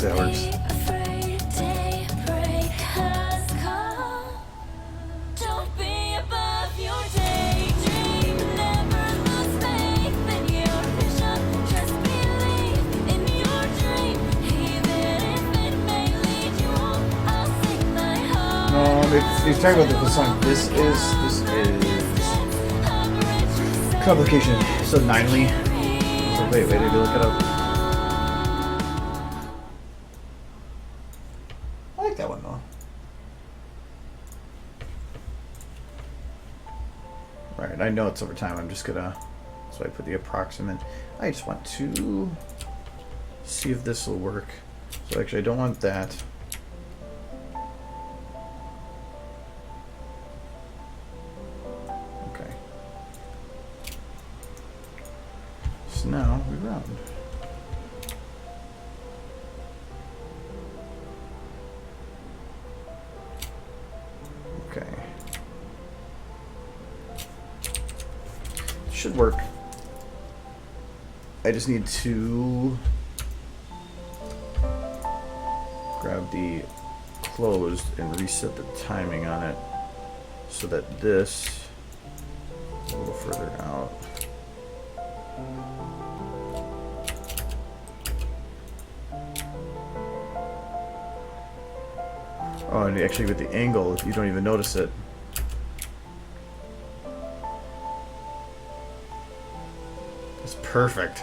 that works. Afraid daybreak has come. Don't be above your daydream. Never lose faith in your vision. Just believe in your dream. Even if it may lead you on, I'll sing my heart. No, he's talking about the song. This is complication. So Ninely. So wait, did you look it up? I like that one though. Alright, I know it's over time. I'm just gonna. So I put the approximate. I just want to see if this will work. So actually, I don't want that. Okay. So now we round. Okay. Should work. I just need to grab the closed and reset the timing on it so that this is a little further out. Oh, and actually with the angle, you don't even notice it. It's perfect.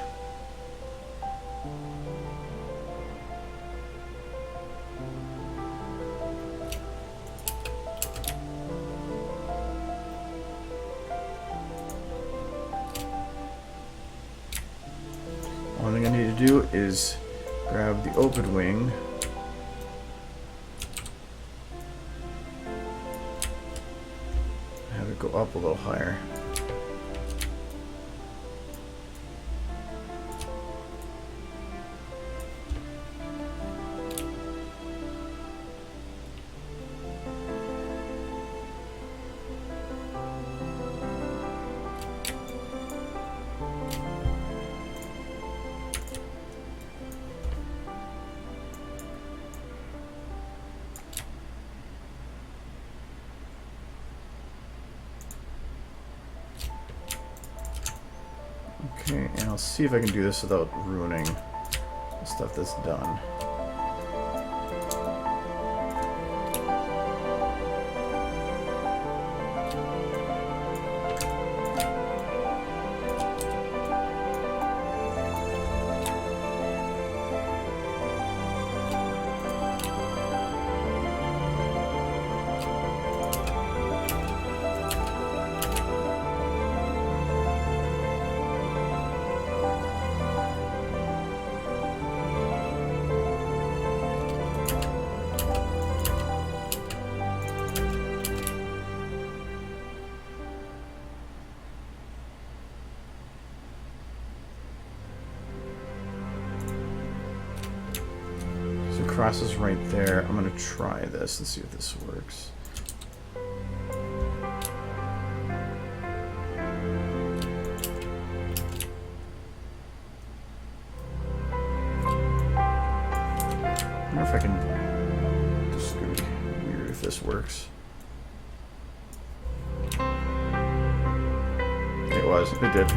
One thing I need to do is grab the open wing. Have it go up a little higher. Okay, and I'll see if I can do this without ruining the stuff that's done. Cross is right there. I'm gonna try this and see if this works. I wonder if I can. This is gonna be weird if this works. It was. It did.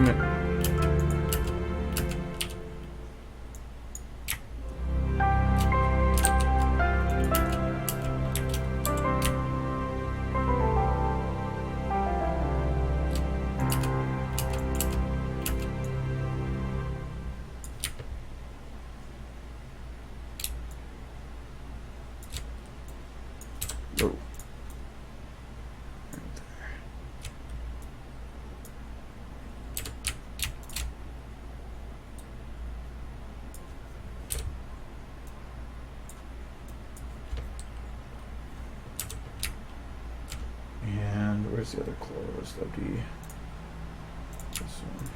Oh. Right there. And where's the other close? That'd be this one.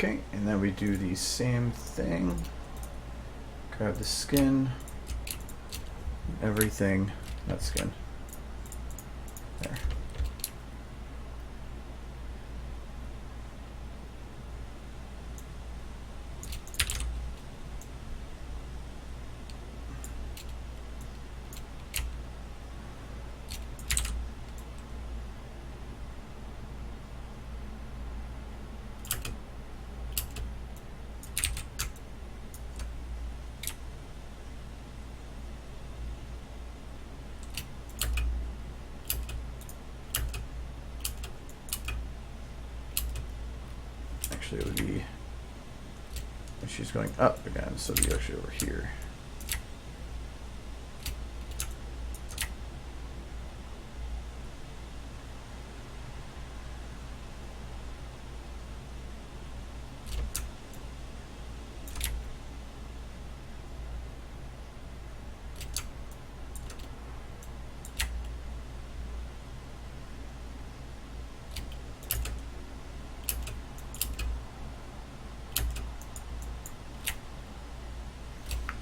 Okay, and then we do the same thing. Grab the skin, everything, not skin. There. Actually, it would be, and she's going up again, so it'd be actually over here.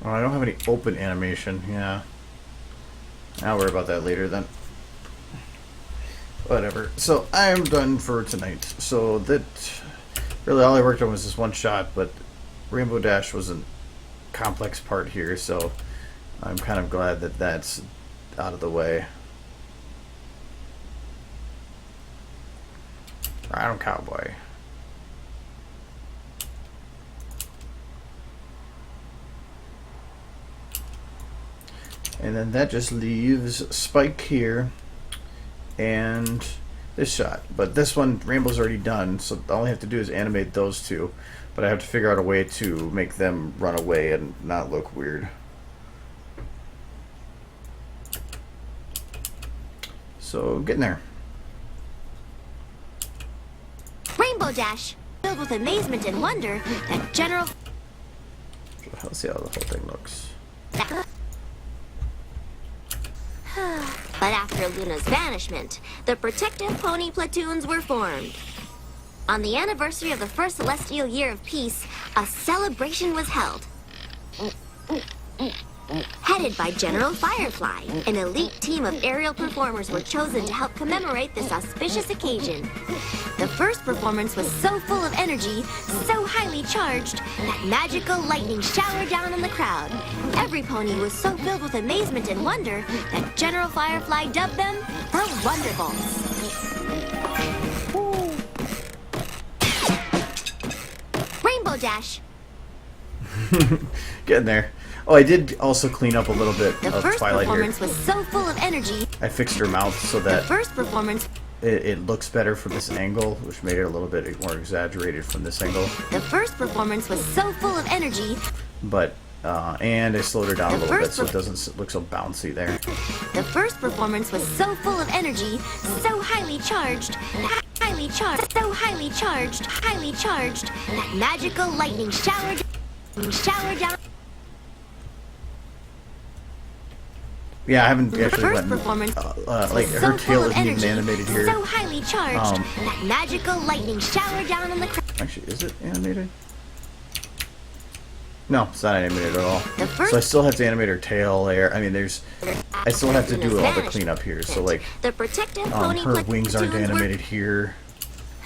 Oh, I don't have any open animation. Yeah. I'll worry about that later then. Whatever. So I'm done for tonight. So that really all I worked on was this one shot, but Rainbow Dash was a complex part here, so I'm kind of glad that that's out of the way. Ride 'em, cowboy. And then that just leaves Spike here and this shot. But this one, Rainbow's already done, so all I have to do is animate those two. But I have to figure out a way to make them run away and not look weird. So, getting there. Rainbow Dash, filled with amazement and wonder at General... Let's see how the whole thing looks. But after Luna's vanishment, the protective pony platoons were formed. On the anniversary of the first celestial year of peace, a celebration was held. Headed by General Firefly, an elite team of aerial performers were chosen to help commemorate this auspicious occasion. The first performance was so full of energy, so highly charged, that magical lightning showered down on the crowd. Every pony was so filled with amazement and wonder that General Firefly dubbed them the Wonderballs. Rainbow Dash. Getting there. Oh, I did also clean up a little bit The of first Twilight here. performance was so full of energy. I fixed her mouth so The that first performance it looks better from this angle, which made it a little bit more exaggerated from this angle. The first performance was so full of energy. But, and I slowed her down a The little bit first so it doesn't look so bouncy there. The first performance was so full of energy, so highly charged, so highly charged, that magical lightning showered down. Yeah, I haven't The actually first gotten, performance like, so her full tail of isn't even energy, animated here. so highly charged, that magical lightning showered down on the crowd. Actually, is it animated? No, it's not animated at all. The first- So I still have to animate her tail there. I mean, I still have to do all the Vanished. cleanup here. So, like, The protective pony her wings aren't platoons were- animated here.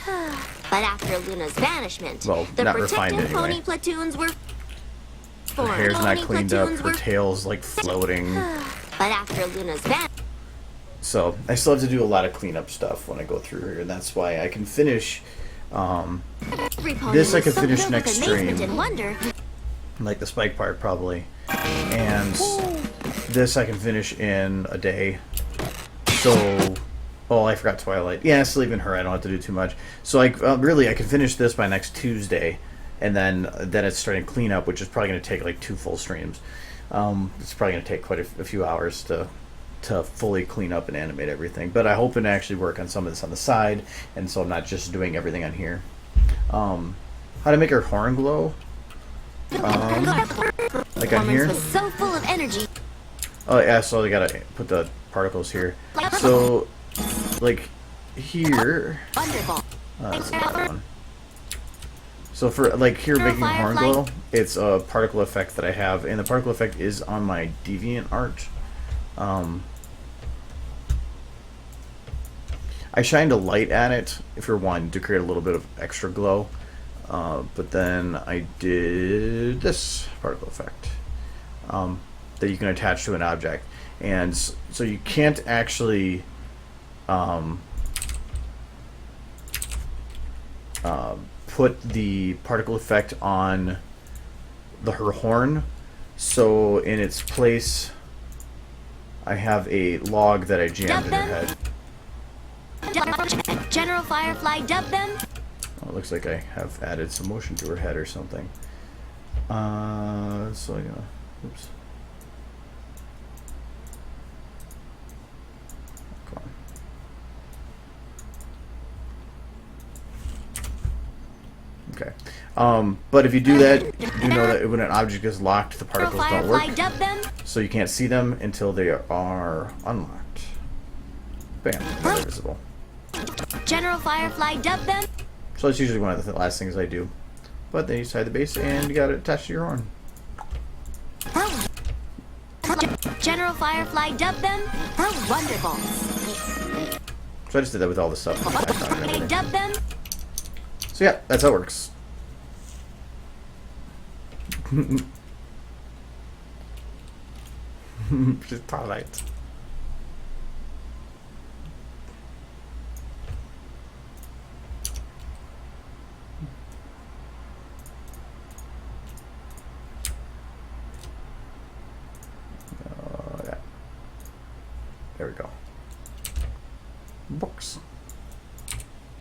But after Luna's vanishment, Well, the not refined protective anyway. pony platoons were Her formed. hair's not Pony cleaned up. platoons Her were- tail's, like, floating. But after Luna's So I still have to do a lot of cleanup stuff when I go through here, and that's why I can finish every pony This I was can so finish filled next with amazement stream. and wonder. like the spike part probably, and this I can finish in a day. So, oh, I forgot Twilight. Yeah, sleeping her, I don't have to do too much. So I really I can finish this by next Tuesday, and then it's starting cleanup, which is probably going to take like 2 full streams. It's probably going to take quite a few hours to fully clean up and animate everything. But I hope to actually work on some of this on the side, and so I'm not just doing everything on here. How to make her horn glow? Like on here? Was so full of energy. Oh yeah, so I gotta put the particles here. So, like here. Wonderful. That's a bad one. So for like here Girl, making horn firefly. glow, it's a particle effect that I have, and the particle effect is on my deviant art. I shined a light at it if you're wanting to create a little bit of extra glow, but then I did this particle effect that you can attach to an object, and so you can't actually put the particle effect on her horn. So in its place, I have a log that I jammed in her head. General Firefly, dub them. Oh, it looks like I have added some motion to her head or something. So yeah, oops. Come on. Okay. But if you do that, do know that when an object is locked, the General particles don't Firefly, work. dub them. So you can't see them until they are unlocked. Bam, they're visible. General Firefly, dub them. So that's usually one of the last things I do. But then you just hide the base and you got it attached to your horn. General Firefly, dub them. Wonderful. So I just did that with all the stuff. Dub them. So yeah, that's how it works. Just Twilight. Yeah. There we go. Box.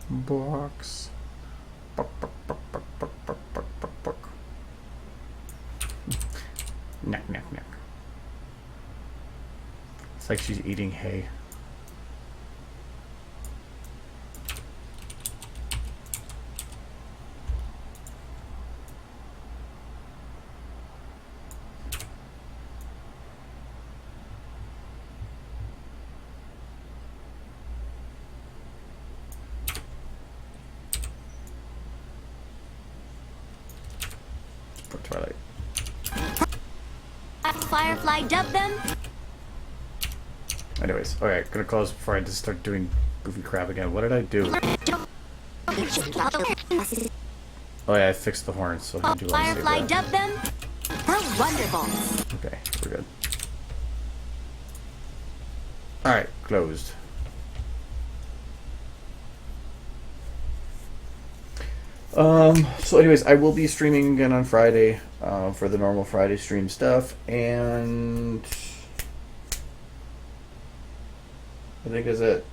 Box. Buck, buck, buck, buck, buck, buck, buck, buck, buck. Knack, knack, knack. It's like she's eating hay. For Twilight. Firefly, dub them. Anyways, alright, gonna close before I just start doing goofy crap again. What did I do? Oh yeah, I fixed the horns, so I do want to save Firefly, that. dub them. Wonderful. Okay, we're good. Alright, closed. So anyways, I will be streaming again on Friday, for the normal Friday stream stuff, and I think that's it.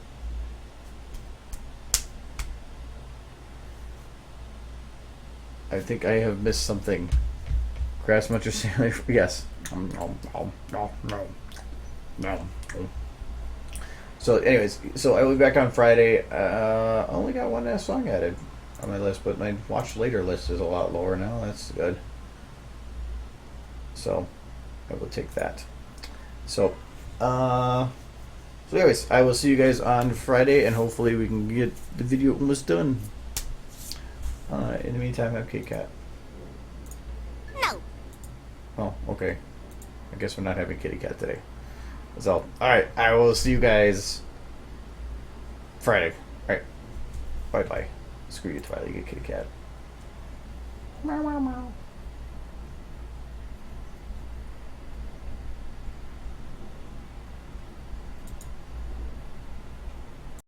I think I have missed something. Grass muncher Sally, yes. No. So anyways, so I will be back on Friday. I only got one last song added on my list, but my watch later list is a lot lower now. That's good. So I will take that. So anyways, I will see you guys on Friday, and hopefully we can get the video almost done. In the meantime, have Kit Kat. No. Oh, okay. I guess we're not having Kitty Cat today. That's all. Alright, I will see you guys Friday. Alright. Bye bye. Screw you, Twilight. You get Kitty Cat. Meow, meow, meow.